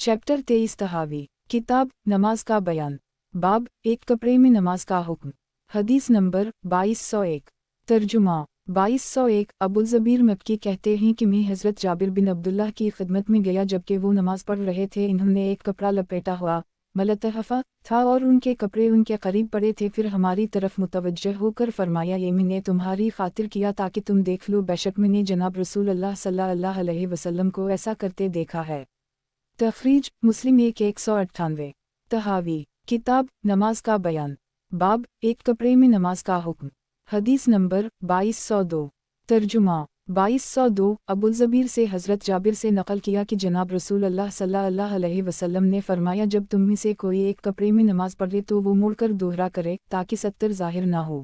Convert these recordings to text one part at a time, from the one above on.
Chapter 23 तहावी किताब नमाज का बयान। बाब एक कपड़े में नमाज का हुक्म। हदीस नंबर 2201। तर्जुमा 2201। अबुल ज़बीर मक्की कहते हैं कि मैं हज़रत जाबिर बिन अब्दुल्लाह की खिदमत में गया जबकि वो नमाज पढ़ रहे थे। इन्होंने एक कपड़ा लपेटा हुआ मलतहफ़ा था और उनके कपड़े उनके करीब पड़े थे। फिर हमारी तरफ मुतवज्जह होकर फरमाया, ये मैंने तुम्हारी खातिर किया ताकि तुम देख लो, बेशक मैंने जनाब रसूल अल्लाह सल्लल्लाहु अलैहि वसल्लम को ऐसा करते देखा है। तखरीज मुस्लिम 198। तहावी किताब नमाज का बयान। बाब एक कपड़े में नमाज का हुक्म। हदीस नंबर 2202। तर्जुमा 2202। अबुल ज़बीर से हज़रत जाबिर से नकल किया कि जनाब रसूल अल्लाह सल्लल्लाहु अलैहि वसल्लम ने फरमाया, जब तुम में से कोई एक कपड़े में नमाज पढ़े तो वो मुड़कर दोहरा करे ताकि सत्तर ज़ाहिर ना हो।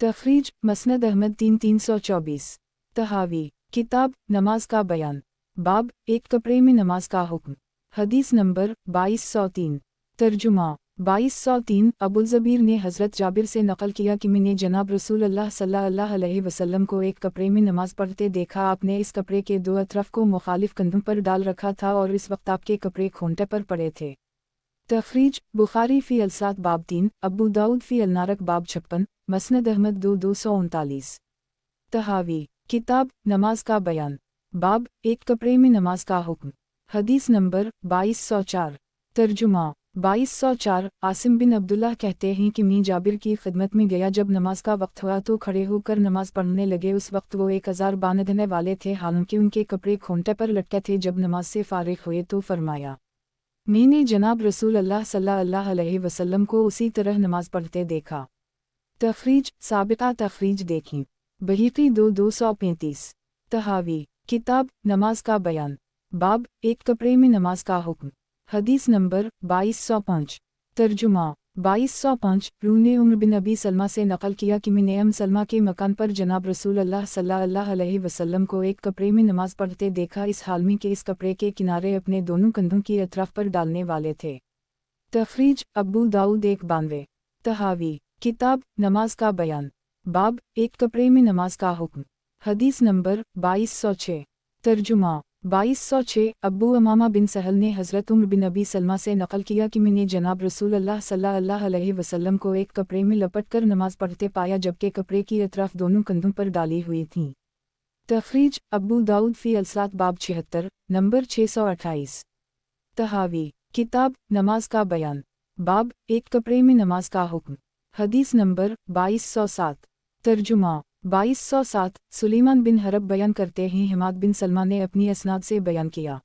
तखरीज मसनद अहमद 324। तहावी किताब नमाज का बयान। बाब एक कपड़े में नमाज का हुक्म। हदीस नंबर 2203। तर्जुमा 2203। अबुल ज़बीर ने हज़रत जाबिर से नकल किया कि मैंने जनाब रसूल अल्लाह सल्लल्लाहु अलैहि वसल्लम को एक कपड़े में नमाज पढ़ते देखा। आपने इस कपड़े के दो अतरफ को मुखालिफ कंधों पर डाल रखा था और इस वक्त आपके कपड़े खूंटे पर पड़े थे। तखरीज बुखारी फ़ी अलसात बाब 3, अबू दाऊद फ़ी अलनारक बाब 56, मसनद अहमद 239। तहावी किताब नमाज का बयान। बाब एक कपड़े में नमाज का हुक्म। हदीस नंबर 2204। तर्जुमा 2204। आसिम बिन अब्दुल्लाह कहते हैं कि मैं जाबिर की खिदमत में गया, जब नमाज का वक्त हुआ तो खड़े होकर नमाज पढ़ने लगे। उस वक्त वो 1000 बांधने वाले थे, हालांकि उनके कपड़े खूंटे पर लटके थे। जब नमाज से फारिग हुए तो फरमाया, मैंने जनाब रसूल अल्लाह सल्लल्लाहु अलैहि वसल्लम को उसी तरह नमाज पढ़ते देखा। तखरीज साबिका तखरीज देखें। बहीकी 235। तहावी किताब नमाज का बयान। बाब एक कपड़े में नमाज का हुक्म। हदीस नंबर 2205। तर्जुमा 2205। रूने उम्र बिन अबी सलमा से नकल किया कि मैंने सलमा के मकान पर जनाब रसूल अल्लाह सल्लल्लाहु अलैहि वसल्लम को एक कपड़े में नमाज पढ़ते देखा, इस हाल में कि इस कपड़े के किनारे अपने दोनों कंधों की अतराफ पर डालने वाले थे। तखरीज अबू दाऊद 192। तहावी किताब नमाज का बयान। बाब एक कपड़े में नमाज का हुक्म। हदीस नंबर 2206। तर्जुमा 2206। अब्बू अमामा बिन सहल ने हज़रत उम्र बिन अबी सलमा से नकल किया कि मैंने जनाब रसूल अल्लाह सल्लल्लाहु अलैहि वसल्लम को एक कपड़े में लपट कर नमाज पढ़ते पाया, जबकि कपड़े की अतराफ दोनों कंधों पर डाली हुई थीं। तखरीज अबू दाऊद फ़ी अलसात बाब 76, नंबर 628। तहावी किताब नमाज का बयान। बाब एक कपड़े में नमाज का हुक्म। हदीस नंबर 2207। तर्जुमा 2207। सुलेमान बिन हरब बयान करते हैं, हमाद बिन सलमा ने अपनी असनाद से बयान किया।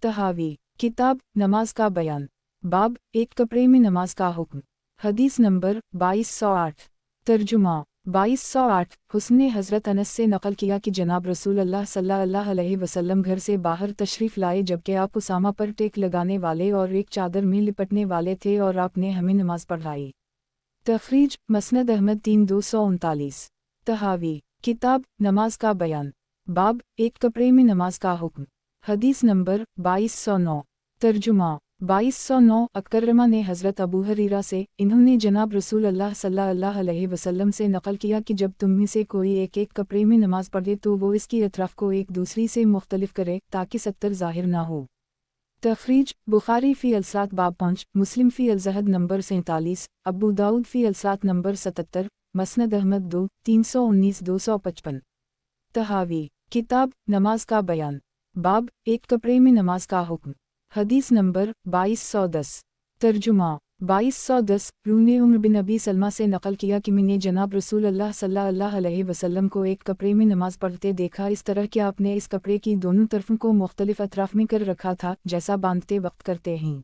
तहावी किताब नमाज का बयान। बाब एक कपड़े में नमाज का हुक्म। हदीस नंबर 2208। तर्जुमा 2208। हुस्न ने हज़रत अनस से नकल किया कि जनाब रसूल अल्लाह सल्लल्लाहु अलैहि वसल्लम घर से बाहर तशरीफ़ लाए, जबकि आप उसामा पर टेक लगाने वाले और एक चादर में लिपटने वाले थे और आपने हमें नमाज पढ़ाई। तखरीज मसनद अहमद 3239। तहावी किताब नमाज का बयान। बाब एक कपड़े में नमाज का हुक्म। हदीस नंबर 2209। तर्जुमा 2209। अकरमा ने हज़रत अबू हरीरा से, इन्होंने जनाब रसूल अल्लाह सल्लल्लाहु अलैहि वसल्लम से नकल किया कि जब तुम में से कोई एक एक कपड़े में नमाज पढ़े तो वो इसकी अतराफ को एक दूसरी से मुख्तलिफ करे ताकि सत्तर ज़ाहिर ना हो। तखरीज बुखारी फ़ी अलसात बाब 5, मुस्लिम फ़ी अलजहद नंबर 47, अबू दाऊद फ़ी अलसात नंबर 77, मसनद अहमद 2, 319 255। तहावी किताब नमाज का बयान। बाब एक कपड़े में नमाज का हुक्म। हदीस नंबर 2210। तर्जुमा 2210। रूने उम्र बिन अबी सलमा से नकल किया कि मैंने जनाब रसूल अल्लाह सल्लल्लाहु अलैहि वसल्लम को एक कपड़े में नमाज पढ़ते देखा, इस तरह कि आपने इस कपड़े की दोनों तरफों को मुख्तलिफ अतराफ में कर रखा था, जैसा बांधते वक्त करते हैं।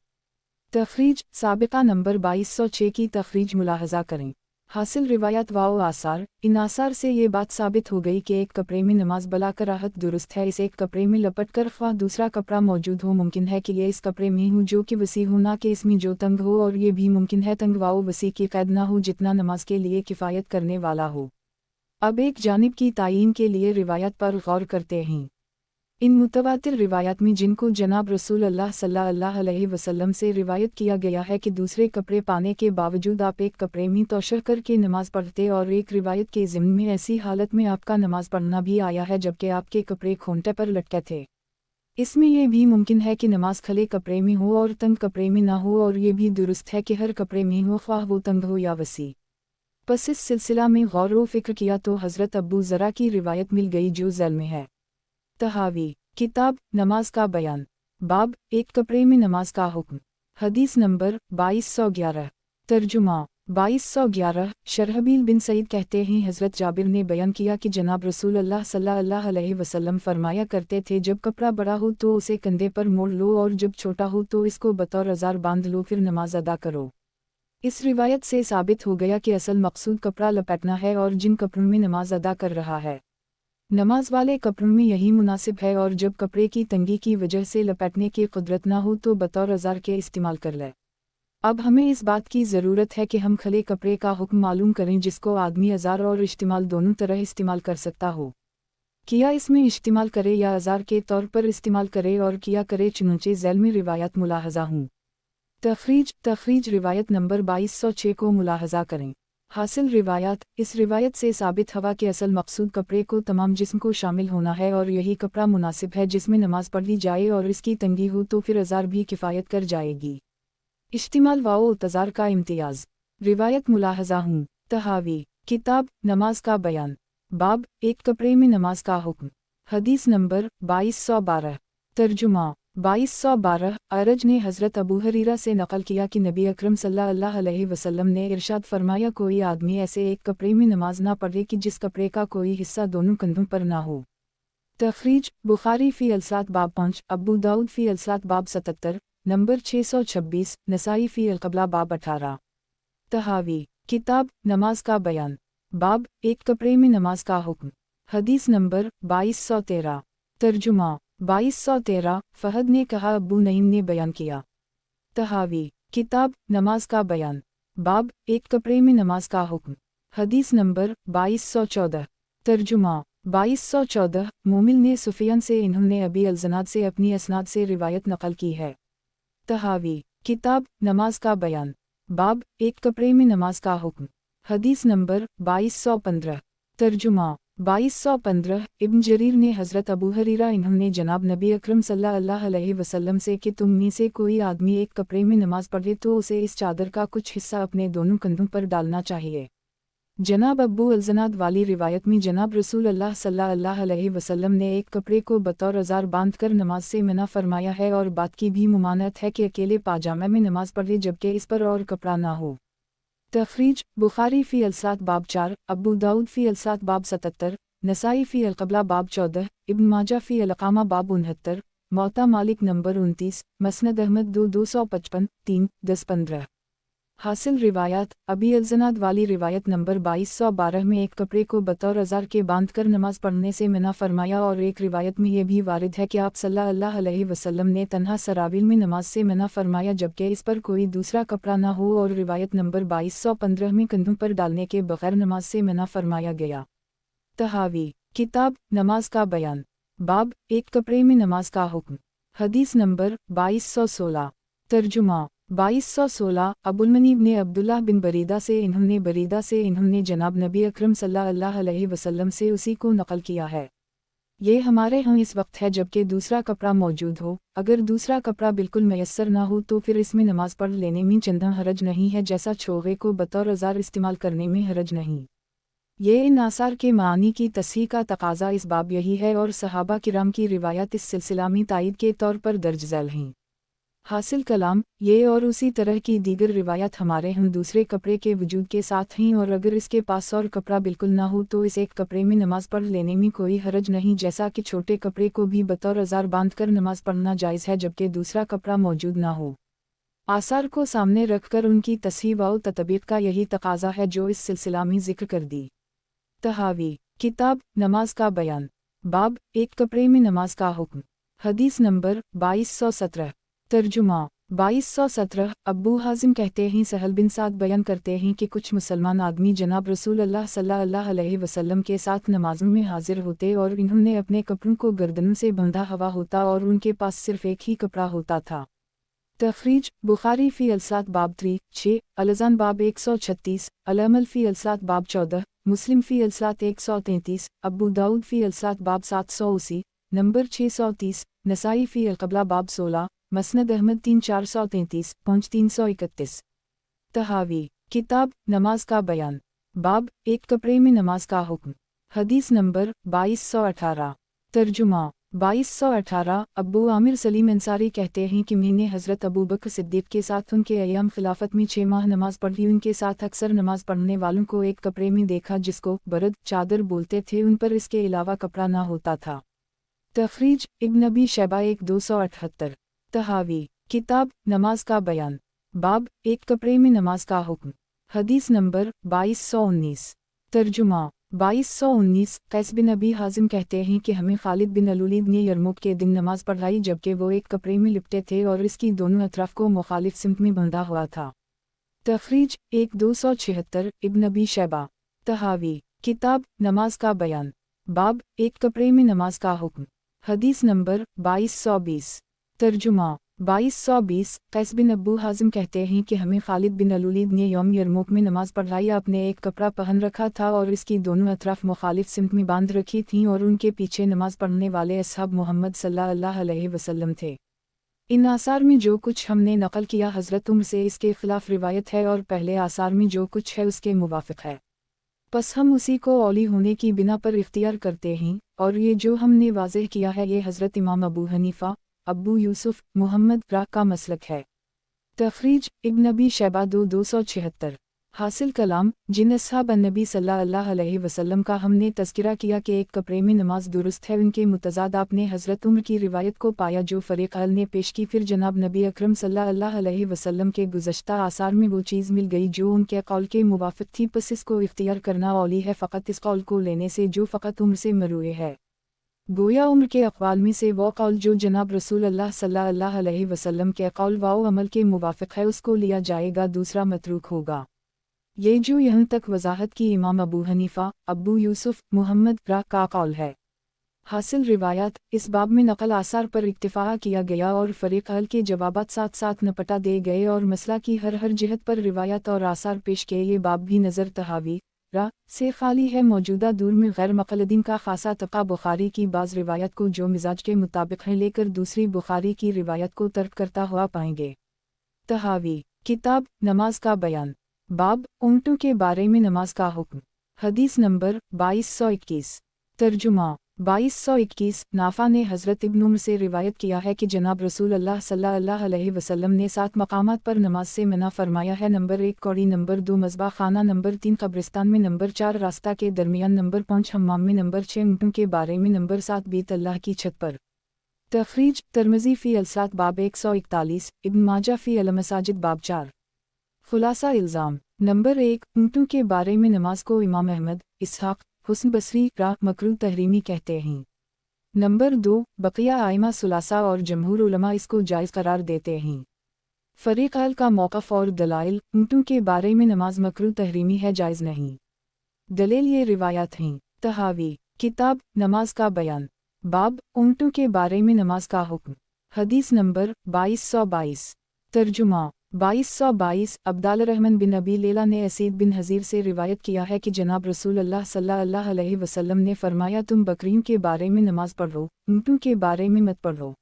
तखरीज साबिका नंबर 2206 की तखरीज मुलाहजा करें। हासिल रिवायत वाओ आसार। इन आसार से ये बात साबित हो गई कि एक कपड़े में नमाज बला कराहत दुरुस्त है। इस एक कपड़े में लपट कर ख्वाह दूसरा कपड़ा मौजूद हो, मुमकिन है कि ये इस कपड़े में हो जो कि वसी हो, ना कि इसमें जो तंग हो, और ये भी मुमकिन है तंग वाओ वसी की कैद ना हो जितना नमाज के लिए किफ़ायत करने वाला हो। अब एक जानिब की तायीन के लिए रिवायत पर गौर करते हैं। इन मुतवातिर रिवायत में जिनको जनाब रसूल अल्लाह सल्लल्लाहु अलैहि वसल्लम से रिवायत किया गया है कि दूसरे कपड़े पाने के बावजूद आप एक कपड़े में तोशह करके नमाज पढ़ते, और एक रिवायत के ज़िम्न में ऐसी हालत में आपका नमाज पढ़ना भी आया है जबकि आपके कपड़े खूंटे पर लटके थे। इसमें यह भी मुमकिन है कि नमाज खले कपड़े में हो और तंग कपड़े में ना हो, और ये भी दुरुस्त है कि हर कपड़े में हो, ख्वाह वो तंग हो या वसी। बस इस सिलसिला में गौर व फिक्र किया तो हज़रत अबू ज़रा की रिवायत मिल गई जो ज़ैल में है। तहावी किताब नमाज का बयान, बाब एक कपड़े में नमाज का हुक्म। हदीस नंबर 2211। तर्जुमा 2211। शरहबील बिन सईद कहते हैं हज़रत जाबिर ने बयान किया कि जनाब रसूल अल्लाह सल्लल्लाहु अलैहि वसल्लम फरमाया करते थे, जब कपड़ा बड़ा हो तो उसे कंधे पर मोड़ लो और जब छोटा हो तो इसको बतौर अज़ार बांध लो, फिर नमाज अदा करो। इस रिवायत से साबित हो गया कि असल मकसूद कपड़ा लपेटना है और जिन कपड़ों में नमाज अदा कर रहा है नमाज वाले कपड़ों में यही मुनासिब है, और जब कपड़े की तंगी की वजह से लपेटने की कुदरत ना हो तो बतौर अज़ार के इस्तेमाल कर ले। अब हमें इस बात की ज़रूरत है कि हम खले कपड़े का हुक्म मालूम करें जिसको आदमी अज़ार और इस्तेमाल दोनों तरह इस्तेमाल कर सकता हो। किया इसमें इस्तेमाल करे या अज़ार के तौर पर इस्तेमाल करे, और किया करे चुनूचे ज़ैल में रिवायत मुलाहज़ा हूँ। तखरीज रिवायत नंबर 2206 को मुलाहज़ा करें। हासिल रिवायत, इस रिवायत से साबित हुआ कि असल मकसूद कपड़े को तमाम जिस्म को शामिल होना है, और यही कपड़ा मुनासिब है जिसमें नमाज पढ़ ली जाए, और इसकी तंगी हो तो फिर अज़ार भी किफ़ायत कर जाएगी। इस्तेमाल वाओ तज़ार का इम्तियाज़। रिवायत मुलाहज़ा हूँ। तहावी किताब नमाज का बयान, बाब एक कपड़े में नमाज का हुक्म। हदीस नंबर 2212। तर्जुमा 2212। अरज ने हज़रत अबू हरीरा से नक़ल किया कि नबी अकरम सल्लल्लाहु अलैहि वसल्लम ने इरशाद फरमाया, कोई आदमी ऐसे एक कपड़े में नमाज ना पढ़े कि जिस कपड़े का कोई हिस्सा दोनों कंधों पर ना हो। तखरीज बुखारी फ़ी अलसात बाब 5, अबू दाऊद फ़ी अलसात बाब 77, नंबर 626, नसाई फ़ी अलक़बला बाब 18। तहावी किताब नमाज का बयान, बाब एक कपड़े में नमाज का हुक्म। हदीस नंबर 2213। तर्जुमा 2213। फ़हद ने कहा अबू नईम ने बयान किया। तहावी किताब नमाज का बयान, बाब एक कपड़े में नमाज का हुक्म। हदीस नंबर 2214। तर्जुमा 2214। मोमिल ने सुफियान से, इन्होंने अबी अलजनाद से अपनी असनाद से रिवायत नकल की है। तहावी किताब नमाज का बयान, बाब एक कपड़े में नमाज का हुक्म। हदीस नंबर 2215। तर्जुमा 2215। इब्न जरीर ने हज़रत अबू हरीरा, इन्होंने जनाब नबी अकरम सल्लल्लाहु अलैहि वसल्लम से कि तुम में से कोई आदमी एक कपड़े में नमाज पढ़े तो उसे इस चादर का कुछ हिस्सा अपने दोनों कंधों पर डालना चाहिए। जनाब अबू अलजनाद वाली रिवायत में जनाब रसूल अल्लाह सल्लल्लाहु अलैहि वसल्लम ने एक कपड़े को बतौर अज़ार बांध कर नमाज से मना फरमाया है, और बात की भी मुमानत है कि अकेले पाजामे में नमाज पढ़े जबकि इस पर और कपड़ा ना हो। तखरीज बुखारी फ़ी अलसात बाब 4, अबू दाऊद फ़ी अलसात बाब 77, नसाई फ़ी अलक़बला बाब 14, इब्न माजा फ़ी अलक़ामा बाब 69, मौता मालिक नंबर 29, मसनद अहमद 255, 3, 10-15। हासिल रिवायत, अबी अलजनाद वाली रिवायत नंबर 2212 में एक कपड़े को बतौर अज़ार के बांध कर नमाज पढ़ने से मना फरमाया, और एक रिवायत में यह भी वारिद है कि आप सल्लल्लाहु अलैहि वसल्लम ने तन्हा सराविल में नमाज से मना फरमाया जबकि इस पर कोई दूसरा कपड़ा ना हो, और रिवायत नंबर 2215 में कंधों पर डालने के बगैर नमाज से मना फरमाया गया। तहावी किताब नमाज का बयान, बाब एक कपड़े में नमाज का हुक्म। हदीस नंबर 2216। तर्जुमा 2216। अबुलमनीब ने अब्दुल्लाह बिन बरीदा से, इन्होंने जनाब नबी अकरम सल्लल्लाहु अलैहि वसल्लम से उसी को नकल किया है। ये हमारे यहाँ इस वक्त है जबकि दूसरा कपड़ा मौजूद हो। अगर दूसरा कपड़ा बिल्कुल मैसर ना हो तो फिर इसमें नमाज पढ़ लेने में चंदा हरज नहीं है, जैसा छोगे को बतौर अज़ार इस्तेमाल करने में हरज नहीं। ये इन आसार के मानी की तस्हीह का तकाजा इस बाब यही है, और सहाबा किराम की रिवायत इस सिलसिला में तायद के तौर पर दर्ज झैल हैं। हासिल कलाम, ये और उसी तरह की दीगर रिवायत हमारे हम दूसरे कपड़े के वजूद के साथ हैं, और अगर इसके पास और कपड़ा बिल्कुल ना हो तो इस एक कपड़े में नमाज पढ़ लेने में कोई हरज नहीं, जैसा कि छोटे कपड़े को भी बतौर अज़ार बांध कर नमाज पढ़ना जायज़ है जबकि दूसरा कपड़ा मौजूद ना हो। आसार को सामने रखकर उनकी तस्हीह व ततबीक का यही तकाजा है जो इस सिलसिला में जिक्र कर दी। तहावी किताब नमाज का बयान, बाब एक कपड़े में नमाज का हुक्म। हदीस नंबर 2217। तर्जुमा 2217। अब्बू हाजिम कहते हैं सहल बिन साद बयान करते हैं कि कुछ मुसलमान आदमी जनाब रसूल अल्लाह सल्लल्लाहु अलैहि वसल्लम के साथ नमाज़ों में हाजिर होते, और इन्होंने अपने कपड़ों को गर्दनों से बंधा हुआ होता और उनके पास सिर्फ एक ही कपड़ा होता था। तखरीज बुखारी फ़ी अलसात बाब 3-6, अलअज़ान बाब 136, अलअमल फ़ी अलसात बाब 14, मुस्लिम फ़ी अलसात 133, अबू दाऊद फ़ी अलसात बाब 780, नंबर 630, नसाई फ़ी अलक़बला बाब 16, मसनद अहमद 3433, पहुँच 331। तहावी, किताब नमाज का बयान, बाब एक कपड़े में नमाज का हुक्म। हदीस नंबर 2218। तर्जुमा 2218। अब्बू आमिर सलीम अंसारी कहते हैं कि मैंने हज़रत अबू बकर सिद्दीक़ के साथ उनके अय्याम खिलाफत में 6 माह नमाज पढ़ी। उनके साथ अक्सर नमाज पढ़ने वालों को एक कपड़े में देखा जिसको बरद चादर बोलते थे, उन पर इसके अलावा कपड़ा ना होता था। तखरीज इब्न अबी शैबा 1278। तहावी, किताब नमाज का बयान, बाब एक कपड़े में नमाज का हुक्म। हदीस नंबर 2219। तर्जुमा 2219। कैस बिन अबी हाजिम कहते हैं कि हमें खालिद बिन अलुलीद ने यरमुक के दिन नमाज पढ़ाई जबकि वो एक कपड़े में लिपटे थे और इसकी दोनों अतराफ को मुखालिफ सिमत में बंधा हुआ था। तखरीज 1276। इब्न अबी शैबा। तहावी, किताब नमाज का बयान, बाब एक कपड़े में नमाज का हुक्म। हदीस नंबर 2220। तर्जुमा 2220। कैस बिन अबू हाजिम कहते हैं कि हमें खालिद बिन अलुलीद ने यौम यरमुक में नमाज पढ़ाई। आपने एक कपड़ा पहन रखा था और इसकी दोनों अतराफ मुखालिफ सिमत में बांध रखी थीं और उनके पीछे नमाज पढ़ने वाले असहाब मोहम्मद सल्लल्लाहु अलैहि वसल्लम थे। इन आसार में जो कुछ हमने नकल किया हज़रत उम्र से इसके खिलाफ रिवायत है और पहले आसार में जो कुछ है उसके मुवाफ़िक़ है, बस हम उसी को औली होने की बिना पर इख्तियार करते हैं। और ये जो हमने वाज़ेह किया है ये हज़रत इमाम अबू हनीफ़ा, अबू यूसुफ, मुहम्मद राह का मसलक है। तखरीज इब्न अबी शैबा 276। हासिल कलाम, जिन अस्हाब नबी सल्लल्लाहु अलैहि वसल्लम का हमने तज़किरा किया कि एक कपड़े में नमाज दुरुस्त है, उनके मुतज़ाद आपने हज़रत उम्र की रिवायत को पाया जो फ़रीक़ अल ने पेश की। फिर जनाब नबी अकरम सल्लल्लाहु अलैहि वसल्लम के गुज़श्ता आसार में वो चीज़ मिल गई जो उनके कौल के मुवाफ़िक़ थी, बस इसको इख्तियार करना औली है फ़कत इस कौल को लेने से जो फ़कत उम्र से मरूए है। गोया उम्र के अक़वाल में से वो कौल जो जनाब रसूल अल्लाह सल्लल्लाहु अलैहि वसल्लम के कौल व अमल के मुवाफ़िक़ है उसको लिया जाएगा, दूसरा मतरूक होगा। ये जो यहाँ तक वजाहत की इमाम अबू हनीफ़ा, अबू यूसुफ, मुहम्मद राह का कौल है। हासिल रिवायात, इस बाब में नकल आसार पर इक्तिफ़ा किया गया और फ़रीक़ अल के जवाबात साथ साथ नपटा दे गए और मसला की हर जहत पर रिवायात और आसार पेश किए। ये बाब भी नज़र तहावी राह से खाली है। मौजूदा दौर में गैर मुक़ल्लिदीन का ख़ासा तबक़ा बुखारी की बाज़ रिवायत को जो मिजाज के मुताबिक है लेकर दूसरी बुखारी की रिवायत को तर्क करता हुआ पाएंगे। तहावी, किताब नमाज का बयान, बाब ऊँटों के बारे में नमाज का हुक्म। हदीस नंबर 2221। तर्जुमा 2221। नाफा ने हज़रत इब्न उम्र से रिवायत किया है कि जनाब रसूल अल्लाह सल्लल्लाहु अलैहि वसल्लम ने 7 मकामात पर नमाज से मना फरमाया है। नंबर 1 कौड़ी, नंबर 2 मज़बा खाना, नंबर 3 कब्रिस्तान में, नंबर 4 रास्ता के दरमियान, नंबर 5 हम्माम में, नंबर 6 ऊँटों के बारे में, नंबर 7 बीत अल्लाह की छत पर। तखरीज तिर्मिज़ी फ़ी अलसात बाब 141, इब्न माजा फ़ी अलमसाजिद बाब 4। खुलासा इल्ज़ाम, नंबर 1 ऊँटों के बारे में नमाज को इमाम अहमद, इसहाक़, हुस्न बसरी राह मकरूह तहरीमी कहते हैं। नंबर 2 बक़िया आइमा सुलासा और जमहूर उलमा इसको जायज़ करार देते हैं। फ़रीक़ अल का मौक़िफ़ और दलाइल, ऊँटों के बारे में नमाज मकरूह तहरीमी है, जायज़ नहीं। दलील ये रिवायात हैं। तहावी, किताब नमाज का बयान, बाब ऊँटों के बारे में नमाज का हुक्म। हदीस नंबर 2222। तर्जुमा 2222। अब्दाल रहमान बिन अबी लैला ने असीद बिन हज़ीर से रिवायत किया है कि जनाब रसूल अल्लाह सल्लल्लाहु अलैहि वसल्लम ने फरमाया, तुम बकरियों के बारे में नमाज पढ़ो, ऊँटों के बारे में मत पढ़ो।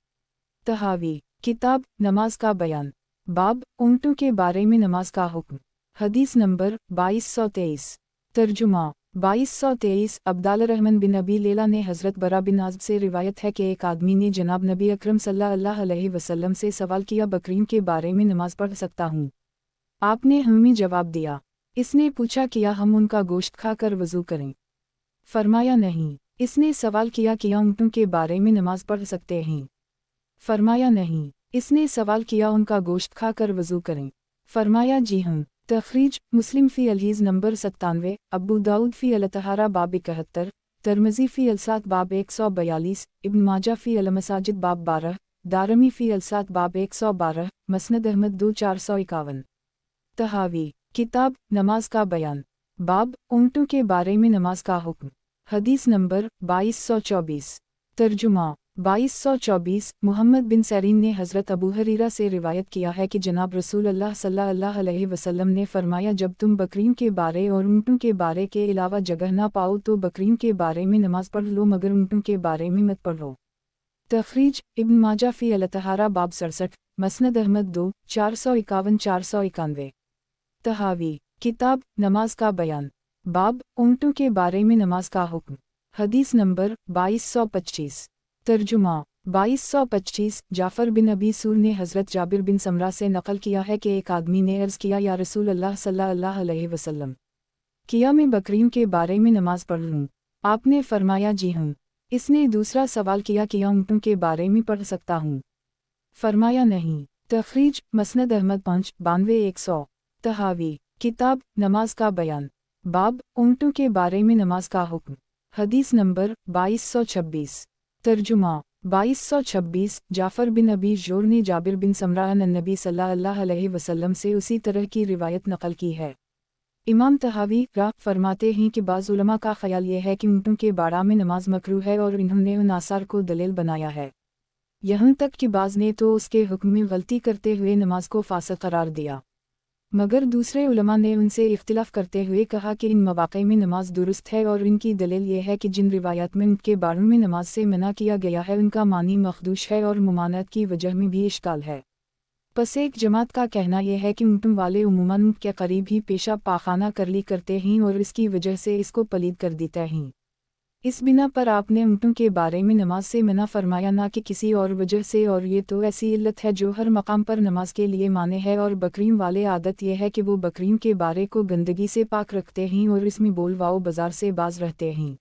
तहावी, किताब नमाज का बयान, बाब ऊँटों के बारे में नमाज का हुक्म। हदीस नंबर 2223। तर्जुमा 2223। अब्दाल रहमान बिन अबी लैला ने हज़रत बरा बिन आज़ब से रिवायत है कि एक आदमी ने जनाब नबी अकरम सल्लल्लाहु अलैहि वसल्लम से सवाल किया, बकरियों के बारे में नमाज पढ़ सकता हूँ? आपने हमें जवाब दिया। इसने पूछा, किया हम उनका गोश्त खाकर वज़ू करें? फरमाया नहीं। इसने सवाल किया, किया ऊँटों के बारे में नमाज पढ़ सकते हैं? फरमाया नहीं। इसने सवाल किया, उनका गोश्त खाकर वज़ू करें? फरमाया जी हाँ। तखरीज मुस्लिम फ़ी अलहीज़ नंबर 97, अबू दाऊद फ़ी अलतहारा बाब 71, तिर्मिज़ी फ़ी अलसात बाब 142, इब्न माजा फ़ी अलमसाजिद बाब 12, दारमी फ़ी अलसात बाब 112, मसनद अहमद 2451। तहावी, किताब नमाज का बयान, बाब ऊँटों के बारे में नमाज का हुक्म। हदीस नंबर 2224। तर्जुमा 2224। मुहम्मद बिन सरीन ने हज़रत अबू हरीरा से रिवायत किया है कि जनाब रसूल अल्लाह सल्लल्लाहु अलैहि वसल्लम ने फरमाया, जब तुम बकरियों के बारे और ऊँटों के बारे के अलावा जगह ना पाओ तो बकरियों के बारे में नमाज पढ़ लो, मगर ऊँटों के बारे में मत पढ़ो। तखरीज इब्न माजा फ़ी अल-तहारा बाब 67, मसनद अहमद 2, 451-491। तहावी किताब नमाज का बयान, बाब ऊँटों के बारे में नमाज का हुक्म। हदीस नंबर 2225। तर्जुमा 2225। जाफ़र बिन अबी सूर ने हज़रत जाबिर बिन समरा से नकल किया है कि एक आदमी ने अर्ज़ किया, या रसूल अल्लाह सल्लल्लाहु अलैहि वसल्लम, किया मैं बकरियों के बारे में नमाज पढ़ लूँ? आपने फरमाया, जी हूँ। इसने दूसरा सवाल किया, क्या ऊँटों के बारे में पढ़ सकता हूँ? फरमाया, नहीं। तखरीज मसनद अहमद 5-92-100। तहावी किताब नमाज का बयान, बाब ऊँटों के बारे में नमाज का हुक्म। हदीस नंबर 2226। तर्जुमा 2226। जाफ़र बिन अबी जोर ने जाबिर बिन समरा अन नबी सल्लल्लाहु अलैहि वसल्लम से उसी तरह की रिवायत नकल की है। इमाम तहावी फरमाते हैं कि बाज़ उलमा का ख्याल ये है कि ऊँटों के बाड़ा में नमाज मकरूह है और इन्होंने उन आसार को दलील बनाया है। यहाँ तक कि बाज़ ने तो उसके हुक्म में गलती करते हुए नमाज को फासिक करार दिया, मगर दूसरे उलमा ने उनसे इख्तिलाफ करते हुए कहा कि इन मवाक़े में नमाज दुरुस्त है और इनकी दलील ये है कि जिन रिवायात में उनके बाड़ों में नमाज से मना किया गया है उनका मानी मखदूश है और मुमानत की वजह में भी इश्काल है। बस एक जमात का कहना यह है कि ऊँटों वाले उमूमन ऊँट के करीब ही पेशाब पाखाना कर ली करते हैं और इसकी वजह से इसको पलीद कर देते हैं। इस बिना पर आपने ऊँटों के बारे में नमाज से मना फरमाया, ना कि किसी और वजह से, और ये तो ऐसी इल्लत है जो हर मकाम पर नमाज के लिए माने है। और बकरियों वाले आदत यह है कि वो बकरियों के बारे को गंदगी से पाक रखते हैं और इसमें बोल वाओ बाजार से बाज रहते हैं,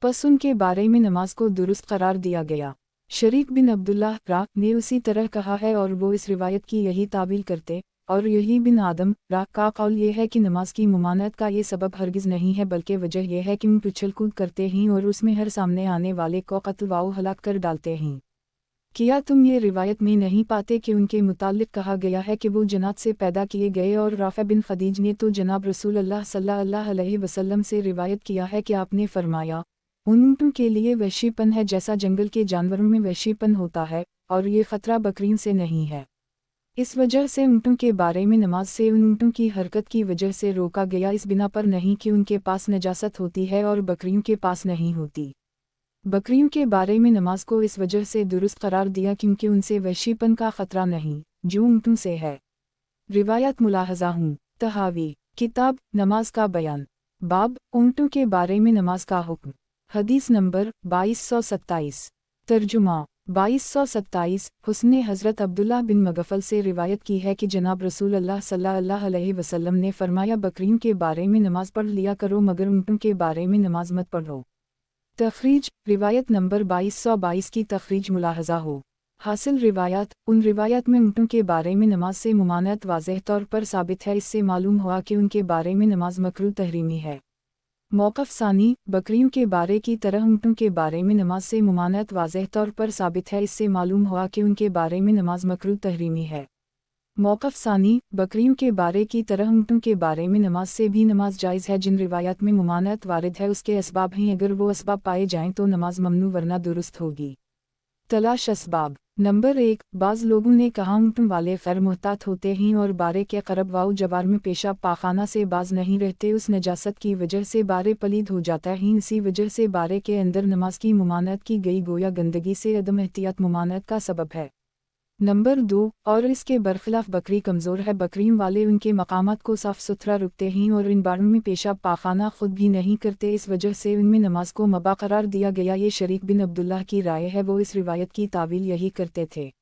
बस उनके बारे में नमाज को दुरुस्त करार दिया गया। शरीक बिन अब्दुल्लाह ने उसी तरह कहा है और वो इस रिवायत की यही तावील करते, और यही बिन आदम का कौल ये है कि नमाज की मुमानत का ये सबब हरगिज़ नहीं है, बल्कि वजह यह है कि उन उछल कूद करते हैं और उसमें हर सामने आने वाले को कत्ल वाओ हलाक कर डालते हैं। क्या तुम ये रिवायत में नहीं पाते कि उनके मुताल्लिक कहा गया है कि वो जन्नत से पैदा किए गए? और राफ़े बिन खदीज ने तो जनाब रसूल अल्लाह सल्लल्लाहु अलैहि वसल्लम से रिवायत किया है कि आपने फरमाया, उन ऊँटों के लिए वहशीपन है जैसा जंगल के जानवरों में वहशीपन होता है, और ये ख़तरा बकरियों से नहीं है। इस वजह से ऊँटों के बारे में नमाज से उन ऊँटों की हरकत की वजह से रोका गया, इस बिना पर नहीं कि उनके पास नजासत होती है और बकरियों के पास नहीं होती। बकरियों के बारे में नमाज को इस वजह से दुरुस्त करार दिया क्योंकि उनसे वहशीपन का ख़तरा नहीं जो ऊँटों से है। रिवायत मुलाहज़ा हूँ। तहावी किताब नमाज का बयान, बाब ऊँटों के बारे में नमाज का हुक्म। हदीस नंबर 2227। तर्जुमा 2227। हुस्ने हज़रत अब्दुल्लाह बिन मगफल से रिवायत की है कि जनाब रसूल अल्लाह सल्लल्लाहु अलैहि वसल्लम ने फरमाया, बकरियों के बारे में नमाज पढ़ लिया करो मगर ऊँटों के बारे में नमाज मत पढ़ो। तखरीज रिवायत नंबर 2222 की तखरीज मुलाहज़ा हो। हासिल रिवायत उन रिवायत में ऊँटों के बारे में नमाज से मुमानत वाज़ेह तौर पर साबित है, इससे मालूम हुआ कि उनके बारे में नमाज मकरूह तहरीमी है। मौक़िफ़ सानी बकरियों के बारे की तरह ऊँटों के बारे में नमाज से मुमानत वाज़ेह तौर पर साबित है, इससे मालूम हुआ कि उनके बारे में नमाज मकरूह तहरीमी है। मौक़िफ़ सानी बकरियों के बारे की तरह ऊँटों के बारे में नमाज से भी नमाज जायज़ है। जिन रिवायात में मुमानत वारिद है उसके असबाब हैं, अगर वो असबाब पाए जाएँ तो नमाज ममनू वरना दुरुस्त होगी। तलाश असबाब नंबर 1। बाज़ लोगों ने कहा ऊँटों वाले खैर मुहतात होते हैं और बारे के करब वाउ जवार में पेशाब पाखाना से बाज नहीं रहते, उस नजासत की वजह से बारे पलीद हो जाता है, इसी वजह से बारे के अंदर नमाज की मुमानत की गई, गोया गंदगी से अदम एहतियात मुमानत का सबब है। नंबर 2। और इसके बरखिलाफ बकरी कमज़ोर है, बकरियों वाले उनके मकामात को साफ़ सुथरा रखते हैं और इन बाड़ों में पेशाब पाखाना खुद भी नहीं करते, इस वजह से उनमें नमाज को मबा करार दिया गया। ये शरीक बिन अब्दुल्लाह की राय है, वो इस रिवायत की तावील यही करते थे।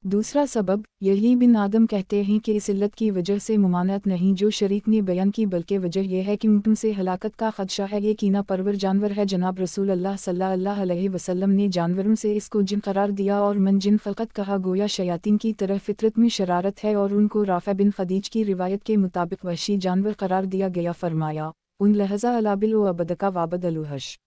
दूसरा सबब यही बिन आदम कहते हैं कि इस इल्लत की वजह से मुमानत नहीं जो शरीक ने बयान की, बल्कि वजह यह है कि ऊँटों से हलाकत का खदशा है, ये कीना परवर जानवर है। जनाब रसूल अल्लाह सल्लल्लाहु अलैहि वसल्लम ने जानवरों से इसको जिन करार दिया और मन जिन खलकत कहा, गोया शयातीन की तरह फितरत में शरारत है, और उनको राफ़े बिन खदीज की रिवायत के मुताबिक वहशी जानवर करार दिया गया। फरमाया, उन लहजा अलाबिल व अबदका वाबद अलुहश,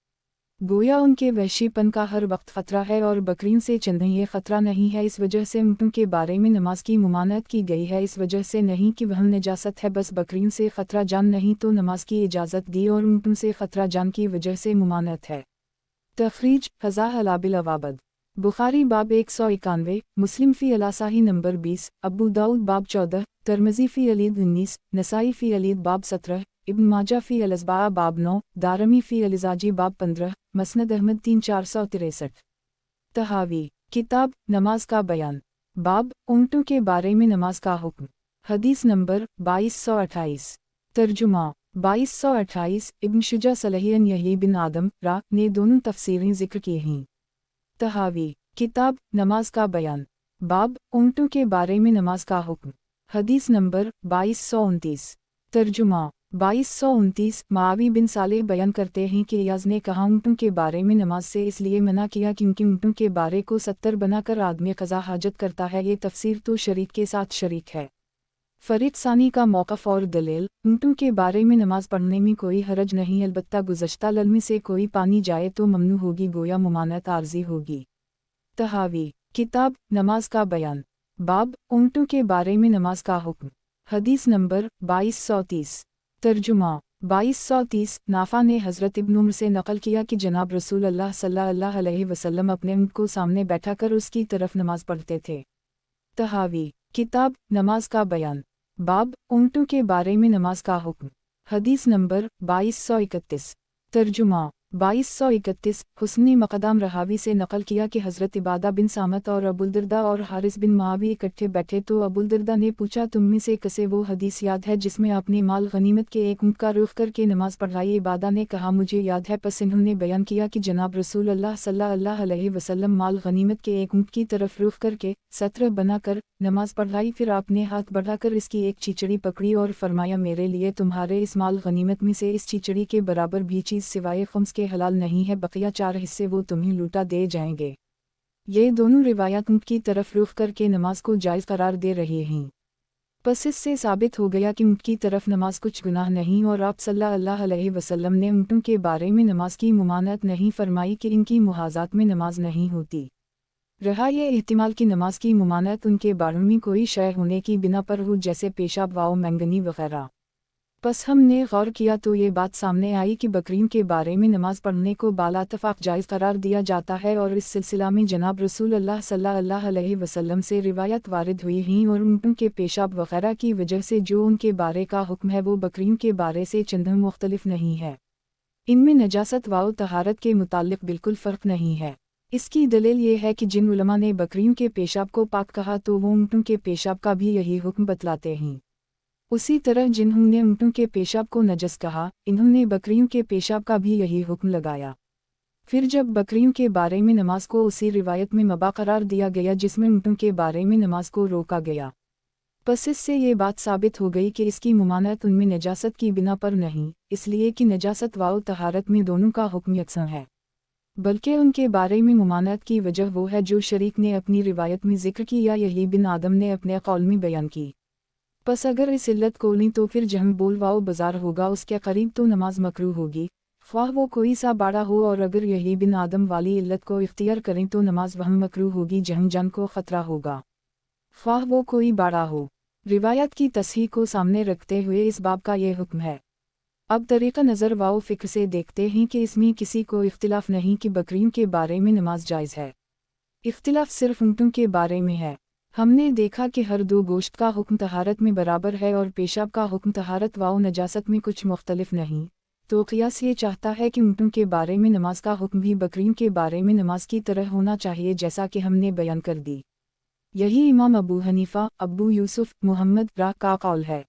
गोया उनके वहशीपन का हर वक्त ख़तरा है और बकरियों से चंद ये ख़तरा नहीं है, इस वजह से ऊँटों के बारे में नमाज की मुमानत की गई है, इस वजह से नहीं कि वह नजासत है, बस बकरियों से ख़तरा जान नहीं तो नमाज की इजाज़त दी और ऊँटों से ख़तरा जान की वजह से मुमानत है। तखरीज फ़ज़ा अलाबिल अवाबद बुखारी बाब 191, मुस्लिम फ़ी अलासाही नंबर 20, अबू दाऊद बाब 14, तिरमिज़ी फ़ी अलीद 19, नसाई फ़ी अलीद बाब 17, इब्न माजा फ़ी अलअज़बा बाब 9, दारमी फ़ी अलिज़ाजी बाब 15, मसनद अहमद 3 463। तहावी किताब नमाज का बयान बाब ऊँटों के बारे में नमाज का हुक्म हदीस नंबर 2228 तर्जुमा 2228 इब्न शुजा सलहियन यही बिन आदम रा ने दोनों तफसीरें जिक्र की हैं। तहावी किताब नमाज का बयान बाब ऊँटों के बारे में नमाज का हुक्म हदीस नंबर 2229 तर्जुमा 2229 मावी बिन सालेह बयान करते हैं कि याज ने कहा ऊँटों के बारे में नमाज से इसलिए मना किया क्योंकि ऊँटों के बारे को 70 बनाकर आदमी क़ज़ा हाजत करता है। ये तफसीर तो शरीक के साथ शरीक है। फरीद सानी का मौक़िफ़ और दलील ऊँटों के बारे में नमाज पढ़ने में कोई हरज नहीं, अलबत्ता गुज़श्ता ललमी से कोई पानी जाए तो ममनू होगी, गोया मुमानत आर्जी होगी। तहावी किताब नमाज का बयान बाब ऊँटों के बारे में नमाज का हुक्म हदीस नंबर 2230 तर्जुमा 2230 नाफा ने हज़रत इब्न उम्र से नक़ल किया कि जनाब रसूल अल्लाह सल्लल्लाहु अलैहि वसल्लम अपने ऊँट को सामने बैठा कर उसकी तरफ नमाज पढ़ते थे। तहावी किताब नमाज का बयान बाब ऊँटों के बारे में नमाज का हुक्म हदीस नंबर 2231 तर्जुमा 2231 हुस्नी मक़दाम रहावी से नक़ल किया कि हज़रत इबादा बिन सामत और अबुलदरदा और हारिस बिन मावी इकट्ठे बैठे तो अबुलदरदा ने पूछा, तुम में से किसे वो हदीस याद है जिसमें आपने माल गनीमत के एक ऊँट का रुख करके नमाज पढ़ाई? इबादा ने कहा, मुझे याद है। पस इन्होंने बयान किया कि जनाब रसूल अल्लाह सल्लल्लाहु अलैहि वसल्लम माल गनीमत के एक ऊँट की तरफ रुख करके सत्र बनाकर नमाज पढ़ाई। फिर आपने हाथ बढ़ाकर इसकी एक चीचड़ी पकड़ी और फरमाया, मेरे लिए तुम्हारे इस माल गनीमत में से इस चीचड़ी के बराबर भी चीज़ सिवाय खम्स के हलाल नहीं है, बकिया 4 हिस्से वो तुम्हें लूटा दे जाएंगे। ये दोनों रिवायात ऊँट की तरफ रुख करके नमाज को जायज़ करार दे रहे हैं। बस इससे साबित हो गया कि ऊँट की तरफ नमाज कुछ गुनाह नहीं और आप सल्लल्लाहु अलैहि वसल्लम ने ऊँटों के बारे में नमाज की मुमानत नहीं फरमाई कि इनकी मुहाजात में नमाज नहीं होती। रहा ये एहतिमाल की नमाज की मुमानत उनके बारे में कोई शय होने की बिना पर हो, जैसे पेशाब वाओ मैंगनी वगैरह। बस हमने गौर किया तो ये बात सामने आई कि बकरियों के बारे में नमाज पढ़ने को बालातफ़ाक़ जायज़ करार दिया जाता है और इस सिलसिला में जनाब रसूल अल्लाह सल्लल्लाहु अलैहि वसल्लम से रिवायत वारिद हुई हैं और ऊँटों के पेशाब वगैरह की वजह से जो उनके बारे का हुक्म है वो बकरियों के बारे से चंद मुख्तलिफ नहीं है। इनमें नजासत व तहारत के मुताल्लिक़ बिल्कुल फ़र्क नहीं है। इसकी दलील ये है कि जिन उलमा ने बकरियों के पेशाब को पाक कहा तो वो ऊँटों के पेशाब का भी यही हुक्म बतलाते हैं। उसी तरह जिन्होंने ऊँटों के पेशाब को नजस कहा, इन्होंने बकरियों के पेशाब का भी यही हुक्म लगाया। फिर जब बकरियों के बारे में नमाज को उसी रिवायत में मबा करार दिया गया जिसमें ऊँटों के बारे में नमाज को रोका गया, बस इससे ये बात साबित हो गई कि इसकी मुमानत उनमें नजासत की बिना पर नहीं, इसलिए कि नजासत व तहारत में दोनों का हुक्म यकसा है, बल्कि उनके बारे में मुमानत की वजह वो है जो शरीक ने अपनी रिवायत में जिक्र की या यही बिन आदम ने अपने कौल में बयान की। बस अगर इस इल्लत को ली तो फिर जहाँ बोल वाओ बाजार होगा उसके करीब तो नमाज मकरू होगी, ख्वाह वो कोई सा बाड़ा हो, और अगर यही बिन आदम वाली इल्लत को इख्तियार करें तो नमाज वहाँ मकरू होगी जहाँ जान को ख़तरा होगा, ख्वाह वो कोई बाड़ा हो। रिवायत की तस्हीह को सामने रखते हुए इस बाब का ये हुक्म है। अब तरीक़ा नज़र वाओ फ़िक्र से देखते हैं कि इसमें किसी को इख्तिलाफ़ नहीं कि बकरियों के बारे में नमाज जायज़ है, इख्तिलाफ़ सिर्फ ऊँटों के बारे में है। हमने देखा कि हर दो गोश्त का हुक्म तहारत में बराबर है और पेशाब का हुक्म तहारत व नजासत में कुछ मुख्तलिफ नहीं, तो क़ियास ये चाहता है कि ऊँटों के बारे में नमाज का हुक्म भी बकरियों के बारे में नमाज की तरह होना चाहिए, जैसा कि हमने बयान कर दी। यही इमाम अबू हनीफ़ा, अबू यूसुफ, मुहम्मद रा का कौल है।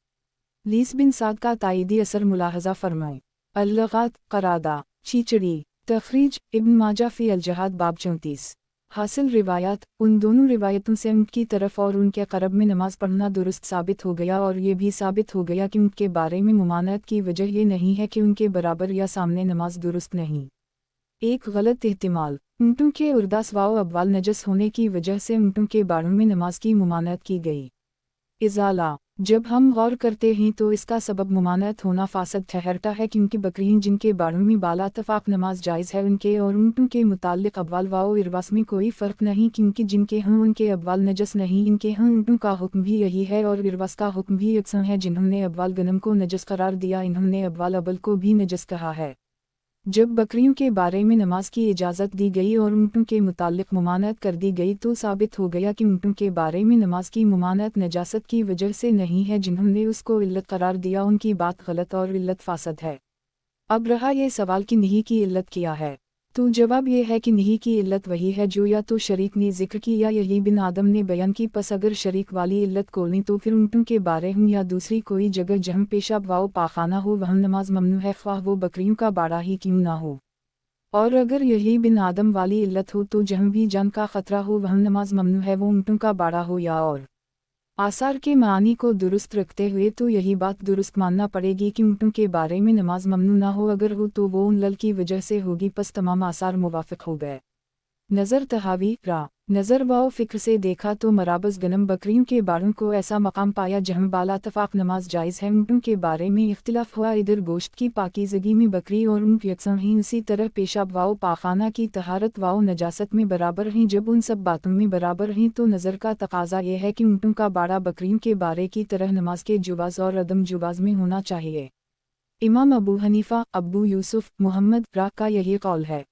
लीस बिन साद का ताईदी असर मुलाहजा फरमाएं। अल-लगात क़रादा चीचड़ी तखरीज इब्न माजा फ़ी अल-जहाद बाब 34। हासिल रिवायात उन दोनों रिवायतों से ऊँट की तरफ और उनके क़रब में नमाज पढ़ना दुरुस्त साबित हो गया, और ये भी साबित हो गया कि ऊँट के बारे में मुमानत की वजह ये नहीं है कि उनके बराबर या सामने नमाज दुरुस्त नहीं। एक गलत एहतिमाल ऊँटों के उर्दास वाओ अब्वाल नजस होने की वजह से ऊँटों के बारों में नमाज की मुमानत की गई। इज़ाला जब हम गौर करते हैं तो इसका सबब मुमानत होना फासद ठहरता है, क्योंकि बकरियाँ जिनके बारों में बालातफ़ाक़ नमाज जायज़ है उनके और ऊँटों के मुताल्लिक़ अब्वाल वाओ इरवास में कोई फ़र्क नहीं, क्योंकि जिनके यहाँ उनके अब्वाल नजस नहीं इनके यहाँ ऊँटों का हुक्म भी यही है और इरवास का हुक्म भी यकसा है। जिन्होंने अब्वाल गनम को नजस करार दिया इन्होंने अब्वाल अबल को भी नजस कहा है। जब बकरियों के बारे में नमाज की इजाज़त दी गई और ऊँटों के मुताल्लिक़ मुमानत कर दी गई तो साबित हो गया कि ऊँटों के बारे में नमाज की मुमानत नजासत की वजह से नहीं है। जिन्होंने उसको इल्लत करार दिया उनकी बात गलत और इल्लत फासद है। अब रहा ये सवाल कि नहीं की इल्लत क्या है, तो जवाब ये है कि नहीं की इल्लत वही है जो या तो शरीक ने जिक्र की या यही बिन आदम ने बयान की। पस अगर शरीक वाली इल्लत कोलनी तो फिर ऊँटों के बारे हूँ या दूसरी कोई जगह जहाँ पेशाब वाओ पाखाना हो वहाँ नमाज ममनू है, ख्वाह वो बकरियों का बाड़ा ही क्यों ना हो। और अगर यही बिन आदम वाली इल्लत हो तो जहाँ भी जान का ख़तरा हो वहाँ नमाज ममनू है, वो ऊँटों का बाड़ा हो या और। आसार के मानी को दुरुस्त रखते हुए तो यही बात दुरुस्त मानना पड़ेगी कि ऊँटों के बारे में नमाज ममनू ना हो, अगर हो तो वो उन लल की वजह से होगी। पस तमाम आसार मुवाफ़िक हो गए। नज़र तहावी रा नज़र वाओ फ़िक्र से देखा तो मराबस गनम बकरियों के बाड़ों को ऐसा मकाम पाया जहाँ बाला तफ़ाक़ नमाज जायज़ है। ऊँटों के बारे में इख्तिलाफ़ हुआ, इधर गोश्त की पाकीज़गी में बकरी और ऊँट यकसम ही, उसी तरह पेशाब वाओ पाखाना की तहारत वाओ नजासत में बराबर हैं। जब उन सब बातों में बराबर हैं तो नज़र का तकाजा यह है कि ऊँटों का बाड़ा बकरियों के बारे की तरह नमाज के जुवाज़ और अदम जुवाज़ में होना चाहिए। इमाम अबू हनीफ़ा, अबू यूसुफ, मुहम्मद रा का यही कौल है।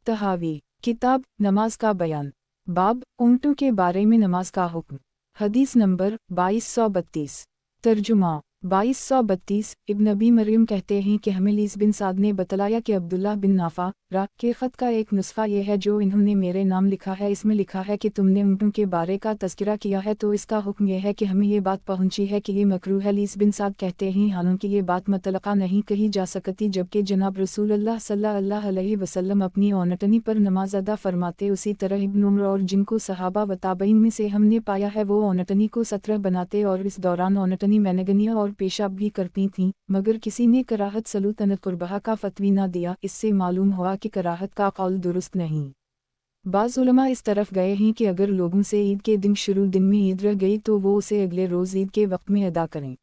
तहावी किताब नमाज का बयान, बाब ऊँटों के बारे में नमाज का हुक्म। हदीस नंबर 2232। तर्जुमा 2232। इब्न अबी मरियम कहते हैं कि हमें लीस बिन साद ने बतलाया कि अब्दुल्लाह बिन नाफा रा के ख़त का एक नुस्खा ये है जो इन्होंने मेरे नाम लिखा है। इसमें लिखा है कि तुमने ऊँटों के बारे का तज़किरा किया है तो इसका हुक्म यह है कि हमें ये बात पहुँची है कि ये मकरूह है। लीस बिन साद कहते हैं हालांकि ये बात मतलक़ा नहीं कही जा सकती, जबकि जनाब रसूलुल्लाह सल्लल्लाहु अलैहि वसल्लम अपनी औनटनी पर नमाज अदा फरमाते। उसी तरह इब्न उमर और जिनको सहाबा व ताबईन में से हमने पाया है वो औनटनी को 17 बनाते और इस दौरान औनटनी मैनगनिया और पेशाब भी करती थीं, मगर किसी ने कराहत सलूतनत कुर्बा का फतवी न दिया। इससे मालूम हुआ कि कराहत का कौल दुरुस्त नहीं। बाज़ उलमा इस तरफ गए हैं कि अगर लोगों से ईद के दिन शुरू दिन में ईद रह गई तो वो उसे अगले रोज़ ईद के वक्त में अदा करें।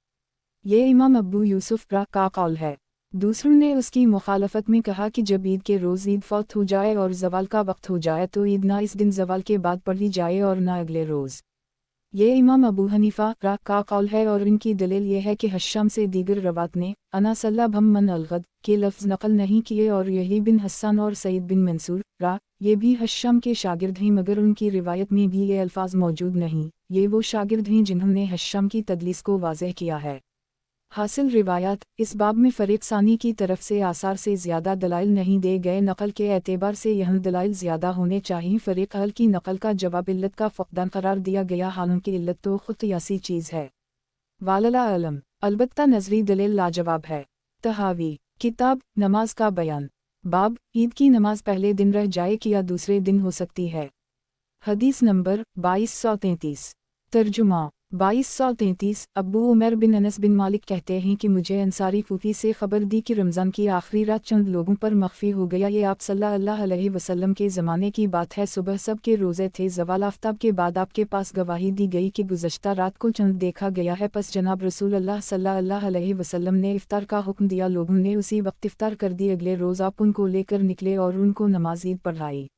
ये इमाम अबू यूसुफ रा का कौल है। दूसरों ने उसकी मुखालफत में कहा कि जब ईद के रोज़ ईद फौत हो जाए और ज़वाल का वक्त हो जाए तो ईद ना इस दिन ज़वाल के बाद पढ़ी जाए और ना अगले रोज़। ये इमाम अबू हनीफ़ा रा का कौल है और इनकी दलील ये है कि हश्शाम से दीगर रवात ने अना सल्ला भम मन अलगद के लफ्ज़ नकल नहीं किए और यही बिन हस्सान और सईद बिन मंसूर रा ये भी हश्शाम के शागिर्द हैं, मगर उनकी रिवायत में भी ये अल्फाज मौजूद नहीं। ये वो शागिर्द हैं जिन्होंने हश्शाम की तदलीस को वाज़ेह किया है। हासिल रिवायात इस बाब में फ़रीक़ सानी की तरफ से आसार से ज़्यादा दलाइल नहीं दे गए। नकल के एतबार से यहाँ दलाइल ज़्यादा होने चाहिए। फ़रीक़ अहल की नकल का जवाब इल्लत का फ़क़दान करार दिया गया, हालांकि इल्लत तो ख़ुद क़ियासी चीज़ है। वालला अलम अलबत्ता नज़री दलील लाजवाब है। तहावी किताब नमाज का बयान, बाब ईद की नमाज पहले दिन रह जाए कि या दूसरे दिन हो सकती है। हदीस नंबर 2233। तर्जुमा 2233। अब्बू उमर बिन अनस बिन मालिक कहते हैं कि मुझे अंसारी फूफी से खबर दी कि रमज़ान की आखिरी रात चंद लोगों पर मख्फी हो गया। ये आप सल्लल्लाहु अलैहि वसल्लम के ज़माने की बात है। सुबह सब के रोज़े थे। ज़वाल आफ्ताब के बाद आपके पास गवाही दी गई कि गुज़श्ता रात को चंद देखा गया है। पस जनाब रसूलुल्लाह सल्लल्लाहु अलैहि वसल्लम ने इफ्तार का हुक्म दिया। लोगों ने उसी वक्त इफ्तार कर दी। अगले रोज़ आप उनको लेकर निकले और उनको नमाज ईद पढ़ाई।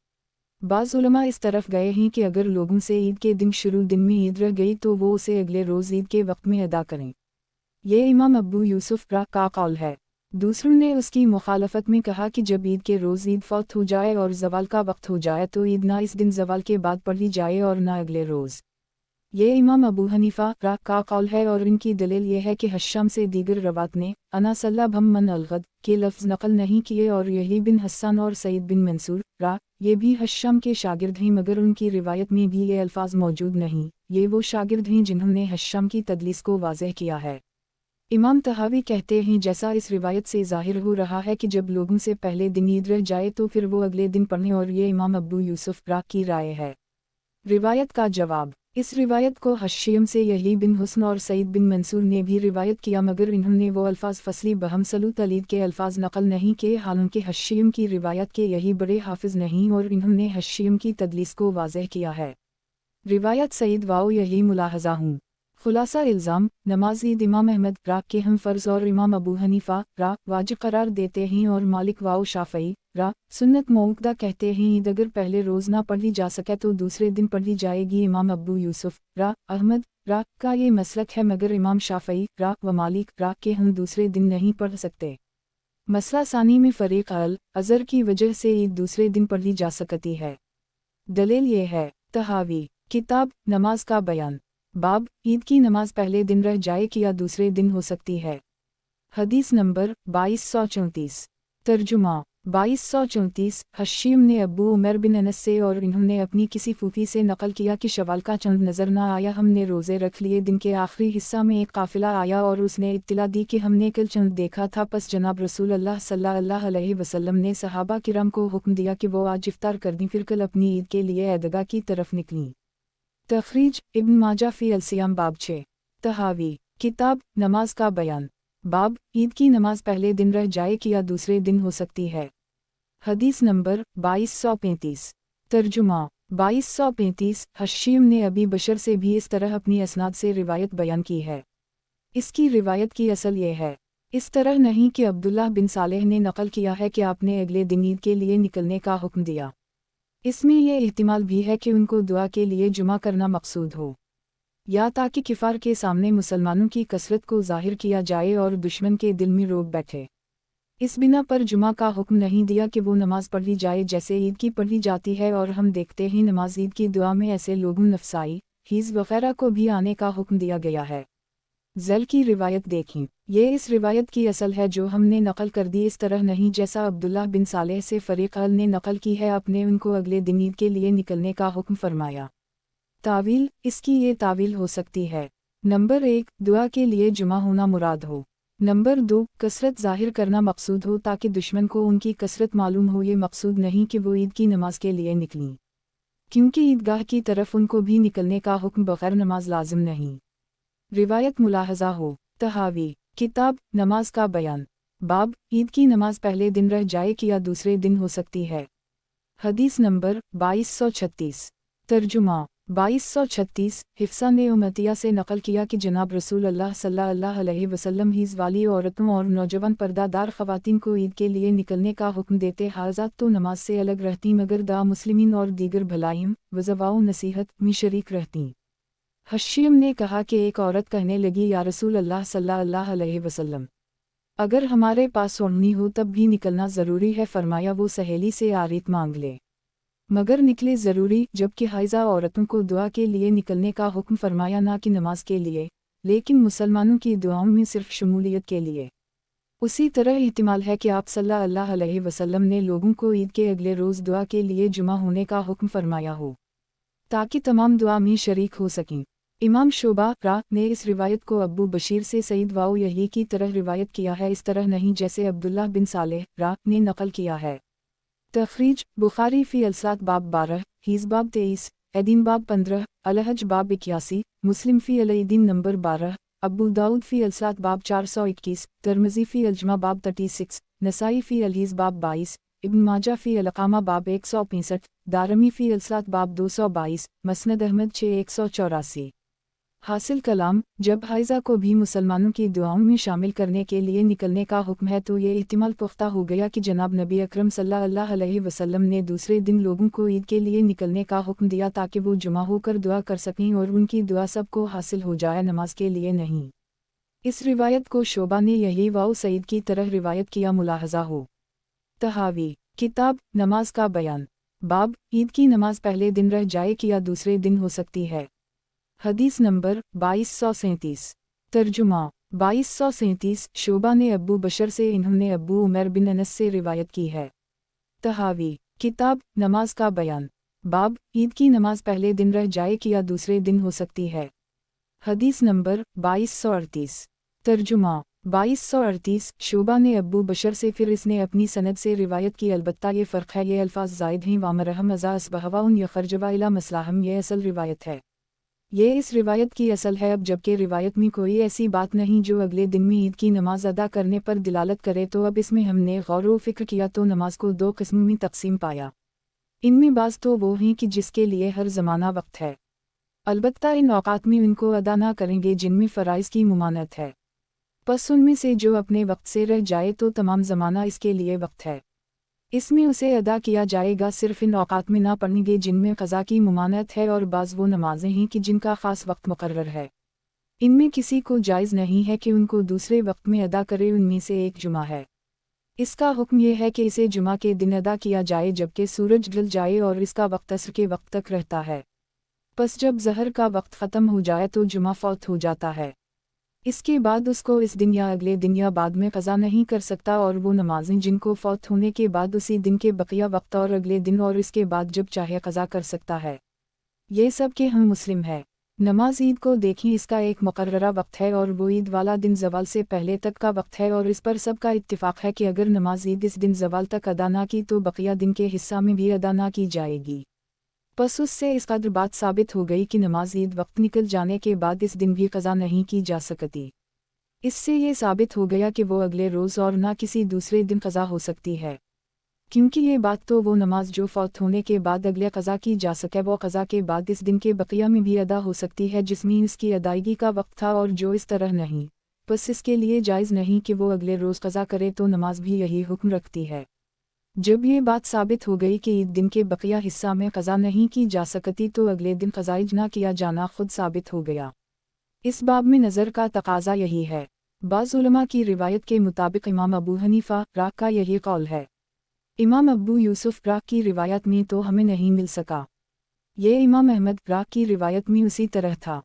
बाज़ उलमा इस तरफ गए हैं कि अगर लोगों से ईद के दिन शुरू दिन में ईद रह गई तो वो उसे अगले रोज़ ईद के वक्त में अदा करें। ये इमाम अबू यूसुफ रा का कौल है। दूसरों ने उसकी मुखालफत में कहा कि जब ईद के रोज़ ईद फौत हो जाए और ज़वाल का वक्त हो जाए तो ईद ना इस दिन ज़वाल के बाद पढ़ी जाए और ना अगले रोज़। ये इमाम अबू हनीफ़ा रा का कौल है और इनकी दलील ये है कि हश्शाम से दीगर रवात ने अना सल्ला भम मन अलगद के लफ्ज़ नकल नहीं किए और यही बिन हस्सान और सईद बिन मंसूर रा ये भी हश्शाम के शागिर्द हैं, मगर उनकी रिवायत में भी ये अल्फाज मौजूद नहीं। ये वो शागिर्द हैं जिन्होंने हश्शाम की तदलीस को वाज़ेह किया है। इमाम तहावी कहते हैं जैसा इस रिवायत से ज़ाहिर हो रहा है कि जब लोगों से पहले दिन ईद रह जाए तो फिर वो अगले दिन पढ़ें, और ये इमाम अबू यूसुफ रा की राय है। रिवायत का जवाब, इस रिवायत को हश्शियम से यही बिन हुस्न और सईद बिन मंसूर ने भी रिवायत किया, मगर इन्होंने वो अल्फाज फसली बहम सलूत अलीद के अल्फाज नकल नहीं किए। हालांकि हश्शियम की रिवायत के यही बड़े हाफिज नहीं और इन्होंने हश्शियम की तदलीस को वाज़ेह किया है। रिवायत सईद वाओ यही मुलाहजा हूँ। खुलासा इल्ज़ाम, नमाज ईद इमाम अहमद रा के हम फ़र्ज़ और इमाम अबू हनीफ़ा रा वाजिब करार देते हैं और मालिक वाओ शाफ़ई रा सुन्नत मौक़दा कहते हैं। ईद अगर पहले रोज़ ना पढ़ी जा सके तो दूसरे दिन पढ़ी जाएगी। इमाम अबू यूसुफ रा अहमद रा का ये मसलक है, मगर इमाम शाफ़ई रा व मालिक रा के हम दूसरे दिन नहीं पढ़ सकते। मसला सानी में फ़रीक़ अल अज़र की वजह से ईद दूसरे दिन पढ़ी जा सकती है। दलील ये है। तहावी किताब नमाज का बयान, बाब ईद की नमाज पहले दिन रह जाए कि या दूसरे दिन हो सकती है। हदीस नंबर 2234। तर्जुमा 2234 हशीम ने अब्बू उमर बिन अनस से और इन्होंने अपनी किसी फूफी से नकल किया कि शवाल का चंद नज़र न आया, हमने रोज़े रख लिए। दिन के आखिरी हिस्सा में एक काफ़िला आया और उसने इत्तला दी कि हमने कल चंद देखा था। पस जनाब रसूल अल्लाह सल्लल्लाहु अलैहि वसल्लम ने सहाबा किराम को हुक्म दिया कि वो आज इफ्तार कर दें, फिर कल अपनी ईद के लिए ईदगाह की तरफ निकलीं। तखरीज इब्न माजा फ़ी अल-सियाम बाब 6। तहावी किताब नमाज का बयान। बाब ईद की नमाज पहले दिन रह जाए कि या दूसरे दिन हो सकती है। हदीस नंबर 2235। तर्जुमा 2235 हशीम ने अबी बशर से भी इस तरह अपनी असनाद से रिवायत बयान की है। इसकी रिवायत की असल ये है, इस तरह नहीं कि अब्दुल्लाह बिन सालेह ने नकल किया है कि आपने अगले दिन ईद के लिए निकलने का हुक्म दिया। इसमें यह एहतिमाल भी है कि उनको दुआ के लिए जुमा करना मकसूद हो, या ताकि किफ़ार के सामने मुसलमानों की कसरत को ज़ाहिर किया जाए और दुश्मन के दिल में रोक बैठे। इस बिना पर जुमा का हुक्म नहीं दिया कि वो नमाज पढ़ी जाए जैसे ईद की पढ़ी जाती है, और हम देखते हैं नमाज ईद की दुआ में ऐसे लोगों नफसाई हीज़ वगैरह को भी आने का हुक्म दिया गया है। ज़ल की रिवायत देखें, ये इस रिवायत की असल है जो हमने नकल कर दी, इस तरह नहीं जैसा अब्दुल्लाह बिन सालेह से फ़रीक़ अल ने नकल की है। आपने उनको अगले दिन ईद के लिए निकलने का हुक्म फरमाया। तावील इसकी ये तावील हो सकती है, नंबर 1 दुआ के लिए जुमा होना मुराद हो, नंबर 2 कसरत ज़ाहिर करना मकसूद हो ताकि दुश्मन को उनकी कसरत मालूम हो। ये मकसूद नहीं कि वो ईद की नमाज के लिए निकलीं, क्योंकि ईदगाह की तरफ उनको भी निकलने का हुक्म बग़ैर नमाज लाजिम नहीं। रिवायत मुलाहज़ा हो। तहावी किताब नमाज का बयान। बाब ईद की नमाज पहले दिन रह जाए कि या दूसरे दिन हो सकती है। हदीस नंबर 2236। तर्जुमा 2236 हिफ्सा ने उमतिया से नकल किया कि जनाब रसूल अल्लाह सल्लल्लाहु अलैहि वसल्लम हीज़ वाली औरतों और नौजवान पर्दादार ख़वातीन को ईद के लिए निकलने का हुक्म देते। हाज़ात तो नमाज से अलग रहती मगर दा मुस्लिमीन और दीगर भलाइयों वज़वाओ नसीहत में शरीक रहती। हशीम ने कहा कि एक औरत कहने लगी, या रसूल अल्लाह सल्लल्लाहु अलैहि वसल्लम, अगर हमारे पास ओढ़नी हो तब भी निकलना ज़रूरी है। फरमाया वो सहेली से आरीत मांग ले मगर निकले ज़रूरी, जबकि हाइज़ा औरतों को दुआ के लिए निकलने का हुक्म फरमाया, ना कि नमाज के लिए, लेकिन मुसलमानों की दुआओं में सिर्फ शमूलियत के लिए। उसी तरह एहतिमाल है कि आप सल्लल्लाहु अलैहि वसल्लम ने लोगों को ईद के अगले रोज़ दुआ के लिए जुमा होने का हुक्म फरमाया हो, ताकि तमाम दुआ में शरीक हो सकें। इमाम शोबा रा ने इस रिवायत को अब्बू बशीर से सईद वाओ यही की तरह रिवायत किया है, इस तरह नहीं जैसे अब्दुल्लाह बिन सालेह रा ने नकल किया है। तखरीज बुखारी फ़ी अलसात बाब 12, हीज़ बाब 23, एदीन बाब 15, अलहज बाब 81, मुस्लिम फ़ी अलईदीन नंबर 12, अबू दाऊद फ़ी अलसात बाब 421, तिरमिज़ी फ़ी अलजमा बाब 36, नसाई फ़ी अलहीज़ बाब 22, इब्न माजा फ़ी अलक़ामा बाब 165, दारमी फ़ी अलसात बाब 222, मसनद अहमद 6184। हासिल कलाम जब हाइज़ा को भी मुसलमानों की दुआओं में शामिल करने के लिए निकलने का हुक्म है तो ये इहतिमाल पुख्ता हो गया कि जनाब नबी अकरम सल्लल्लाहु अलैहि वसल्लम ने दूसरे दिन लोगों को ईद के लिए निकलने का हुक्म दिया ताकि वो जुमा होकर दुआ कर सकें और उनकी दुआ सबको हासिल हो जाए, नमाज के लिए नहीं। इस रिवायत को शोबा ने यही वाओ सईद की तरह रिवायत किया मुलाहज़ा हो। तहावी किताब नमाज का बयान। बाब ईद की नमाज पहले दिन रह जाए कि या दूसरे दिन हो सकती है। हदीस नंबर 2237। तर्जुमा 2237 शोबा ने अब्बू बशर से, इन्होंने अब्बू उमर बिन अनस से रिवायत की है। तहावी किताब नमाज का बयान। बाब ईद की नमाज पहले दिन रह जाए कि या दूसरे दिन हो सकती है। हदीस नंबर 2238। तर्जुमा 2238 शोबा ने अब्बू बशर से, फिर इसने अपनी सनद से रिवायत की। अलबत्ता ये फ़र्क है, ये अल्फाज ज़ायद हैं वामरहम अज़ा असबहवाउन या खरजवा इला मसलाहम, ये असल रिवायत है। ये इस रिवायत की असल है। अब जबकि रिवायत में कोई ऐसी बात नहीं जो अगले दिन में ईद की नमाज अदा करने पर दिलालत करे, तो अब इसमें हमने गौर व फिक्र किया तो नमाज को दो किस्मों में तकसीम पाया। इनमें बाज़ तो वो हैं कि जिसके लिए हर ज़माना वक्त है, अलबत्ता इन औक़ात में उनको अदा ना करेंगे जिनमें फ़राइज़ की मुमानत है। बस उनमें से जो अपने वक्त से रह जाए तो तमाम ज़माना इसके लिए वक्त है, इसमें उसे अदा किया जाएगा। सिर्फ इन औक़ात में ना पढ़ेंगे जिनमें क़ज़ा की मुमानत है, और बाज़ वो नमाज़ें हैं कि जिनका ख़ास वक्त मुक़र्रर है, इनमें किसी को जायज़ नहीं है कि उनको दूसरे वक्त में अदा करे। उनमें से एक जुमा है। इसका हुक्म यह है कि इसे जुमा के दिन अदा किया जाए जबकि सूरज ढल जाए और इसका वक्त असर के वक्त तक रहता है। बस जब ज़हर का वक्त ख़त्म हो जाए तो जुमा फ़ौत हो जाता है। اس کے بعد اس کو اس دن یا اگلے دن یا بعد میں قضا نہیں کر سکتا، اور وہ نمازیں جن کو فوت ہونے کے بعد اسی دن کے بقیہ وقت اور اگلے دن اور اس کے بعد جب چاہے قضا کر سکتا ہے۔ یہ سب کہ ہم مسلم ہے۔ نماز عید کو دیکھیں، اس کا ایک مقررہ وقت ہے اور وہ عید والا دن زوال سے پہلے تک کا وقت ہے، اور اس پر سب کا اتفاق ہے کہ اگر نماز عید اس دن زوال تک ادا نہ کی تو بقیہ دن کے حصہ میں بھی ادا نہ کی جائے گی۔ پس اس سے اس قدر بات ثابت ہو گئی کہ نماز عید وقت نکل جانے کے بعد اس دن بھی قضا نہیں کی جا سکتی۔ اس سے یہ ثابت ہو گیا کہ وہ اگلے روز اور نہ کسی دوسرے دن قضا ہو سکتی ہے، کیونکہ یہ بات تو وہ نماز جو فوت ہونے کے بعد اگلے قضا کی جا سکے وہ قضا کے بعد اس دن کے بقیہ میں بھی ادا ہو سکتی ہے جس میں اس کی ادائیگی کا وقت تھا، اور جو اس طرح نہیں، بس اس کے لیے جائز نہیں کہ وہ اگلے روز قضا کرے، تو نماز بھی یہی حکم رکھتی ہے۔ جب یہ بات ثابت ہو گئی کہ عید دن کے بقیہ حصہ میں قضا نہیں کی جا سکتی تو اگلے دن قضائج نہ کیا جانا خود ثابت ہو گیا۔ اس باب میں نظر کا تقاضا یہی ہے۔ بعض علماء کی روایت کے مطابق امام ابو حنیفہ راہ کا یہی قول ہے۔ امام ابو یوسف راہ کی روایت میں تو ہمیں نہیں مل سکا۔ یہ امام احمد راہ کی روایت میں اسی طرح تھا۔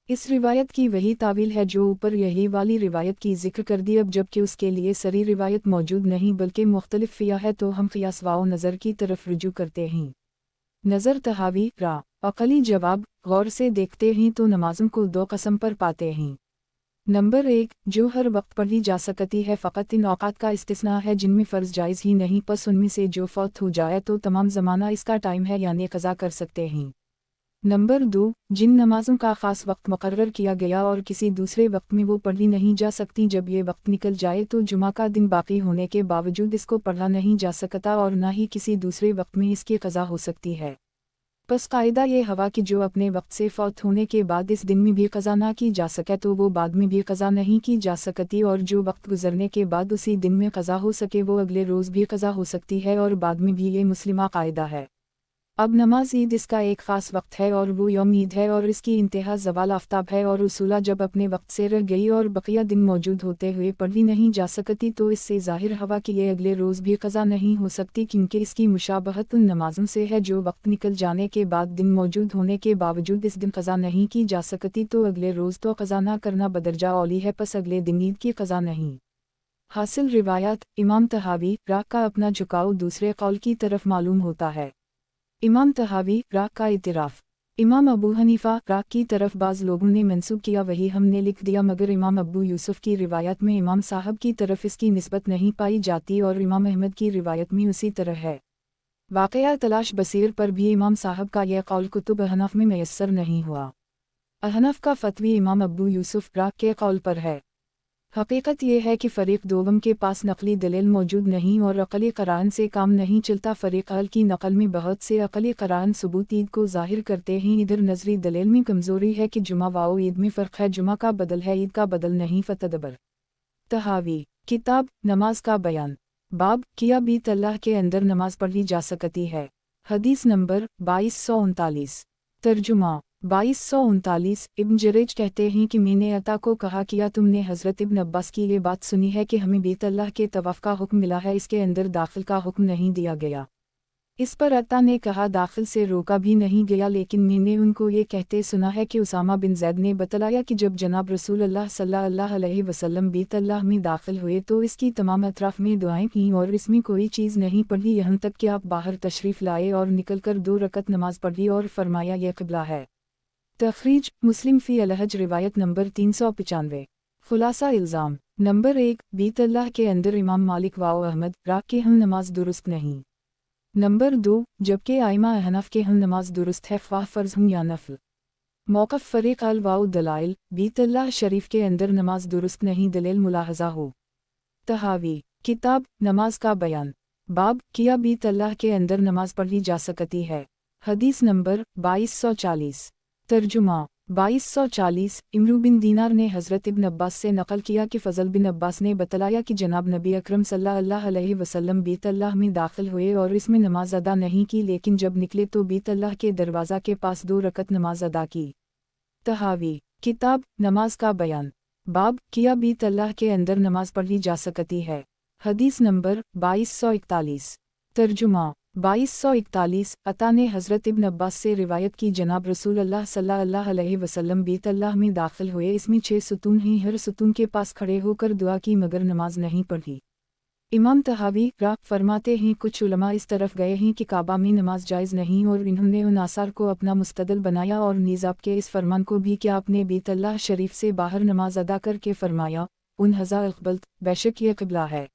اس روایت کی وہی تعویل ہے جو اوپر یہی والی روایت کی ذکر کر دی، اب جب کہ اس کے لیے سری روایت موجود نہیں بلکہ مختلف فیا ہے تو ہم قیاس و نظر کی طرف رجوع کرتے ہیں۔ نظر تحاوی راہ عقلی جواب، غور سے دیکھتے ہیں تو نمازوں کو دو قسم پر پاتے ہیں۔ نمبر 1، جو ہر وقت پڑھی جا سکتی ہے، فقط ان اوقات کا استثناء ہے جن میں فرض جائز ہی نہیں، پس ان میں سے جو فوت ہو جائے تو تمام زمانہ اس کا ٹائم ہے یعنی قضا کر سکتے ہیں۔ نمبر 2، جن نمازوں کا خاص وقت مقرر کیا گیا اور کسی دوسرے وقت میں وہ پڑھی نہیں جا سکتی، جب یہ وقت نکل جائے تو جمعہ کا دن باقی ہونے کے باوجود اس کو پڑھا نہیں جا سکتا اور نہ ہی کسی دوسرے وقت میں اس کی قضا ہو سکتی ہے۔ پس قاعدہ یہ ہوا کہ جو اپنے وقت سے فوت ہونے کے بعد اس دن میں بھی قضا نہ کی جا سکے تو وہ بعد میں بھی قضا نہیں کی جا سکتی، اور جو وقت گزرنے کے بعد اسی دن میں قضا ہو سکے وہ اگلے روز بھی قضا ہو سکتی ہے، اور بعد میں بھی یہ مسلمہ قاعدہ ہے۔ اب نماز عید اس کا ایک خاص وقت ہے اور وہ یوم عید ہے، اور اس کی انتہا زوال آفتاب ہے، اور اصولہ جب اپنے وقت سے رہ گئی اور بقیہ دن موجود ہوتے ہوئے پڑھی نہیں جا سکتی تو اس سے ظاہر ہوا کہ یہ اگلے روز بھی قضا نہیں ہو سکتی، کیونکہ اس کی مشابہت ان نمازوں سے ہے جو وقت نکل جانے کے بعد دن موجود ہونے کے باوجود اس دن قضا نہیں کی جا سکتی، تو اگلے روز تو قضا نہ کرنا بدرجہ اولی ہے، پس اگلے دن عید کی قضا نہیں۔ حاصل روایات، امام طحاوی راہ کا اپنا جھکاؤ دوسرے قول کی طرف معلوم ہوتا ہے۔ امام طحاوی راہ کا اعتراف امام ابو حنیفہ راہ کی طرف بعض لوگوں نے منسوب کیا، وہی ہم نے لکھ دیا، مگر امام ابو یوسف کی روایت میں امام صاحب کی طرف اس کی نسبت نہیں پائی جاتی، اور امام احمد کی روایت میں اسی طرح ہے۔ واقعہ تلاش بصیر پر بھی امام صاحب کا یہ قول کتب احناف میں میسر نہیں ہوا۔ احناف کا فتوی امام ابو یوسف راہ کے قول پر ہے۔ حقیقت یہ ہے کہ فریق دوم کے پاس نقلی دلیل موجود نہیں اور عقلی قرائن سے کام نہیں چلتا۔ فریق اول کی نقل میں بہت سے عقلی قرائن ثبوت عید کو ظاہر کرتے ہیں، ادھر نظری دلیل میں کمزوری ہے کہ جمعہ و عید میں فرق ہے، جمعہ کا بدل ہے عید کا بدل نہیں۔ فتدبر طحاوی کتاب نماز کا بیان، باب کیا بیت اللہ کے اندر نماز پڑھی جا سکتی ہے۔ حدیث نمبر 2239 ترجمہ 2239 ابن جریج کہتے ہیں کہ میں نے عطا کو کہا کیا تم نے حضرت ابن عباس کی یہ بات سنی ہے کہ ہمیں بیت اللہ کے طواف کا حکم ملا ہے، اس کے اندر داخل کا حکم نہیں دیا گیا۔ اس پر عطا نے کہا داخل سے روکا بھی نہیں گیا، لیکن میں نے ان کو یہ کہتے سنا ہے کہ اسامہ بن زید نے بتلایا کہ جب جناب رسول اللہ صلی اللہ علیہ وسلم بیت اللہ میں داخل ہوئے تو اس کی تمام اطراف میں دعائیں کیں اور اس میں کوئی چیز نہیں پڑھی، یہاں تک کہ آپ باہر تشریف لائے اور نکل کر 2 رکعت نماز پڑھی اور فرمایا یہ قبلہ ہے۔ تخریج مسلم فی الحج روایت نمبر 395 خلاصہ الزام نمبر 1 بیت اللہ کے اندر امام مالک و احمد راہ کے ہم نماز درست نہیں۔ نمبر 2 جبکہ ائمہ احناف کے ہم نماز درست ہے، خواہ فرض ہوں یا نفل۔ موقف فریق اول دلائل بیت اللہ شریف کے اندر نماز درست نہیں، دلیل ملاحظہ ہو۔ طحاوی کتاب نماز کا بیان، باب کیا بیت اللہ کے اندر نماز پڑھی جا سکتی ہے۔ حدیث نمبر 2240 ترجمہ 2240 عمرو بن دینار نے حضرت ابن عباس سے نقل کیا کہ فضل بن عباس نے بتلایا کہ جناب نبی اکرم صلی اللہ علیہ وسلم بیت اللہ میں داخل ہوئے اور اس میں نماز ادا نہیں کی، لیکن جب نکلے تو بیت اللہ کے دروازہ کے پاس 2 رکعت نماز ادا کی۔ طحاوی کتاب نماز کا بیان، باب کیا بیت اللہ کے اندر نماز پڑھی جا سکتی ہے۔ حدیث نمبر 2241 ترجمہ 2241 अता ने हज़रत इब्न अब्बास से रिवायत की जनाब रसूल अल्लाह सल्लल्लाहु अलैहि वसल्लम बीत अल्लाह में दाखिल हुए, इसमें 6 सुतून हैं, हर सुतून के पास खड़े होकर दुआ की मगर नमाज नहीं पढ़ी। इमाम तहावी राह फरमाते हैं कुछ उलमा इस तरफ गए हैं कि काबा में नमाज जायज़ नहीं और इन्होंने उन आसार को अपना मुस्तदल बनाया और नीज़ आपके इस फरमान को भी कि आपने बीत अल्लाह शरीफ से बाहर नमाज अदा करके फरमाया उन हज़ा अक़बल्त बेशक यह क़िबला है।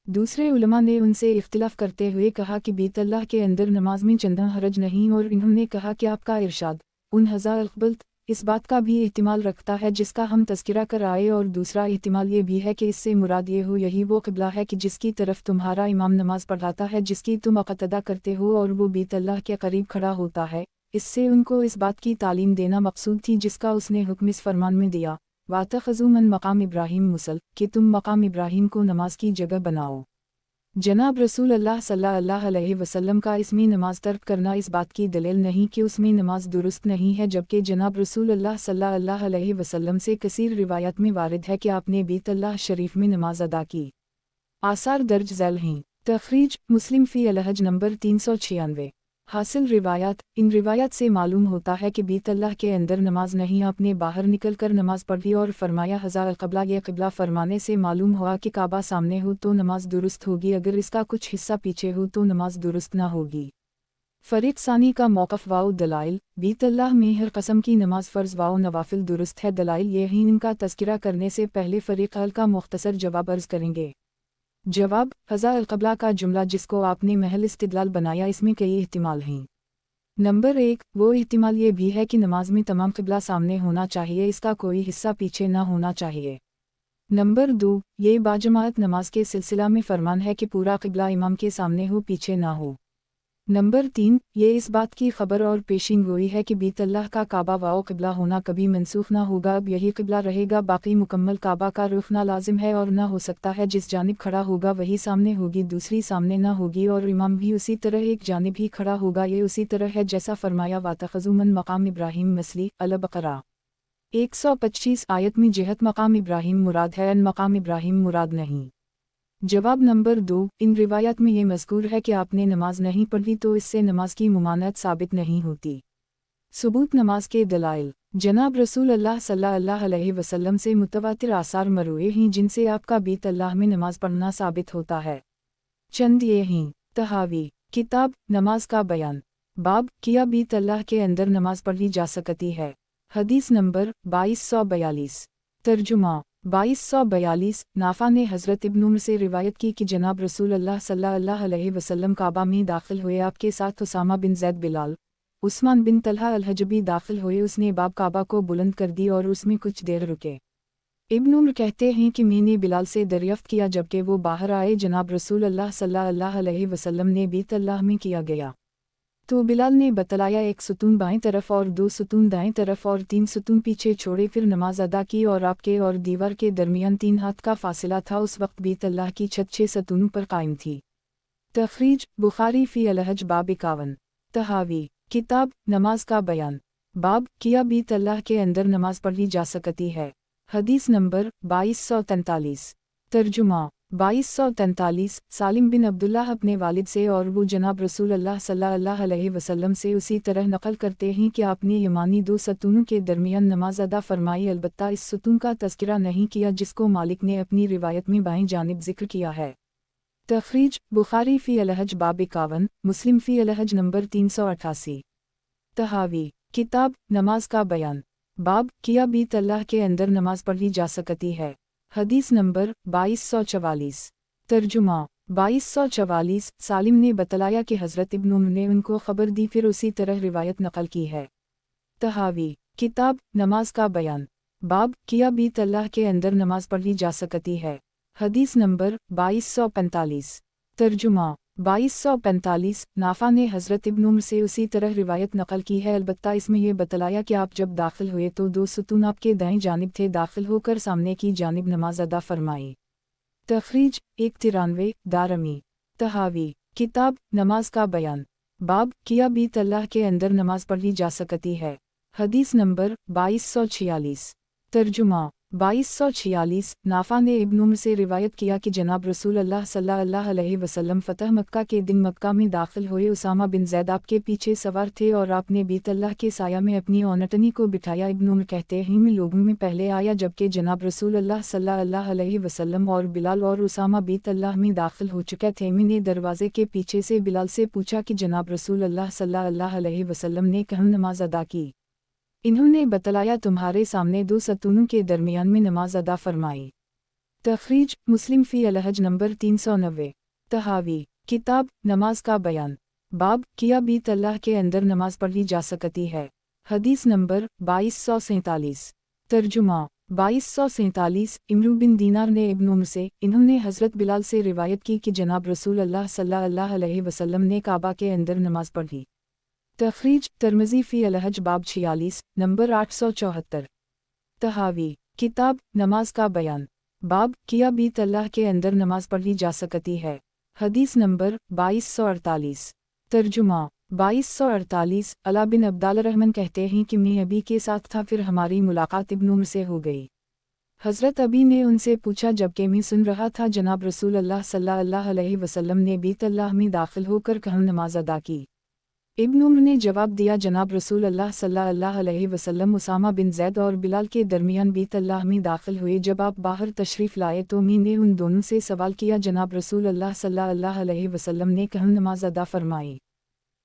दूसरे उलमा ने उनसे इख्तिलाफ करते हुए कहा कि बीत अल्लाह के अंदर नमाज में चंदा हरज नहीं और इन्होंने कहा कि आपका इरशाद उन हज़ा अक़बल्त इस बात का भी एहतिमाल रखता है जिसका हम तज़किरा कर आए और दूसरा एहतिमाल ये भी है कि इससे मुराद ये हो यही वो क़िबला है कि जिसकी तरफ तुम्हारा इमाम नमाज पढ़ाता है, जिसकी तुम अक़द करते हो और वो बीत अल्लाह के करीब खड़ा होता है। इससे उनको इस बात की तालीम देना मकसूद थी जिसका उसने हुक्म इस फरमान में दिया वातख़ज़ू मन मकाम इब्राहीम मुसल कि तुम मकाम इब्राहीम को नमाज की जगह बनाओ। जनाब रसूल अल्लाह सल्लल्लाहु अलैहि वसल्लम का इसमें नमाज तर्क करना इस बात की दलील नहीं कि उसमें नमाज दुरुस्त नहीं है, जबकि जनाब रसूल अल्लाह सल्लल्लाहु अलैहि वसल्लम से कसीर रिवायत में वारिद है कि आपने बीत अल्लाह शरीफ में नमाज अदा की। आसार दर्ज झैल हैं। तखरीज मुस्लिम फ़ी अलहज नंबर 396। हासिल रिवायात इन रिवायात से मालूम होता है कि बीत अल्लाह के अंदर नमाज नहीं, आपने बाहर निकल कर नमाज पढ़ी और फरमाया हज़ा क़िबला। यह क़िबला फरमाने से मालूम हुआ कि काबा सामने हो तो नमाज दुरुस्त होगी, अगर इसका कुछ हिस्सा पीछे हो तो नमाज दुरुस्त ना होगी। फ़रीक़ सानी का मौक़िफ़ वाओ दलाइल बीत अल्लाह में हर कसम की नमाज फ़र्ज़ वाओ नवाफिल दुरुस्त है। दलाइल ये हैं, इनका तज़किरा करने से पहले फ़रीक़ अल का मुख्तसर जवाब अर्ज़ करेंगे। जवाब हज़ा क़िबला का जुमला जिसको आपने महल इस्तिदलाल बनाया, इसमें कई एहतिमाल हैं। नंबर 1 वो एहतिमाल ये भी है कि नमाज में तमाम क़िबला सामने होना चाहिए, इसका कोई हिस्सा पीछे ना होना चाहिए। नंबर 2 ये बाजमात नमाज के सिलसिला में फरमान है कि पूरा क़िबला इमाम के सामने हो, पीछे ना हो। नंबर 3 ये इस बात की खबर और पेशिन गोई है कि बीत अल्लाह का काबा वाओ क़िबला होना कभी मनसूख ना होगा, अब यही क़िबला रहेगा, बाकी मुकम्मल काबा का रुख ना लाजिम है और ना हो सकता है जिस जानिब खड़ा होगा वही सामने होगी, दूसरी सामने ना होगी और इमाम भी उसी तरह एक जानिब ही खड़ा होगा। ये उसी तरह है जैसा फरमाया वातख़ज़ू मन मकाम इब्राहीम मसली अल बक़रा 125 आयत में जिहत मकाम इब्राहीम मुराद है, अन मकाम इब्राहीम मुराद नहीं। जवाब नंबर 2 इन रिवायत में ये मज़कूर है कि आपने नमाज नहीं पढ़ी तो इससे नमाज की मुमानत साबित नहीं होती। सबूत नमाज के दलाइल जनाब रसूल अल्लाह सल्लल्लाहु अलैहि वसल्लम से मुतवातिर आसार मरवी हैं जिनसे आपका बीत अल्लाह में नमाज पढ़ना साबित होता है। चंद ये हैं। तहावी किताब नमाज का बयान बाब किया बीत अल्लाह के अंदर नमाज पढ़ी जा सकती है। हदीस नंबर 2242 तर्जुमा 2242 नाफा ने हज़रत इब्न उमर से रिवायत की कि जनाब रसूल अल्लाह सल्लल्लाहु अलैहि वसल्लम काबा में दाखिल हुए, आपके साथ उसामा बिन ज़ैद, बिलाल, उस्मान बिन तलहा अल-हजबी दाखिल हुए। उसने बाब काबा को बुलंद कर दी और उसमें कुछ देर रुके। इब्न उमर कहते हैं कि मैंने बिलाल से दरियाफ्त किया जबकि वो बाहर आए, जनाब रसूल अल्लाह सल्लल्लाहु अलैहि वसल्लम ने बीत अल्लाह में किया गया तो बिलाल ने बतलाया 1 सुतून बाएं तरफ और 2 सुतून दाएं तरफ और 3 सुतून पीछे छोड़े, फिर नमाज अदा की और आपके और दीवार के दरमियान 3 हाथ का फासिला था। उस वक्त बीत अल्लाह की छत 6 सतूनों पर कायम थी। तखरीज बुखारी फ़ी अलहज बाब 51। तहावी किताब नमाज का बयान बाब किया बीत अल्लाह के अंदर नमाज पढ़ी जा सकती है। हदीस नंबर 2243 तर्जुमा 2243 सालिम बिन अब्दुल्लाह अपने वालिद से और वो जनाब रसूल अल्लाह सल्लल्लाहु अलैहि वसल्लम से उसी तरह नकल करते हैं कि आपने यमानी 2 सतूनों के दरमियान नमाज अदा फरमाई, अलबत्ता इस सतून का तज़किरा नहीं किया जिसको मालिक ने अपनी रिवायत में बाएं जानिब ज़िक्र किया है। तखरीज बुखारी फ़ी अलहज बाब 51 मुस्लिम फ़ी अलहज नंबर 388। तहावी किताब नमाज का बयान बाब किया बीत अल्लाह के अंदर नमाज पढ़ी जा सकती है। हदीस नंबर 2244 तर्जुमा 2244 सालिम ने बतलाया कि हज़रत इब्न उमर ने उनको ख़बर दी, फिर उसी तरह रिवायत नकल की है। तहावी किताब नमाज का बयान बाब किया बीत अल्लाह के अंदर नमाज पढ़ी जा सकती है। हदीस नंबर 2245 तर्जुमा 2245 नाफा ने हज़रत इब्न उमर से उसी तरह रिवायत नकल की है, अलबत्ता इसमें यह बतलाया कि आप जब दाखिल हुए तो 2 सुतून आपके दाएं जानिब थे, दाखिल होकर सामने की जानिब नमाज अदा फरमाई। तखरीज 193 दारमी। तहावी किताब नमाज का बयान बाब किया बीत अल्लाह के अंदर नमाज पढ़ी जा सकती है। हदीस नंबर 2246 तर्जुमा 2246 नाफा ने इब्न उम्र से रिवायत किया कि जनाब रसूल अल्लाह सल्लल्लाहु अलैहि वसल्लम फतह मक्का के दिन मक्का में दाखिल हुए। उसामा बिन ज़ैद आपके पीछे सवार थे और आपने बीत अल्लाह के साया में अपनी औनटनी को बिठाया। इब्न उम्र कहते हैं मैं लोगों में पहले आया जबकि जनाब रसूल अल्लाह सल्लल्लाहु अलैहि वसल्लम और बिलाल और उसामा बीत अल्लाह में दाखिल हो चुके थे। मैंने दरवाजे के पीछे से बिलाल से पूछा कि जनाब रसूल अल्लाह सल्लल्लाहु अलैहि वसल्लम ने कहाँ नमाज अदा की। इन्होंने बतलाया तुम्हारे सामने दो सतूनों के दरमियान में नमाज अदा फरमाई। तखरीज मुस्लिम फ़ी अलहज नंबर 390। तहावी किताब नमाज का बयान बाब किया बीत अल्लाह के अंदर नमाज पढ़ी जा सकती है। हदीस नंबर 2247। तर्जुमा 2247 इमरू बिन दीनार ने इब्न उम्र से इन्होंने हज़रत बिलाल से रिवायत की कि जनाब रसूल अल्लाह सल्लल्लाहु अलैहि वसल्लम ने काबा के अंदर नमाज पढ़ी। तखरीज तिर्मिज़ी फ़ी अलहज बाब 46 नंबर 874। तहावी किताब नमाज का बयान बाब किया बीत अल्लाह के अंदर नमाज पढ़ी जा सकती है। हदीस नंबर 2248। तर्जुमा 2248 अला बिन अब्दाल रहमान कहते हैं कि मैं अबी के साथ था, फिर हमारी मुलाकात इब्न उम्र से हो गई। हज़रत अबी ने उनसे पूछा जबकि मैं सुन रहा था जनाब रसूल अल्लाह सल्लल्लाहु अलैहि वसल्लम ने बीत अल्लाह में दाखिल होकर कहाँ नमाज अदा की। इब्न उम्र ने जवाब दिया जनाब रसूल अल्लाह सल्लल्लाहु अलैहि वसल्लम उसामा बिन ज़ैद और बिलाल के दरमियान बीत अल्लाह में दाखिल हुए। जब आप बाहर तशरीफ़ लाए तो मैंने उन दोनों से सवाल किया जनाब रसूल अल्लाह सल्लल्लाहु अलैहि वसल्लम ने कहाँ नमाज अदा फरमाई,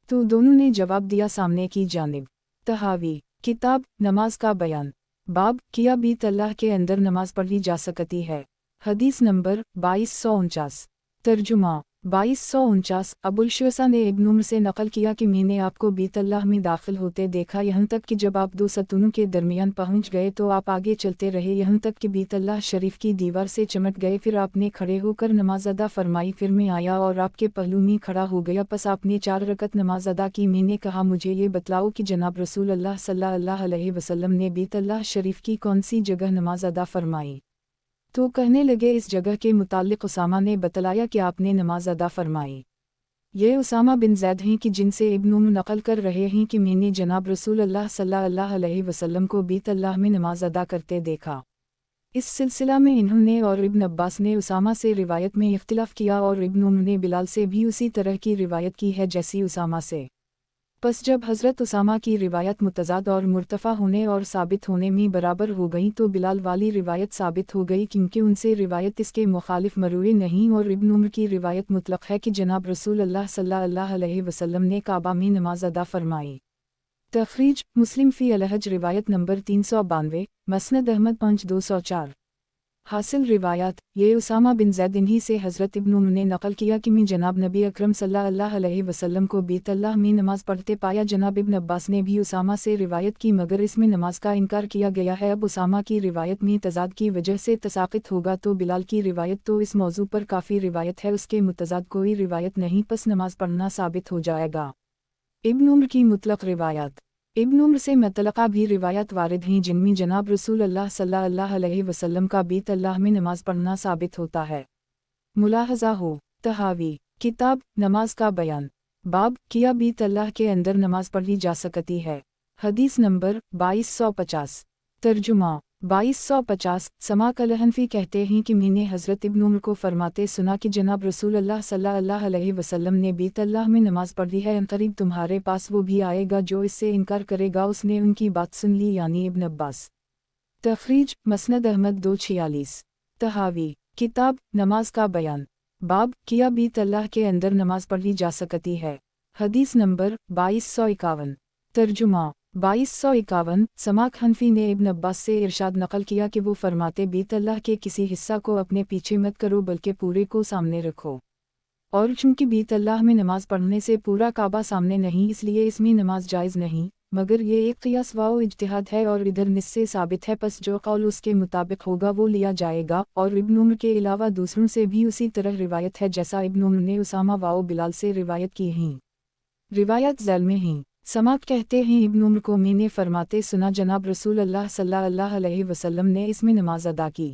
तो दोनों ने जवाब दिया सामने की जानिब। तहावी किताब नमाज का बयान बाब किया बीत अल्लाह के अंदर नमाज पढ़ी जा सकती है। हदीस नंबर 2249। तर्जुमा 2249 अबुल शुअसा ने इब्न उम्र से नकल किया कि मैंने आपको बीत अल्लाह में दाखिल होते देखा, यहाँ तक कि जब आप दो सतूनों के दरमियान पहुँच गए तो आप आगे चलते रहे यहाँ तक कि बीत अल्लाह शरीफ की दीवार से चिमट गए। फिर आपने खड़े होकर नमाज अदा फरमाई। फिर मैं आया और आपके पहलू में खड़ा हो गया, बस आपने 4 रकत नमाज अदा की। मैंने कहा मुझे ये बतलाओ कि जनाब रसूल अल्लाह सल्लल्लाहु अलैहि वसल्लम ने बीत अल्लाह शरीफ की कौन सी जगह नमाज अदा फरमाई, तो कहने लगे इस जगह के मुतालिक उसामा ने बतलाया कि आपने नमाज अदा फरमाई। ये उसामा बिन ज़ैद हैं कि जिनसे इब्न उम्र नकल कर रहे हैं कि मैंने जनाब रसूल अल्लाह सल्लल्लाहु अलैहि वसल्लम को बीत अल्लाह में नमाज अदा करते देखा। इस सिलसिला में इन्होंने और इब्न अब्बास ने उसामा से रिवायत में इख्तिलाफ किया और इब्न उम्र ने बिलाल से भी उसी तरह की रिवायत की है जैसी उसामा से। बस जब हज़रत उसामा की रिवायत मुतज़ाद और मुर्तफ़ा होने और साबित होने में बराबर हो गई तो बिलाल वाली रिवायत साबित हो गई, क्योंकि उनसे रिवायत इसके मुखालिफ मरूई नहीं। और इब्न उम्र की रिवायत मुतलक़ है कि जनाब रसूल अल्लाह सल्लल्लाहु अलैहि वसल्लम ने काबा में नमाज अदा फरमाई। तखरीज मुस्लिम फ़ी अलहज रिवायत नंबर 392 मसनद अहमद 5204। हासिल रिवायात ये उसामा बिन ज़ैद इन्हीं से हज़रत इब्न उम्र ने नकल किया कि मैं जनाब नबी अकरम सल्लल्लाहु अलैहि वसल्लम को बीत अल्लाह में नमाज पढ़ते पाया। जनाब इब्न अब्बास ने भी उसामा से रिवायत की मगर इसमें नमाज का इनकार किया गया है। अब उसामा की रिवायत में तज़ाद की वजह से तसाक़ुत होगा तो बिलाल की रिवायत तो इस मौजू पर काफ़ी रिवायत है, उसके मुतज़ाद कोई रिवायत नहीं, बस नमाज पढ़ना साबित हो जाएगा। इब्न उम्र की मुतलक़ रिवायात इब्न उम्र से मुतलक़ा भी रिवायत वारिद हैं जिनमें जनाब रसूल अल्लाह सल्लल्लाहु अलैहि वसल्लम का बीत अल्लाह में नमाज पढ़ना साबित होता है। मुलाहज़ा हो तहावी किताब नमाज का बयान बाब किया बीत अल्लाह के अंदर नमाज पढ़ी जा सकती है। हदीस नंबर 2250। तर्जुमा 2250 समाक अल-हनफी कहते हैं कि मैंने हज़रत इब्न उम्र को फरमाते सुना कि जनाब रसूल अल्लाह सल्लल्लाहु अलैहि वसल्लम ने बीत अल्लाह में नमाज पढ़ी है, अनक़रीब तुम्हारे पास वो भी आएगा जो इससे इनकार करेगा। उसने उनकी बात सुन ली, यानी इब्न अब्बास। तखरीज मसनद अहमद 246। तहावी किताब नमाज का बयान बाब किया बीत अल्लाह के अंदर नमाज पढ़ी जा सकती है। हदीस नंबर 2251। तर्जुमा 2251 समाक हनफी ने इब्न अब्बास से इरशाद नकल किया कि वो फरमाते बीत अल्लाह के किसी हिस्सा को अपने पीछे मत करो बल्कि पूरे को सामने रखो। और चूंकि बीत अल्लाह में नमाज पढ़ने से पूरा काबा सामने नहीं इसलिए इसमें नमाज जायज़ नहीं, मगर ये एक क़ियास व इज्तिहाद है और इधर निस से साबित है, पस जो कौल उसके मुताबिक होगा वो लिया जाएगा। और इब्न उम्र के अलावा दूसरों से भी उसी तरह रिवायत है जैसा इब्न उम्र ने उसामा व बिलाल से रिवायत की हैं। रिवायत ज़ैल में हैं। समाक कहते हैं इब्न उम्र को मैंने फरमाते सुना जनाब रसूल अल्लाह सल्लल्लाहु अलैहि वसल्लम ने इसमें नमाज अदा की।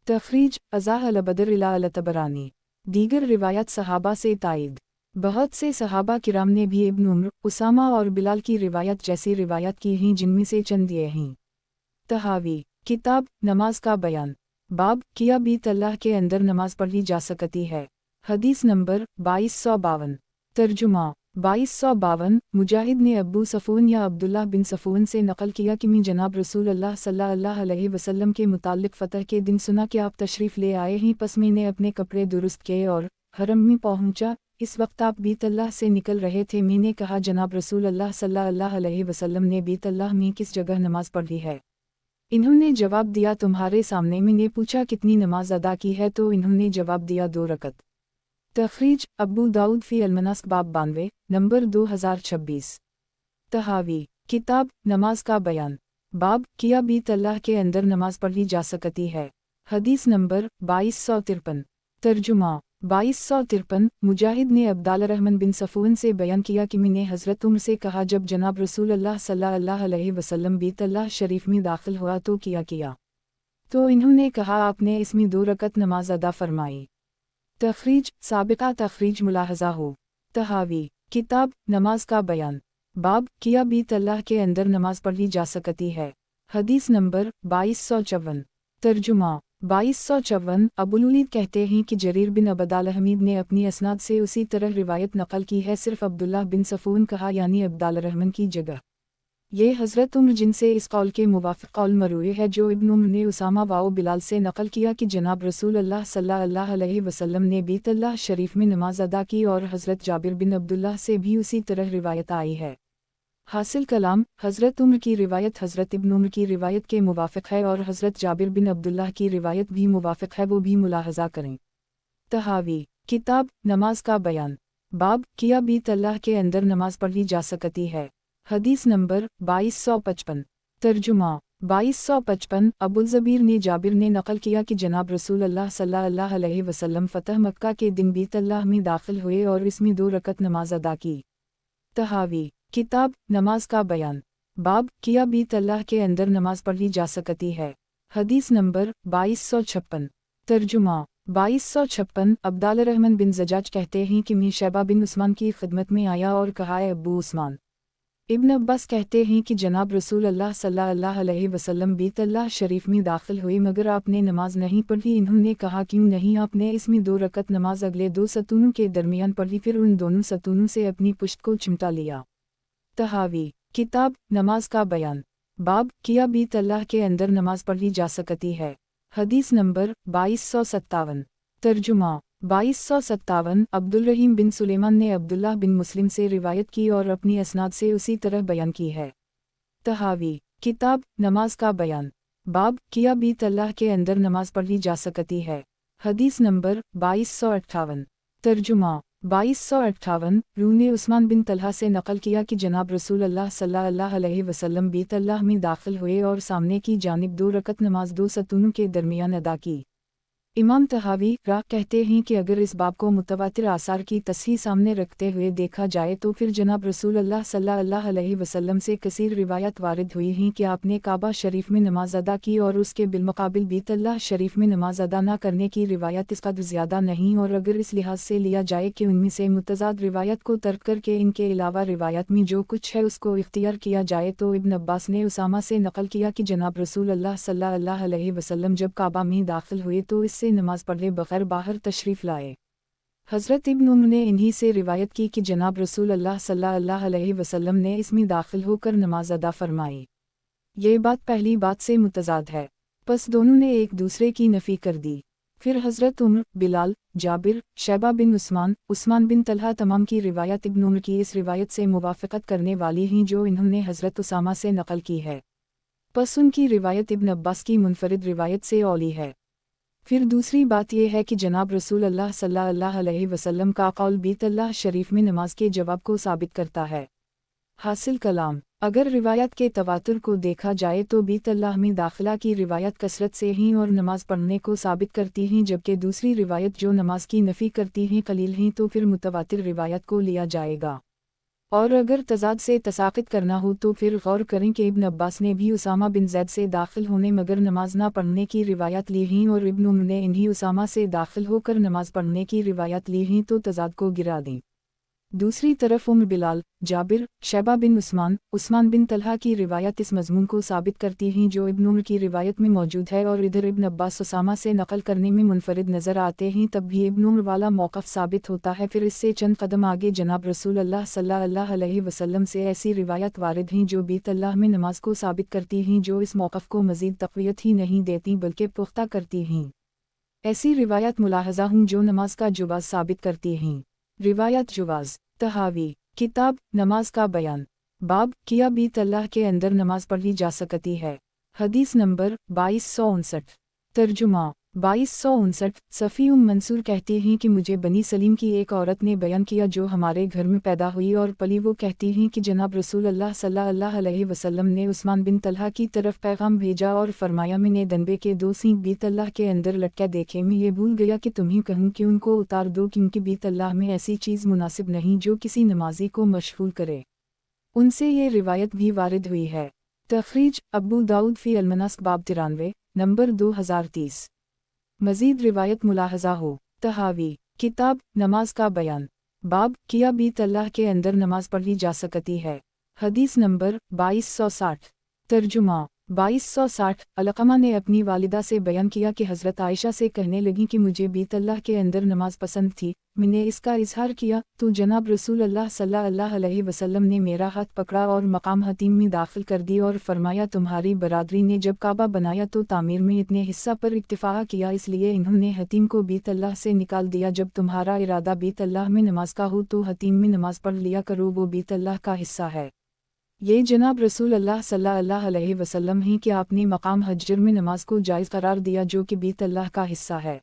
तखरीज अज़ाह अल-बदर इला अल-तबरानी। दीगर रिवायत सहाबा से तायद बहुत से सहाबा किराम ने भी इब्न उम्र, उसामा और बिलाल की रिवायत जैसी रिवायत की हैं जिनमें से चंद ये हैं। तहावी किताब नमाज का बयान। बाब किया बीत अल्लाह के अंदर नमाज पढ़ी जा सकती है। हदीस नंबर 2252। तर्जुमा 2252। मुजाहिद ने अब्बू सफ़ून या अब्दुल्लाह बिन सफ़ून से नकल किया कि मैं जनाब रसूल अल्लाह सल्लल्लाहु अलैहि वसल्लम के मुतालिक फ़तह के दिन सुना कि आप तशरीफ़ ले आए हैं, पस मैंने अपने कपड़े दुरुस्त किए और हरम में पहुँचा। इस वक्त आप बीत अल्लाह से निकल रहे थे। मैंने कहा, जनाब रसूल अल्लाह सल्लल्लाहु अलैहि वसल्लम ने बीत अल्लाह में किस जगह नमाज पढ़ी है? इन्होंने जवाब दिया, तुम्हारे सामने। मैंने पूछा, कितनी नमाज अदा की है? तो इन्होंने जवाब दिया, 2 रकत। तखरीज अब्बू दाऊद फ़ी अलमनस्क बाब 92 नंबर 2026। तहावी किताब नमाज का बयान। बाब किया बीत अल्लाह के अंदर नमाज पढ़ी जा सकती है। हदीस नंबर 2253। तर्जुमा 2253। मुजाहिद ने अब्दुल्लाह बिन सफ़ून से बयान किया कि मैंने हज़रत उमर से कहा, जब जनाब रसूल अल्लाह सल्लल्लाहु अलैहि वसल्लम बीत अल्लाह शरीफ में दाखिल हुआ तो किया तो इन्होंने कहा, आपने इसमें 2 रकत नमाज अदा फरमाई। तखरीज साबिका तखरीज मुलाहजा हो। तहावी किताब नमाज का बयान। बाब किया बीत अल्लाह के अंदर नमाज पढ़ी जा सकती है। हदीस नंबर 2254। तर्जुमा 2254। अबुलुलीद कहते हैं कि जरीर बिन अब्दुल हमीद ने अपनी असनाद से उसी तरह रिवायत नकल की है, सिर्फ अब्दुल्लाह बिन सफ़ून कहा, यानी अब्दुल रहमान की जगह। ये हज़रत उमर जिनसे इस कौल के मुवाफ़िक़ कौल मरूई है जो इब्न उमर ने उसामा वाओ बिलाल से नकल किया कि जनाब रसूल अल्लाह सल्लल्लाहु अलैहि वसल्लम ने बीत अल्लाह शरीफ में नमाज अदा की, और हज़रत जाबिर बिन अब्दुल्लाह से भी उसी तरह रिवायत आई है। हासिल कलाम हज़रत उमर की रिवायत हज़रत इब्न उमर की रिवायत के मुवाफ़िक़ है और हज़रत जाबिर बिन अब्दुल्लाह की रिवायत भी मुवाफ़िक़ है, वो भी मुलाहज़ा करें। तहावी किताब नमाज का बयान। बाब किया बीत अल्लाह के अंदर नमाज पढ़ी जा सकती है। हदीस नंबर 2255। तर्जुमा 2255। अबुल ज़बीर ने जाबिर ने नकल किया कि जनाब रसूल अल्लाह सल्लल्लाहु अलैहि वसल्लम फ़तह मक्का के दिन बीत अल्लाह में दाखिल हुए और इसमें 2 रकत नमाज अदा की। तहावी किताब नमाज का बयान। बाब किया बीत अल्लाह के अंदर नमाज पढ़ी जा सकती है। हदीस नंबर 2256। तर्जुमा 2256। अब्दुल रहमान बिन ज़जाज कहते हैं कि मैं शैबा बिन उस्मान की खिदमत में आया और कहा, अब्बू उस्मान। इब्न अब्बास कहते हैं कि जनाब रसूल अल्लाह सल्लल्लाहु अलैहि वसल्लम बीत अल्लाह शरीफ में दाखिल हुए, मगर आपने नमाज नहीं पढ़ी। इन्होंने कहा, क्यों नहीं? आपने इसमें 2 रकत नमाज अगले 2 सतूनों के दरमियान पढ़ी, फिर उन दोनों सतूनों से अपनी पुश्त को चिमटा लिया। तहावी किताब नमाज का बयान। बाब किया बीत अल्लाह के अंदर नमाज पढ़ी जा सकती है। हदीस नंबर 2257। तर्जुमा 2257। अब्दुल रहीम बिन सुलेमान ने अब्दुल्लाह बिन मुस्लिम से रिवायत की और अपनी असनाद से उसी तरह बयान की है। तहावी किताब नमाज का बयान। बाब किया बीत अल्लाह के अंदर नमाज पढ़ी जा सकती है। हदीस नंबर 2258। तर्जुमा 2258। रू ने उस्मान बिन तलहा से नकल किया कि जनाब रसूल अल्लाह सल्लल्लाहु अलैहि वसल्लम बीत अल्लाह में दाखिल हुए और सामने की जानिब 2 रकत नमाज 2 सतूनों के दरमियान अदा की। इमाम तहावी राह कहते हैं कि अगर इस बाब को मुतवातिर आसार की तस्हीह सामने रखते हुए देखा जाए तो फिर जनाब रसूल अल्लाह सल्लल्लाहु अलैहि वसल्लम से कसीर रिवायत वारिद हुई हैं कि आपने काबा शरीफ में नमाज अदा की, और उसके बिलमुकाबिल बीत अल्लाह शरीफ में नमाज अदा न करने की रिवायत इस कदर ज़्यादा नहीं। और अगर इस लिहाज से लिया जाए कि उनमें से मुतज़ाद रिवायत को तर्क करके इनके अलावा रिवायत में जो कुछ है उसको इख्तियार किया जाए, तो इब्न अब्बास ने उसामा से नकल किया कि जनाब रसूल अल्लाह सल्लल्लाहु अलैहि वसल्लम जब काबा में दाखिल हुए तो इससे नमाज पढ़े बगैर बाहर तशरीफ़ लाए। हज़रत इब्न उमर ने इन्हीं से रिवायत की कि जनाब रसूल अल्लाह सल्लल्लाहु अलैहि वसल्लम ने इसमें दाखिल होकर नमाज अदा फरमाई। ये बात पहली बात से मुतज़ाद है, बस दोनों ने एक दूसरे की नफ़ी कर दी। फिर हज़रत उमर, बिलाल, जाबिर, शैबा बिन उस्मान बिन तलहा तमाम की रिवायत इब्न उमर की इस रिवायत से मुवाफ़क़त करने वाली हैं जो इन्होंने हज़रत उसामा से नकल की है। बस उनकी रिवायत इब्न अब्बास की मुनफरिद रिवायत से औली है। फिर दूसरी बात यह है कि जनाब रसूल अल्लाह सल्लल्लाहु अलैहि वसल्लम का कौल बीत अल्लाह शरीफ में नमाज के जवाब को साबित करता है। हासिल कलाम अगर रिवायत के तवातुर को देखा जाए तो बीत अल्लाह में दाखिला की रिवायत कसरत से ही और नमाज पढ़ने को साबित करती हैं, जबकि दूसरी रिवायत जो नमाज की नफ़ी करती हैं कलील हैं, तो फिर मुतवातिर रिवायत को लिया जाएगा। और अगर तजाद से तसाक़ुत करना हो तो फिर गौर करें कि इब्न अब्बास ने भी उसामा बिन ज़ैद से दाखिल होने मगर नमाज ना पढ़ने की रिवायत ली हैं, और इब्न उमर ने इन्हीं उसामा से दाखिल होकर नमाज पढ़ने की रिवायत ली हैं, तो तजाद को गिरा दें। दूसरी तरफ उम्र बिलाल, जाबिर, शैबा बिन उस्मान, उस्मान बिन तलहा की रिवायत इस मजमून को साबित करती हैं जो इब्न उम्र की रिवायत में मौजूद है, और इधर इब्न अब्बास उसामा से नकल करने में मुनफरिद नज़र आते हैं, तब भी इब्न उम्र वाला मौक़िफ़ साबित होता है। फिर इससे चंद कदम आगे जनाब रसूल अल्लाह सल्लल्लाहु अलैहि वसल्लम से ऐसी रिवायत वारिद हैं जो बीत अल्लाह में नमाज को साबित करती हैं, जो इस मौक़िफ़ को मज़ीद तक़वियत ही नहीं देती बल्कि पुख्ता करती हैं। ऐसी रिवायत मुलाहज़ा हूँ जो नमाज का जुवाज़ साबित करती हैं। रिवायत जुवाज़ तहावी किताब नमाज का बयान बाब किया बीत अल्लाह के अंदर नमाज पढ़ी जा सकती है। हदीस नंबर 2259। तर्जुमा 2259। सफ़ी मंसूर कहती हैं कि मुझे बनी सलीम की एक औरत ने बयान किया जो हमारे घर में पैदा हुई और पली। वो कहती हैं कि जनाब रसूल अल्लाह सल्लल्लाहु अलैहि वसल्लम ने उस्मान बिन तलहा की तरफ पैगाम भेजा और फरमाया, मैंने दनबे के 2 सींग बीत अल्लाह के अंदर लटके देखे, मैं ये भूल गया कि तुम्हें कहूँ कि उनको उतार दो, क्योंकि बीत अल्लाह में ऐसी चीज़ मुनासिब नहीं जो किसी नमाजी को मशगूल करे। उनसे ये रिवायत भी वारिद हुई है। तखरीज अबू दाऊद फ़ी अलमनास्क बाब 93 नंबर 2030। मज़ीद रिवायत मुलाहज़ा हो। तहावी किताब नमाज का बयान बाब किया बीत अल्लाह के अंदर नमाज पढ़ी जा सकती है। हदीस नंबर 2260। तर्जुमा 2260। अलक़मा ने अपनी वालिदा से बयान किया कि हज़रत आयशा से कहने लगी कि मुझे बीत अल्लाह के अंदर नमाज पसंद थी। मैंने इसका इजहार किया तो जनाब रसूल अल्लाह सल्लल्लाहु अलैहि वसल्लम ने मेरा हाथ पकड़ा और मकाम हतीम में दाखिल कर दी और फरमाया, तुम्हारी बरादरी ने जब काबा बनाया तो तामीर में इतने हिस्सा पर इत्तिफाक़ किया, इसलिए इन्होंने हतीम को बीत अल्लाह से निकाल दिया। जब तुम्हारा इरादा बीत अल्लाह में नमाज का हो तो हतीम में नमाज पढ़ लिया करो, वो बीत अल्लाह का हिस्सा है। ये जनाब रसूल अल्लाह सल्लल्लाहु अलैहि वसल्लम हैं कि आपने मकाम हज्र में नमाज को जायज़ करार दिया जो कि बीत अल्लाह का हिस्सा है।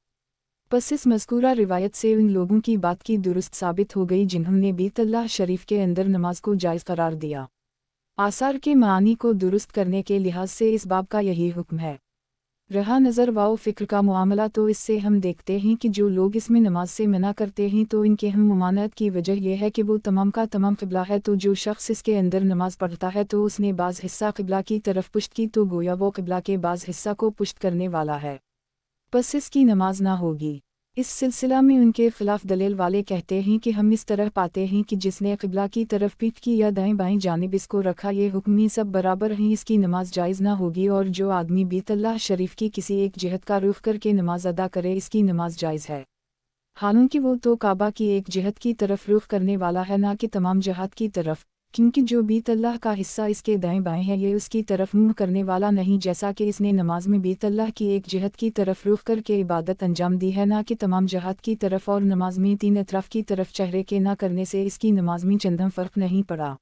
बस इस मज़कूरा रिवायत से उन लोगों की बात की दुरुस्त साबित हो गई जिन्होंने बीत अल्लाह शरीफ के अंदर नमाज को जायज़ करार दिया। आसार के मानी को दुरुस्त करने के लिहाज से इस बाब का यही हुक्म है। रहा नज़र वाओ फ़िक्र का मामला, तो इससे हम देखते हैं कि जो लोग इसमें नमाज से मना करते हैं तो इनके हम मुमानत की वजह यह है कि वो तमाम का तमाम क़िबला है। तो जो शख्स इसके अंदर नमाज पढ़ता है तो उसने बाज़ हिस्सा क़िबला की तरफ पुश्त की तो गोया वो क़िबला के बाज़ हिस्सा को पुश्त करने वाला है, बस इसकी नमाज ना होगी। इस सिलसिला में उनके खिलाफ दलील वाले कहते हैं कि हम इस तरह पाते हैं कि जिसने क़िबला की तरफ पीठ की या दाएं बाएं जानिब इसको रखा, ये हुक्मी सब बराबर हैं, इसकी नमाज जायज़ ना होगी। और जो आदमी बीत अल्लाह शरीफ की किसी एक जिहत का रुख करके नमाज अदा करे, इसकी नमाज जायज़ है। हालांकि वो तो काबा की एक जिहत की तरफ रुख करने वाला है, ना कि तमाम जहात की तरफ, क्योंकि जो बीत अल्लाह का हिस्सा इसके दाएं बाएं है ये उसकी तरफ मुँह करने वाला नहीं, जैसा कि इसने नमाज में बीत अल्लाह की एक जिहत की तरफ रुख करके इबादत अंजाम दी है, ना कि तमाम जहात की तरफ। और नमाज में 3 अतराफ की तरफ चेहरे के ना करने से इसकी नमाज में चंदम फ़र्क नहीं पड़ा।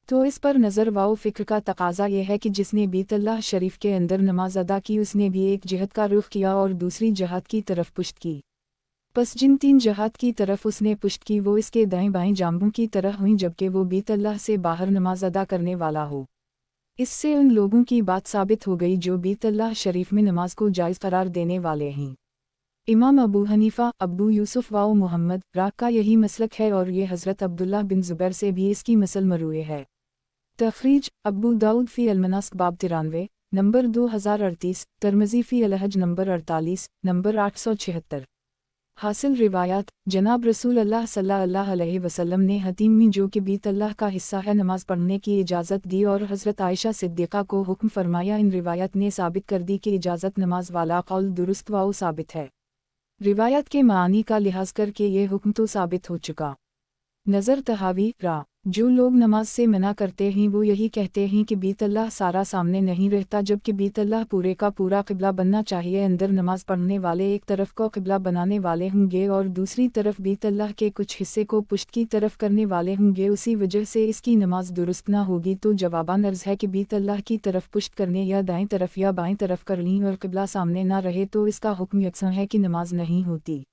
तो इस पर नज़र वाओ फ़िक्र का तकाजा यह है कि जिसने बीत अल्लाह शरीफ के अंदर नमाज अदा की उसने भी एक जिहत का रुख किया और दूसरी जहात की तरफ पुश्त की। बस जिन 3 जहात की तरफ उसने पुश्त की वो इसके दाएं बाएं जांबों की तरह हुई, जबकि वो बीत अल्लाह से बाहर नमाज अदा करने वाला हो। इससे उन लोगों की बात साबित हो गई जो बीत अल्लाह शरीफ में नमाज को जायज़ करार देने वाले हैं। इमाम अबू हनीफ़ा, अबू यूसुफ वाओ मोहम्मद राग का यही मसलक है और ये हज़रत अब्दुल्लाह बिन ज़ुबैर से भी इसकी मसल मरूए है। तखरीज अबू दाऊद फ़ी अलमनास्क बाब 93 नंबर 2038, तिरमिज़ी फ़ी अलहज नंबर 48 नंबर 876। हासिल रिवायात जनाब रसूल अल्लाह सल्लल्लाहु अलैहि वसल्लम ने हतीम में जो कि बीत अल्लाह का हिस्सा है नमाज पढ़ने की इजाज़त दी और हज़रत आयशा सिद्दीक़ा को हुक्म फरमाया। इन रिवायत ने साबित कर दी कि इजाज़त नमाज वाला कौल दुरुस्त व साबित है। रिवायत के मानी का लिहाज करके ये हुक्म तो साबित हो चुका। नज़र तहावी रा जो लोग नमाज से मना करते हैं वो यही कहते हैं कि बीत अल्लाह सारा सामने नहीं रहता, जबकि बीत अल्लाह पूरे का पूरा क़िबला बनना चाहिए। अंदर नमाज पढ़ने वाले एक तरफ को क़िबला बनाने वाले होंगे और दूसरी तरफ बीत अल्लाह के कुछ हिस्से को पुश्त की तरफ करने वाले होंगे, उसी वजह से इसकी नमाज दुरुस्त ना होगी। तो जवाबान अर्ज़ है कि बीत अल्लाह की तरफ पुश्त करने या दाएं तरफ या बाएं तरफ कर ली और क़िबला सामने ना रहे तो इसका हुक्म यकसा है कि नमाज नहीं होती।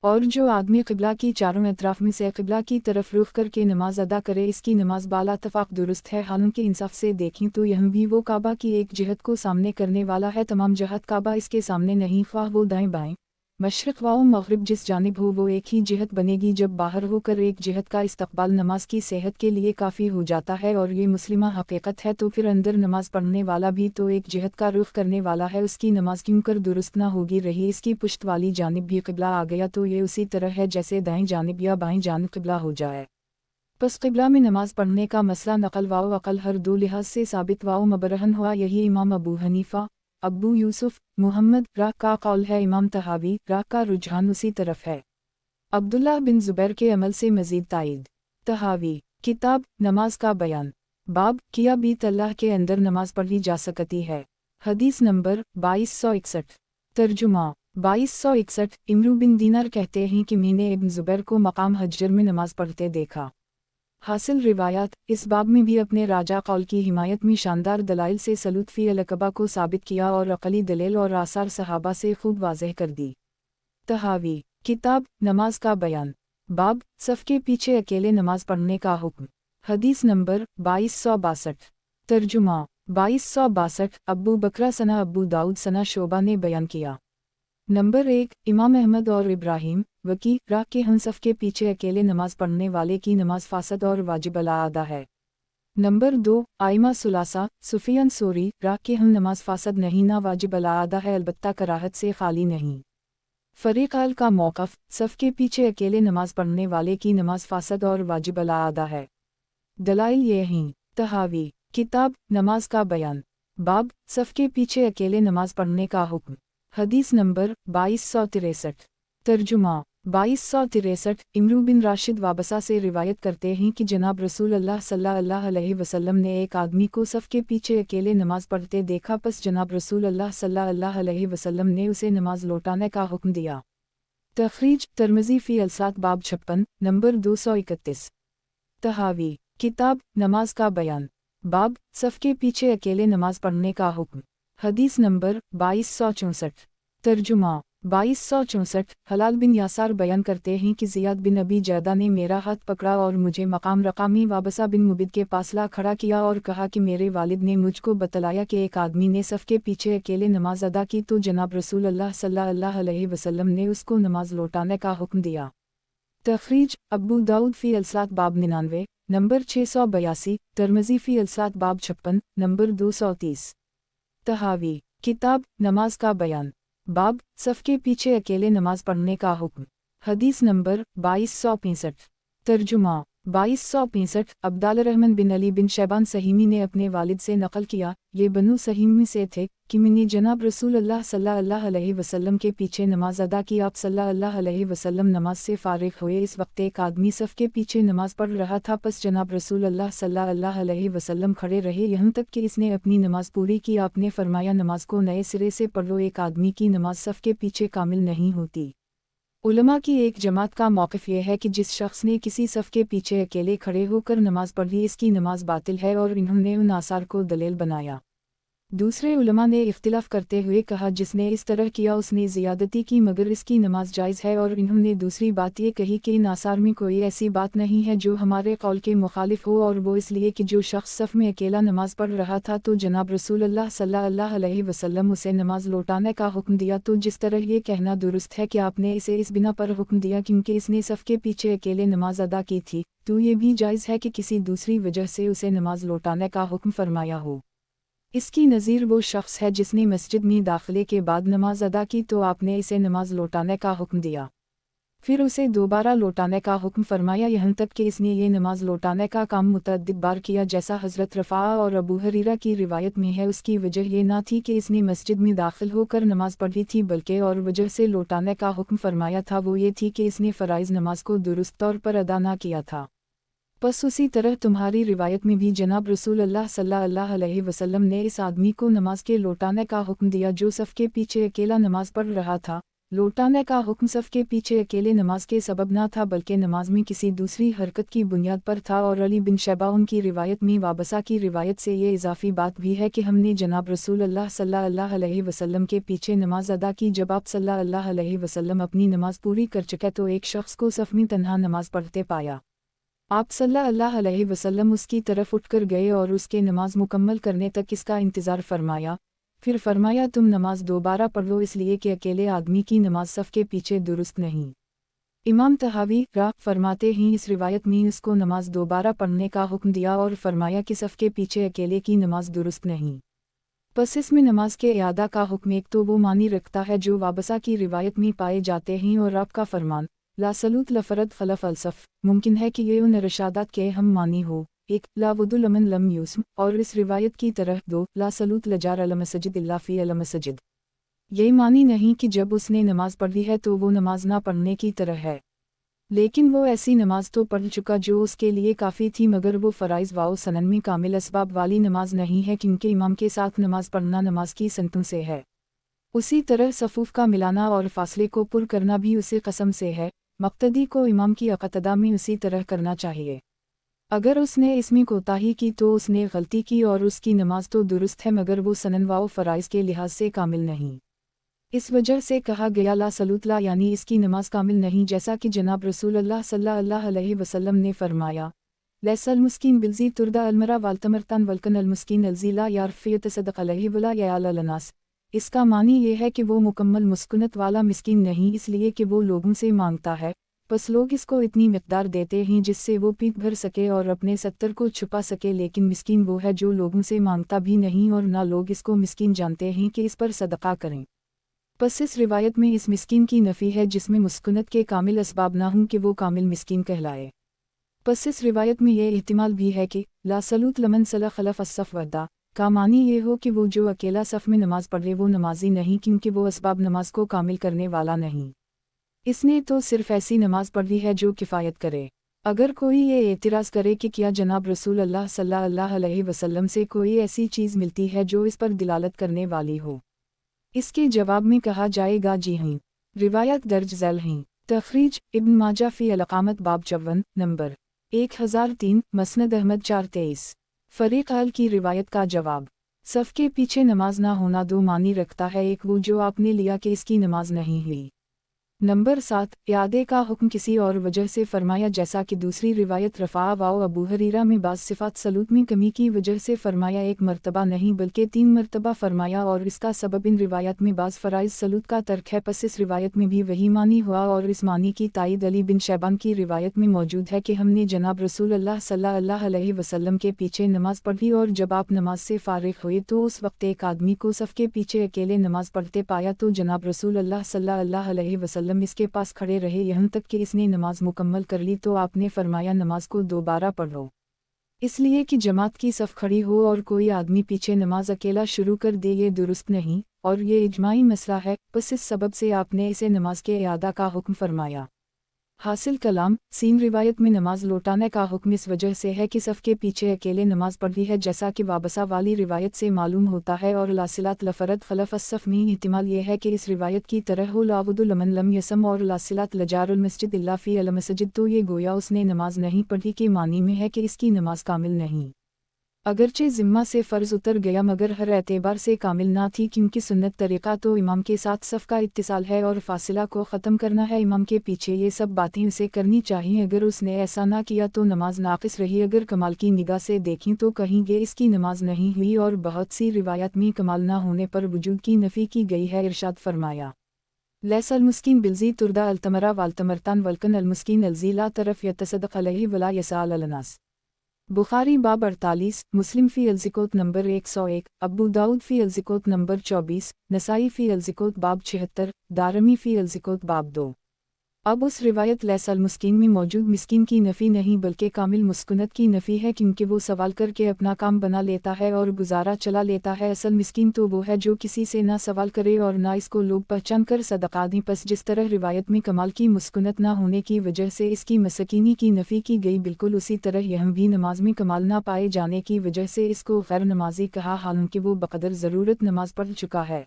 और जो आदमी क़िबला की चारों अतराफ में से क़िबला की तरफ रुख करके नमाज अदा करे इसकी नमाज बाला तफ़ाक़ दुरुस्त है। हालांकि इंसाफ से देखें तो यह भी वो काबा की एक जिहत को सामने करने वाला है, तमाम जहत काबा इसके सामने नहीं, ख्वाह वो दाएं बाएं मशरिक़ व मग़रिब जिस जानिब हो वो एक ही जिहत बनेगी। जब बाहर होकर एक जिहत का इस्तक़बाल नमाज की सेहत के लिए काफ़ी हो जाता है और ये मुस्लिमा हकीकत है, तो फिर अंदर नमाज पढ़ने वाला भी तो एक जिहत का रुख करने वाला है, उसकी नमाज क्यों कर दुरुस्त ना होगी। रही इसकी पुश्त वाली जानिब भी क़िबला आ गया तो ये उसी तरह है जैसे दाएं जानिब या बाएं जानिब क़िबला हो जाए। पस क़िबला में नमाज पढ़ने का मसला नक़ल वाओ अक़ल हर दो लिहाज से साबित वाओ मबरहन हुआ। यही इमाम अबू हनीफ़ा, अबू यूसुफ, मुहम्मद रा का कौल है। इमाम तहावी रा का रुझान उसी तरफ है। अब्दुल्लाह बिन ज़ुबैर के अमल से मज़ीद तायद। तहावी किताब नमाज का बयान, बाब किया बीत अल्लाह के अंदर नमाज पढ़ी जा सकती है। हदीस नंबर 2261। तर्जुमा 2261। इमरू बिन दीनार कहते हैं कि मैंने इब्न ज़ुबैर को मकाम हज्जर में नमाज पढ़ते देखा। हासिल रिवायात इस बाब में भी अपने राजा कौल की हिमायत में शानदार दलाइल से सलूत फ़ी अल-अक़बा को साबित किया और अक़ली दलील और आसार सहाबा से खूब वाज़ेह कर दी। तहावी किताब नमाज का बयान, बाब सफ़ के पीछे अकेले नमाज पढ़ने का हुक्म। हदीस नंबर 2262। तर्जुमा 2262। अब्बू बकरा सना अब्बू दाऊद सना शोबा ने बयान किया। नंबर 1 इमाम अहमद और इब्राहिम वकी रा के हम सफ़ के पीछे अकेले नमाज पढ़ने वाले की नमाज फासद और वाजिब अदा है। नंबर 2 आइमा सुलासा सुफियान सोरी रा के हम नमाज फासद नहीं ना वाजिब अदा है, अलबत्ता कराहत से खाली नहीं। फ़रीक़ाल का मौक़िफ़ सफ़ के पीछे अकेले नमाज पढ़ने वाले की नमाज फासद और वाजिब अदा है। दलाइल ये हैं। तहावी किताब नमाज का बयान, बाब सफ़ के पीछे अकेले नमाज पढ़ने का हुक्म। हदीस नंबर 2263। तर्जुमा 2263। इमरू बिन राशिद वाबसा से रिवायत करते हैं कि जनाब रसूल अल्लाह सल्लल्लाहु अलैहि वसल्लम ने एक आदमी को सफ़ के पीछे अकेले नमाज पढ़ते देखा। पस जनाब रसूल अल्लाह सल्लल्लाहु अलैहि वसल्लम ने उसे नमाज लौटाने का हुक्म दिया। तख़रीज तिर्मिज़ी फ़ी अल-सात बाब 56 नंबर 231। तहावी किताब नमाज का बयान, बाब सफ़ के पीछे अकेले नमाज पढ़ने का हुक्म। हदीस नंबर 2264। तर्जुमा 2264। हलाल बिन यासार बयान करते हैं कि ज़ियाद बिन अबी जैदा ने मेरा हाथ पकड़ा और मुझे मकाम रकामी वाबसा बिन मुबिद के पास ला खड़ा किया और कहा कि मेरे वालिद ने मुझको बतलाया कि एक आदमी ने सफ़ के पीछे अकेले नमाज अदा की तो जनाब रसूल अल्लाह सल्लल्लाहु अलैहि वसल्लम ने उसको नमाज लौटाने का हुक्म दिया। तख़रीज अब्बू दाऊद फ़ी अल-सात बाब 99 नंबर 682, तिर्मिज़ी फ़ी अल-सात बाब 56 नंबर 230। तहावी किताब नमाज का बयान, बाब सफ़ के पीछे अकेले नमाज पढ़ने का हुक्म। हदीस नंबर 2265। तर्जुमा 2265। अब्दाल रहमान बिन अली बिन शैबान सहीमी ने अपने वालिद से नक़ल किया, ये बनु सहीमी से थे कि मैंने जनाब रसूल अल्लाह सल्लल्लाहु अलैहि वसल्लम के पीछे नमाज अदा की। आप सल्लल्लाहु अलैहि वसल्लम नमाज से फ़ारिग़ हुए। इस वक्त एक आदमी सफ़ के पीछे नमाज पढ़ रहा था। पस जनाब रसूल अल्लाह सल्लल्लाहु अलैहि वसल्लम खड़े रहे यहाँ तक कि इसने अपनी नमाज पूरी की। आपने फरमाया नमाज को नए सिरे से पढ़ लो। एक आदमी की नमाज सफ़ के पीछे कामिल नहीं होती। उलमा की एक जमात का मौक़िफ़ यह है कि जिस शख्स ने किसी सफ़ के पीछे अकेले खड़े होकर नमाज पढ़ी इसकी नमाज बातिल है और इन्होंने उन आसार को दलील बनाया। दूसरे उलमा ने इख्तिलाफ़ करते हुए कहा जिसने इस तरह किया उसने ज़ियादती की मगर इसकी नमाज जायज़ है। और इन्होंने दूसरी बात ये कही कि इन आसार में कोई ऐसी बात नहीं है जो हमारे कौल के मुखालिफ हो, और वो इसलिए कि जो शख्स सफ़ में अकेला नमाज पढ़ रहा था तो जनाब रसूल अल्लाह सल्लल्लाहु अलैहि वसल्लम उसे नमाज लौटाने का हुक्म दिया। तो जिस तरह ये कहना दुरुस्त है कि आपने इसे इस बिना पर हुक्म दिया क्योंकि इसने सफ़ के पीछे अकेले नमाज अदा की थी, तो ये भी जायज़ है कि किसी दूसरी वजह से उसे नमाज लौटाने का हुक्म फरमाया हो। इसकी नज़ीर वो शख्स है जिसने मस्जिद में दाखिले के बाद नमाज अदा की तो आपने इसे नमाज लौटाने का हुक्म दिया, फिर उसे दोबारा लौटाने का हुक्म फरमाया, यहाँ तक कि इसने ये नमाज लौटाने का काम मुतअद्दिद बार किया जैसा हज़रत रफ़ा और अबू हरीरा की रिवायत में है। उसकी वजह ये ना थी कि इसने मस्जिद में दाखिल होकर नमाज पढ़ी थी, बल्कि और वजह से लौटाने का हुक्म फरमाया था वो ये थी कि इसने फ़राइज़ नमाज को दुरुस्त तौर पर अदा ना किया था। बस उसी तरह तुम्हारी रिवायत में भी जनाब रसूल अल्लाह सल्लल्लाहु अलैहि वसल्लम ने इस आदमी को नमाज के लौटाने का हुक्म दिया जो सफ़ के पीछे अकेला नमाज पढ़ रहा था। लौटाने का हुक्म सफ़ के पीछे अकेले नमाज के सबब ना था बल्कि नमाज में किसी दूसरी हरकत की बुनियाद पर था। और अली बिन शैबा उनकी रिवायत में वाबसा की रिवायत से ये इजाफी बात भी है कि हमने जनाब रसूल अल्लाह सल्लल्लाहु अलैहि वसल्लम के पीछे नमाज अदा की। जब आप सल्लल्लाहु अलैहि वसल्लम अपनी नमाज पूरी कर चुके तो एक शख्स को सफ़ में तन्हा नमाज पढ़ते पाया। आप सल्लल्लाहु अलैहि वसल्लम उसकी तरफ उठकर गए और उसके नमाज मुकम्मल करने तक इसका इंतज़ार फरमाया, फिर फरमाया तुम नमाज दोबारा पढ़ लो इसलिए कि अकेले आदमी की नमाज सफ़ के पीछे दुरुस्त नहीं। इमाम तहावी रा फरमाते हैं इस रिवायत में उसको नमाज दोबारा पढ़ने का हुक्म दिया और फरमाया कि सफ़ के पीछे अकेले की नमाज दुरुस्त नहीं। बस इसमें नमाज के इयादा का हुक्म एक तो वो मानी रखता है जो वाबसा की रिवायत में पाए जाते हैं और आपका फरमान ला सलूत लफरद खलफ अलसफ, मुमकिन है कि ये उन इरशादात के हम मानी हो। एक ला वुदुल अमन लम यूस्म, और इस रिवायत की तरह दो ला सलूत लजार अल मसजिद इल्ला फी अल मसजिद, ये मानी नहीं कि जब उसने नमाज पढ़ी है तो वो नमाज ना पढ़ने की तरह है, लेकिन वो ऐसी नमाज तो पढ़ चुका जो उसके लिए काफ़ी थी, मगर वो फ़राइज़ वाओ सनन में कामिल असबाब वाली नमाज नहीं है, क्योंकि इमाम के साथ नमाज पढ़ना नमाज की सनतों से है। उसी तरह सफ़ूफ़ का मिलाना और फासले को पुर करना भी उसी कसम से है। मक्तदी को इमाम की इक़्तिदा में उसी तरह करना चाहिए। अगर उसने इसमें कोताही की तो उसने गलती की और उसकी नमाज तो दुरुस्त है, मगर वो सनन वाओ फ़राइज़ के लिहाज से कामिल नहीं। इस वजह से कहा गया ला सलूत ला, यानी इसकी नमाज कामिल नहीं, जैसा कि जनाब रसूल अल्लाह सल्लल्लाहु अलैहि वसल्लम ने फरमाया, लैसल मुस्किन बिल्जी तुरदा अलमरा वालतमरतान वलकन अलमुस्किन अलजीला यारफ़ियत सदक़ अलैहि वला याल अलनास। इसका मानी ये है कि वो मुकम्मल मुस्कुनत वाला मिस्किन नहीं, इसलिए कि वो लोगों से मांगता है, बस लोग इसको इतनी मिक़दार देते हैं जिससे वो पीठ भर सके और अपने सत्तर को छुपा सके, लेकिन मिस्किन वो है जो लोगों से मांगता भी नहीं और ना लोग इसको मिस्किन जानते हैं कि इस पर सदक़ा करें। बस इस रिवायत में इस मिस्किन की नफ़ी है जिसमें मुस्कुनत के कामिल असबाब ना हों कि वो कामिल मिस्किन कहलाए। बस इस रिवायत में ये एहतिमाल भी है कि ला सलूत लमन सला खलफ अस्सफ़ वदा का मानी ये हो कि वो जो अकेला सफ़ में नमाज पढ़े वो नमाजी नहीं, क्योंकि वो असबाब नमाज को कामिल करने वाला नहीं। इसने तो सिर्फ़ ऐसी नमाज पढ़ी है जो किफ़ायत करे। अगर कोई ये एतराज़ करे कि क्या जनाब रसूल अल्लाह सल्लल्लाहु अलैहि वसल्लम से कोई ऐसी चीज़ मिलती है जो इस पर दिलालत करने वाली हो, इसके जवाब में कहा जाएगा जी हाँ। रिवायत दर्ज झैल हैं। तखरीज इब्न माजा फ़ी अल-अक़ामत बाब 54 नंबर 1003 मसनद अहमद 423। फ़रीक़ अल की रिवायत का जवाब, सफ़ के पीछे नमाज ना होना दो मानी रखता है। एक वो जो आपने लिया कि इसकी नमाज नहीं हुई। नंबर 7 इआदे का हुक्म किसी और वजह से फरमाया, जैसा कि दूसरी रिवायत रफ़ा वाओ अबू हरीरा में बाज़ सिफ़ात सलूत में कमी की वजह से फरमाया, एक मरतबा नहीं बल्कि 3 मरतबा फरमाया, और इसका सबब इन रिवायत में बाज़ फ़राइज़ सलूत का तर्क है। पस इस रिवायत में भी वही मानी हुआ और इस मानी की तायद अली बिन शैबान की रिवायत में मौजूद है कि हमने जनाब रसूल अल्लाह सल्लल्लाहु अलैहि वसल्लम के पीछे नमाज पढ़ी और जब आप नमाज से फ़ारिग़ हुए तो उस वक्त एक आदमी को सफ़ के पीछे अकेले नमाज पढ़ते पाया, तो जनाब रसूल अल्लाह सल्लल्लाहु अलैहि वसल्लम इसके पास खड़े रहे यहाँ तक कि इसने नमाज मुकम्मल कर ली, तो आपने फरमाया नमाज को दोबारा पढ़ो, इसलिए कि जमात की सफ़ खड़ी हो और कोई आदमी पीछे नमाज अकेला शुरू कर दे, ये दुरुस्त नहीं और ये इजमाई मसला है। बस इस सबब से आपने इसे नमाज के इआदा का हुक्म फरमाया। हासिल कलाम सीन रिवायत में नमाज लौटाने का हुक्म इस वजह से है कि सफ़ के पीछे अकेले नमाज पढ़ी है, जैसा कि वाबसा वाली रिवायत से मालूम होता है, और लासिलात लफ़रद खलफ अस्सफ़ में एहतिमाल ये है कि इस रिवायत की तरह हो लावुदुल अमन लम यसम और लासिलात लजारुल मस्जिद इल्ला फ़ी अल मसजिद, तो ये गोया उसने नमाज नहीं पढ़ी के मानी में है कि इसकी नमाज कामिल नहीं। अगरचे ज़िम्मा से फ़र्ज़ उतर गया मगर हर एतबार से कामिल ना थी, क्योंकि सुन्नत तरीक़ा तो इमाम के साथ सफ़ का इत्तिसाल है और फासिला को ख़त्म करना है इमाम के पीछे। ये सब बातें उसे करनी चाहिए। अगर उसने ऐसा ना किया तो नमाज नाक़िस रही। अगर कमाल की निगाह से देखें तो कहेंगे इसकी नमाज नहीं हुई, और बहुत सी रिवायत में कमाल ना होने पर वजूद की नफ़ी की गई है। इरशाद फरमाया, लैसल मुस्किन बिल्जी तुरदा अलतमरा वालतमरतान वलकन अलमुस्किन अलजीला तरफ यतसदक़ अलैहि वला यसाल अलनास। बुखारी बाब 48, मुस्लिम फ़ी अलज़िकोत नंबर 101, अबू दाऊद फ़ी अलज़िकोत नंबर 24, नसाई फ़ी अलज़िकोत बाब 76, दारमी फ़ी अलज़िकोत बाब 2। अब उस रिवायत लैसल मुस्किन में मौजूद मिस्किन की नफ़ी नहीं बल्कि कामिल मुस्कुनत की नफ़ी है, क्योंकि वो सवाल करके अपना काम बना लेता है और गुजारा चला लेता है। असल मिस्किन तो वो है जो किसी से ना सवाल करे और ना इसको लोग पहचान कर सदका दें। पस जिस तरह रिवायत में कमाल की मुस्कुनत ना होने की वजह से इसकी मसकीनी की नफ़ी की गई, बिल्कुल उसी तरह यह भी नमाज में कमाल ना पाए जाने की वजह से इसको गैर नमाजी कहा, हालांकि वो बक़दर ज़रूरत नमाज पढ़ चुका है।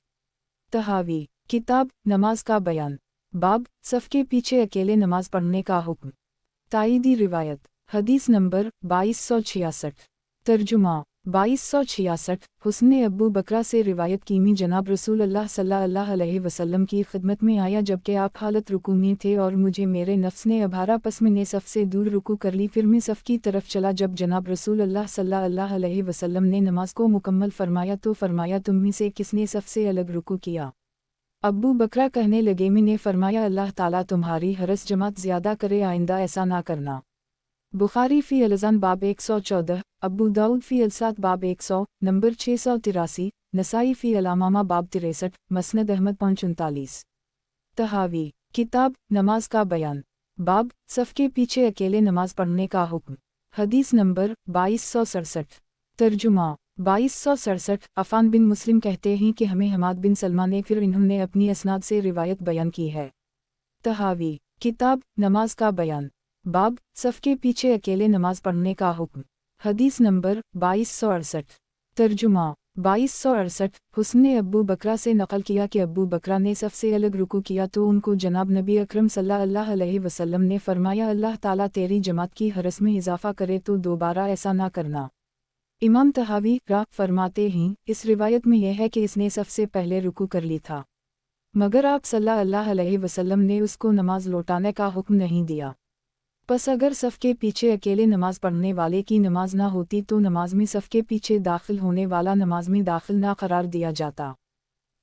तहावी किताब नमाज का बयान बाब सफ़ के पीछे अकेले नमाज पढ़ने का हुक्म। ताईदी रिवायत हदीस नंबर 2266। तर्जुमा 2266 हुस्न अब्बू बकरा से रिवायत कीमी जनाब रसूल अल्लाह सल्लल्लाहु अलैहि वसल्लम की खिदमत में आया जबकि आप हालत रुकू में थे और मुझे मेरे नफ्स ने अभारा, पस मैंने सफ़ से दूर रुकू कर ली। फिर मैं सफ़ की तरफ चला। जब जनाब रसूल अल्लाह सल्लल्लाहु अलैहि वसल्लम ने नमाज को मुकम्मल फरमाया तो फरमाया, तुम में से किसने सफ़ से अलग रुकू किया? अब्बू बकरा कहने लगे, मैंने फरमाया, अल्लाह ताला तुम्हारी हरस जमात ज़्यादा करे, आइंदा ऐसा ना करना। बुखारी फ़ी अलज़ान बाब 114, अबू दाऊद फ़ी अलसात बाब 100 नंबर 683, नसाई फ़ी अलामामा बाब 63, मसनद अहमद 539। तहावी किताब नमाज का बयान बाब सफ़ के पीछे अकेले नमाज पढ़ने का हुक्म। हदीस नंबर 2267। तर्जुमा 2267। अफ़ान बिन मुस्लिम कहते हैं कि हमें हमाद बिन सलमा ने फिर इन्होंने अपनी असनाद से रिवायत बयान की है। तहावी किताब नमाज का बयान। बाब सफ़ के पीछे अकेले नमाज पढ़ने का हुक्म। हदीस नंबर 2268। तर्जुमा 2268। हुस्न ने अब्बू बकरा से नकल किया कि अब्बू बकरा ने सफ़ से अलग रुकू किया तो उनको जनाब नबी अकरम सल्लल्लाहु अलैहि वसल्लम ने फरमाया, अल्लाह ताला तेरी जमात की हरस में इजाफ़ा करे तो दोबारा ऐसा ना करना। इमाम तहावी फरमाते हैं, इस रिवायत में यह है कि इसने सफ़ से पहले रुकू कर ली था, मगर आप सल्लल्लाहु अलैहि वसल्लम ने उसको नमाज लौटाने का हुक्म नहीं दिया। बस अगर सफ़ के पीछे अकेले नमाज पढ़ने वाले की नमाज ना होती तो नमाज में सफ़ के पीछे दाखिल होने वाला नमाज में दाखिल ना करार दिया जाता।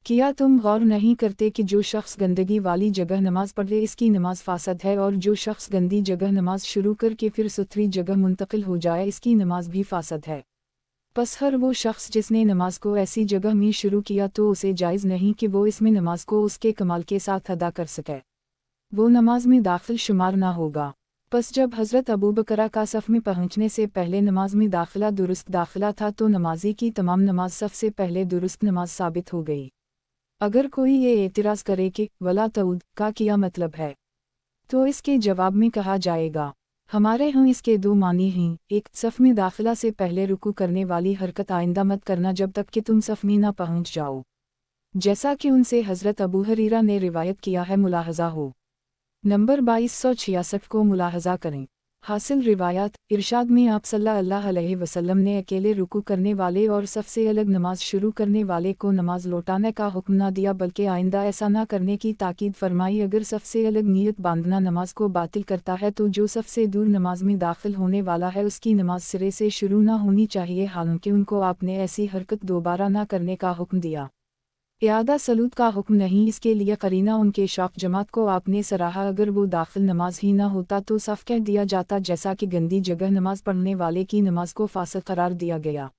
क्या तुम गौर नहीं करते कि जो शख्स गंदगी वाली जगह नमाज पढ़े इसकी नमाज फासद है, और जो शख्स गंदी जगह नमाज शुरू करके फिर सुथरी जगह मुंतकिल हो जाए इसकी नमाज भी फासद है। बस हर वो शख्स जिसने नमाज को ऐसी जगह में शुरू किया तो उसे जायज़ नहीं कि वो इसमें नमाज को उसके कमाल के साथ अदा कर सके, वो नमाज में दाखिल शुमार ना होगा। बस जब हज़रत अबू बकरा का सफ़ में पहुँचने से पहले नमाज में दाखिला दुरुस्त दाखिला था तो नमाजी की तमाम नमाज सफ़ से पहले दुरुस्त नमाज साबित हो गई। अगर कोई ये एतराज़ करे कि वला तऊद का क्या मतलब है, तो इसके जवाब में कहा जाएगा, हमारे यहाँ इसके दो मानी हैं। एक, सफ़ में दाखिला से पहले रुकू करने वाली हरकत आइंदा मत करना जब तक कि तुम सफ़ में ना पहुँच जाओ, जैसा कि उनसे हज़रत अबू हरीरा ने रिवायत किया है, मुलाहज़ा हो। नंबर 2266 को मुलाहज़ा करें। हासिल रिवायात इरशाद में आप सल्लल्लाहु अलैहि वसल्लम ने अकेले रुकू करने वाले और सफ़ से अलग नमाज शुरू करने वाले को नमाज लौटाने का हुक्म ना दिया, बल्कि आइंदा ऐसा ना करने की ताकीद फरमाई। अगर सफ़ से अलग नियत बांधना नमाज को बातिल करता है तो जो सफ़ से दूर नमाज में दाखिल होने वाला है उसकी नमाज सिरे से शुरू ना होनी चाहिए, हालांकि उनको आपने ऐसी हरकत दोबारा ना करने का हुक्म दिया। इयादा सलूत का हुक्म नहीं, इसके लिए करीना उनके शौक जमात को आपने सराहा। अगर वो दाखिल नमाज ही ना होता तो साफ कह दिया जाता, जैसा कि गंदी जगह नमाज पढ़ने वाले की नमाज को फासिक करार दिया गया,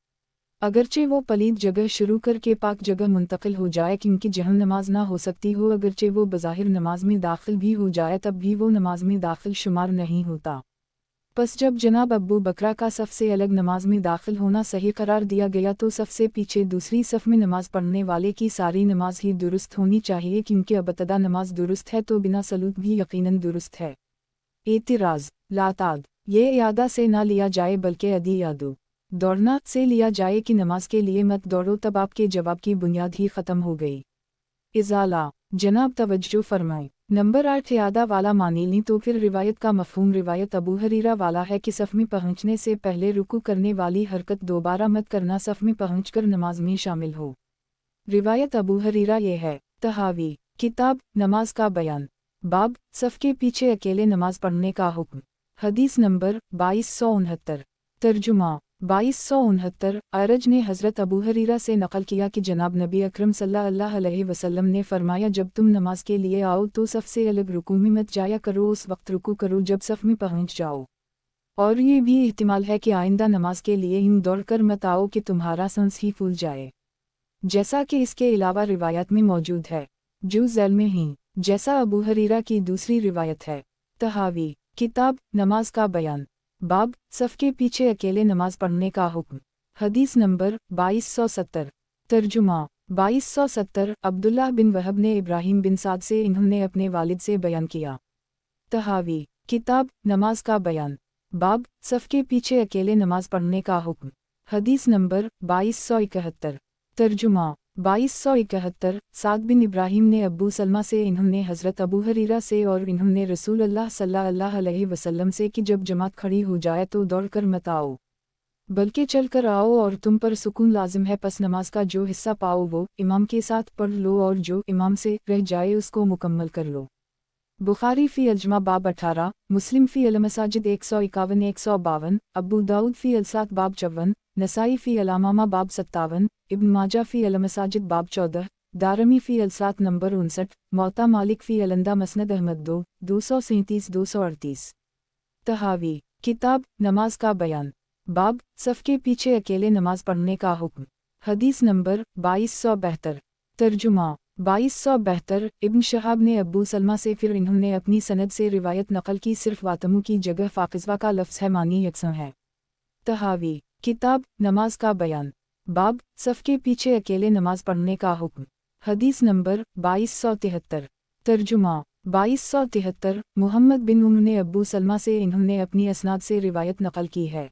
अगरचे वो पलीद जगह शुरू करके पाक जगह मुंतकिल हो जाए, क्योंकि जहाँ नमाज ना हो सकती हो अगरचे वो बज़ाहिर नमाज में दाखिल भी हो जाए तब भी वो नमाज में दाखिल शुमार नहीं होता। बस जब जनाब अब्बू बकरा का सफ़ से अलग नमाज में दाखिल होना सही करार दिया गया तो सफ़ से पीछे दूसरी सफ़ में नमाज पढ़ने वाले की सारी नमाज ही दुरुस्त होनी चाहिए, क्योंकि अबतदा नमाज दुरुस्त है तो बिना सलूत भी यकीनन दुरुस्त है। एतिराज़ लाताद ये इयादा से ना लिया जाए बल्कि अदी यादो दौड़ना से लिया जाए कि नमाज के लिए मत दौड़ो, तब आपके जवाब की बुनियाद ही ख़त्म हो गई। इज़ाला जनाब तवज्जो फरमाएं। नंबर 8 इयादा वाला मानी ली तो फिर रिवायत का मफ़हूम रिवायत अबू हरीरा वाला है कि सफ़ में पहुँचने से पहले रुकू करने वाली हरकत दोबारा मत करना, सफ़ में पहुँचकर नमाज में शामिल हो। रिवायत अबू हरीरा ये है। तहावी किताब नमाज का बयान। बाब सफ़ के पीछे अकेले नमाज पढ़ने का हुक्म। हदीस नंबर 2269। तर्जुमा 2269। अरज ने हज़रत अबू हरीरा से नकल किया कि जनाब नबी अकरम सल्लल्लाहु अलैहि वसल्लम ने फरमाया, जब तुम नमाज के लिए आओ तो सफ़ से अलग रुकू में मत जाया करो, उस वक्त रुकू करो जब सफ़ में पहुँच जाओ। और ये भी एहतिमाल है कि आइंदा नमाज के लिए यूं दौड़ कर मत आओ कि तुम्हारा सांस ही फूल जाए, जैसा कि इसके अलावा रिवायत में मौजूद है जो ज़ैल में ही, जैसा अबू हरीरा की दूसरी रिवायत है। तहावी किताब नमाज का बयान। बाब सफ़ के पीछे अकेले नमाज पढ़ने का हुक्म। हदीस नंबर 2270। तर्जुमा 2270। अब्दुल्लाह बिन वहब ने इब्राहिम बिन साद से इन्होंने अपने वालिद से बयान किया। तहावी किताब नमाज का बयान। बाब सफ़ के पीछे अकेले नमाज पढ़ने का हुक्म। हदीस नंबर 2271। तर्जुमा 2271। साद बिन इब्राहिम ने अब्बू सलमा से इन्होंने हज़रत अबू हरीरा से और इन्होंने रसूल अल्लाह सल्लल्लाहु अलैहि वसल्लम से कि जब जमात खड़ी हो जाए तो दौड़ कर मत आओ बल्कि चल कर आओ, और तुम पर सुकून लाजिम है, पस नमाज का जो हिस्सा पाओ वो इमाम के साथ पढ़ लो और जो इमाम से रह जाए उसको मुकम्मल कर लो। बुखारी फ़ी अजमा बाब 18, मुस्लिम फ़ी अलमसाजिद 151 152, अबू दाऊद फ़ी अलसात बाब 54, नसाई फ़ी अलामामा बाब 57, इब्न माजा फ़ी अलमसाजिद बाब 14, दारमी फ़ी अलसात नंबर 59, मौता मालिक फ़ी अलंदा मसनद अहमद 2, 237 238। तहावी किताब नमाज का बयान। बाब सफ़ के पीछे अकेले नमाज पढ़ने का हुक्म। हदीस नंबर 2272। तर्जुमा 2272 इब्न शहाब ने अब्बू सलमा से फिर इन्होंने अपनी सनद से रिवायत नकल की, सिर्फ वातमू की जगह फाकिज़वा का लफ्ज़ है, मानी यकसों है। तहावी किताब नमाज का बयान, बाब सफ़ के पीछे अकेले नमाज पढ़ने का हुक्म। हदीस नंबर 2273। तर्जुमा 2273 मुहम्मद बिन उम्र ने अब्बू सलमा से इन्होंने अपनी असनाद से रिवायत नकल की है।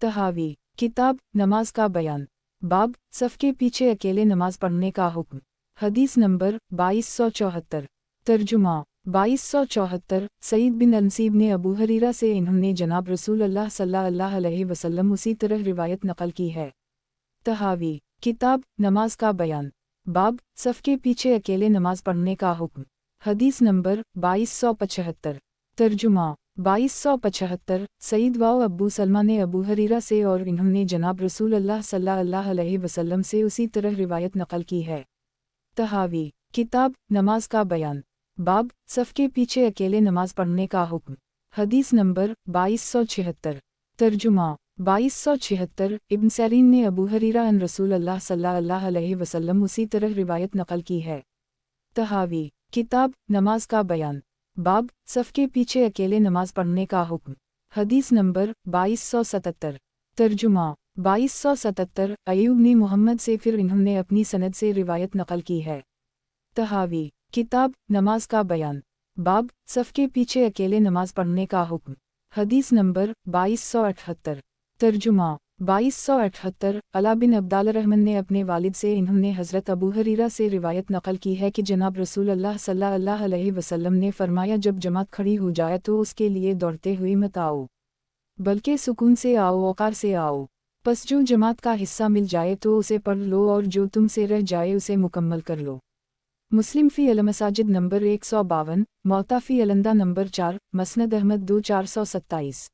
तहावी किताब नमाज का बयान, बाब सफ़ के पीछे अकेले नमाज पढ़ने का हुक्म। हदीस नंबर 2274। तर्जुमा 2274 सईद बिन अनसीब ने अबू हरीरा से इन्होंने जनाब रसूल अल्लाह सल्लल्लाहु अलैहि वसल्लम उसी तरह रिवायत नकल की है। तहावी किताब नमाज का बयान, बाब सफ़ के पीछे अकेले नमाज पढ़ने का हुक्म। हदीस नंबर 2275। तर्जुमा 2275 सईद वाओ अब्बू सलमा ने अबू हरीरा से और इन्होंने जनाब रसूल अल्लाह सल्लल्लाहु अलैहि वसल्लम से उसी तरह रिवायत नकल की है। तहावी किताब नमाज का बयान, बाब सफ़ के पीछे अकेले नमाज पढ़ने का हुक्म। हदीस नंबर 2276। तर्जुमा 2276 इब्न सरीन ने अबू हरीरा अन रसूल अल्लाह सल्लल्लाहु अलैहि वसल्लम उसी तरह रिवायत नकल की है। तहावी किताब नमाज का बयान, बाब सफ़ के पीछे अकेले नमाज पढ़ने का हुक्म। हदीस नंबर 2277। तर्जुमा 2277 अयूब ने मोहम्मद से फिर इन्होंने अपनी सनद से रिवायत नकल की है। तहावी किताब नमाज का बयान, बाब सफ़ के पीछे अकेले नमाज पढ़ने का हुक्म। हदीस नंबर 2278। तर्जुमा 2278 अला बिन अब्दाल रहमान ने अपने वालिद से इन्होंने हज़रत अबू हरीरा से रिवायत नकल की है कि जनाब रसूल अल्लाह सल्लल्लाहु अलैहि वसल्लम ने फरमाया, जब जमात खड़ी हो जाए तो उसके लिए दौड़ते हुए मत आओ, बल्कि सुकून से आओ, वक़ार से आओ। बस जो जमात का हिस्सा मिल जाए तो उसे पढ़ लो और जो तुमसे रह जाए उसे मुकम्मल कर लो। मुस्लिम फ़ी अल मसाजिद नंबर 152, मौता फ़ी अलंदा नंबर 4, मसनद अहमद 2427।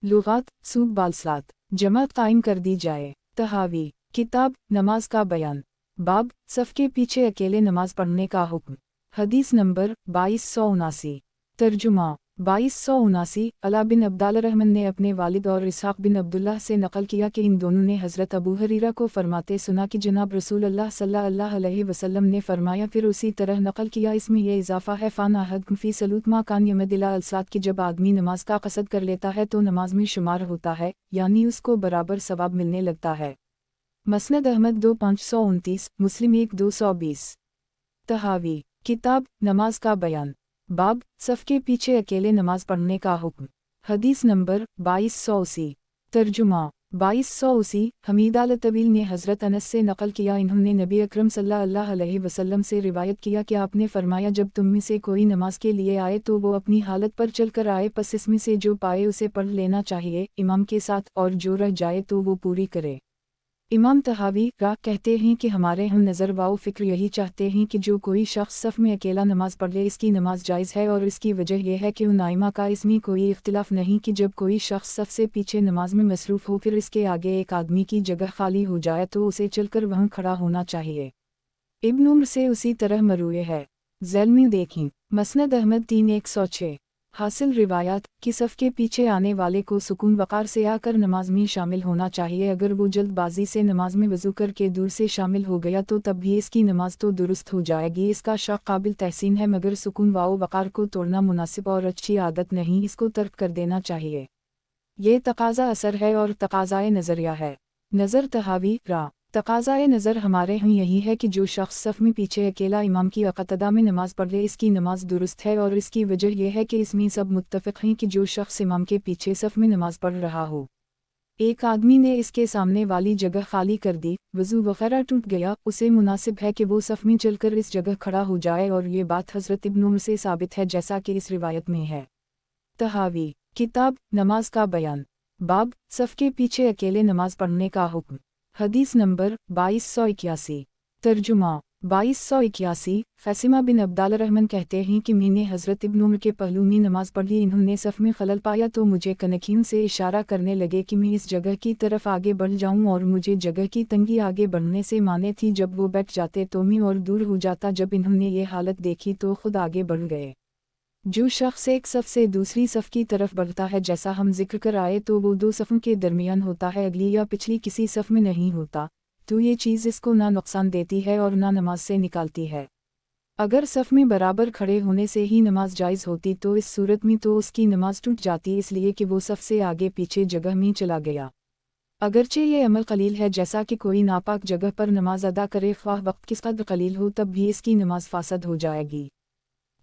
लुगात सूब बालसलात जमात कायम कर दी जाए। तहावी किताब नमाज का बयान, बाब सफ़ के पीछे अकेले नमाज पढ़ने का हुक्म। हदीस नंबर 2279। तर्जुमा 2279 अला बिन अब्दाल रहमान ने अपने वालिद और इसहाक़ बिन अब्दुल्लाह से नकल किया कि इन दोनों ने हज़रत अबू हरीरा को फरमाते सुना कि जनाब रसूल अल्लाह सल्लल्लाहु अलैहि वसल्लम ने फरमाया, फिर उसी तरह नकल किया। इसमें यह इजाफ़ा है फ़ान अहदकुम फ़ी सलूत मा कान यमदिला अलसात कि जब आदमी नमाज का क़सद कर लेता है तो नमाज में शुमार होता है, यानी उसको बराबर सवाब मिलने लगता है। मसनद अहमद 2529, मुस्लिम 1220। तहावी किताब नमाज का बयान, बाब सफ़ के पीछे अकेले नमाज पढ़ने का हुक्म। हदीस नंबर 2280। तर्जुमा 2280 हमीद अल तवील ने हज़रत अनस से नकल किया, इन्होंने नबी अकरम सल्लल्लाहु अलैहि वसल्लम से रिवायत किया कि आपने फरमाया, जब तुम में से कोई नमाज के लिए आए तो वो अपनी हालत पर चल कर आए, पस इसमें से जो पाए उसे पढ़ लेना चाहिए इमाम के साथ, और जो रह जाए तो वो पूरी करे। इमाम तहावी राह कहते हैं कि हमारे हम नज़र वाओ फ़िक्र यही चाहते हैं कि जो कोई शख्स सफ़ में अकेला नमाज पढ़ ले इसकी नमाज जायज़ है, और इसकी वजह यह है कि उन आइमा का इसमें कोई इख्तिलाफ़ नहीं कि जब कोई शख्स सफ़ से पीछे नमाज में मसरूफ़ हो, फिर इसके आगे एक आदमी की जगह खाली हो जाए तो उसे चलकर वहाँ खड़ा होना चाहिए। इब्न उम्र से उसी तरह मरूए है। ज़ैल में देखें मसनद अहमद 3106। हासिल रिवायात कि सफ़ के पीछे आने वाले को सुकून वक़ार से आकर नमाज में शामिल होना चाहिए। अगर वो जल्दबाजी से नमाज में वज़ू करके दूर से शामिल हो गया तो तब भी इसकी नमाज तो दुरुस्त हो जाएगी। इसका शक काबिल तहसीन है, मगर सुकून वाओ वक़ार को तोड़ना मुनासिब और अच्छी आदत नहीं, इसको तर्क कर देना चाहिए। ये तकाज़ा असर है और तकाज़ाए नज़रिया है। नज़र तहावी रा तकाज़ाए नज़र हमारे यहाँ यही है कि जो शख्स सफ़ में पीछे अकेला इमाम की अक़तदा में नमाज पढ़ ले इसकी नमाज दुरुस्त है, और इसकी वजह यह है कि इसमें सब मुत्तफ़िक़ हैं कि जो शख्स इमाम के पीछे सफ़ में नमाज पढ़ रहा हो, एक आदमी ने इसके सामने वाली जगह खाली कर दी, वज़ू वग़ैरह टूट गया, उसे मुनासिब है कि वो सफ़ में चलकर इस जगह खड़ा हो जाए, और ये बात हज़रत इब्न उम्र से साबित है जैसा कि इस रिवायत में है। तहावी किताब नमाज का बयान, बाब सफ़ के पीछे अकेले नमाज पढ़ने का हुक्म। हदीस नंबर 2281। तर्जुमा 2281 फ़ैसिमा बिन अब्दाल रहमान कहते हैं कि मैंने हज़रत इब्न उम्र के पहलू में नमाज पढ़ी, इन्होंने सफ़ में खलल पाया तो मुझे कनखियों से इशारा करने लगे कि मैं इस जगह की तरफ आगे बढ़ जाऊं, और मुझे जगह की तंगी आगे बढ़ने से माने थी। जब वो बैठ जाते तो मैं और दूर हो जाता। जब इन्होंने ये हालत देखी तो खुद आगे बढ़ गए। जो शख्स एक सफ़ से दूसरी सफ़ की तरफ बढ़ता है, जैसा हम जिक्र कर आए, तो वो दो सफ़ों के दरमियान होता है, अगली या पिछली किसी सफ़ में नहीं होता। تو یہ چیز اس کو نہ نقصان دیتی ہے اور نہ نماز سے نکالتی ہے۔ اگر صف میں برابر کھڑے ہونے سے ہی نماز جائز ہوتی تو اس صورت میں تو اس کی نماز ٹوٹ جاتی، اس لیے کہ وہ صف سے آگے پیچھے جگہ میں چلا گیا۔ اگرچہ یہ عمل قلیل ہے، جیسا کہ کوئی ناپاک جگہ پر نماز ادا کرے خواہ وقت کس قدر قلیل ہو، تب بھی اس کی نماز فاسد ہو جائے گی۔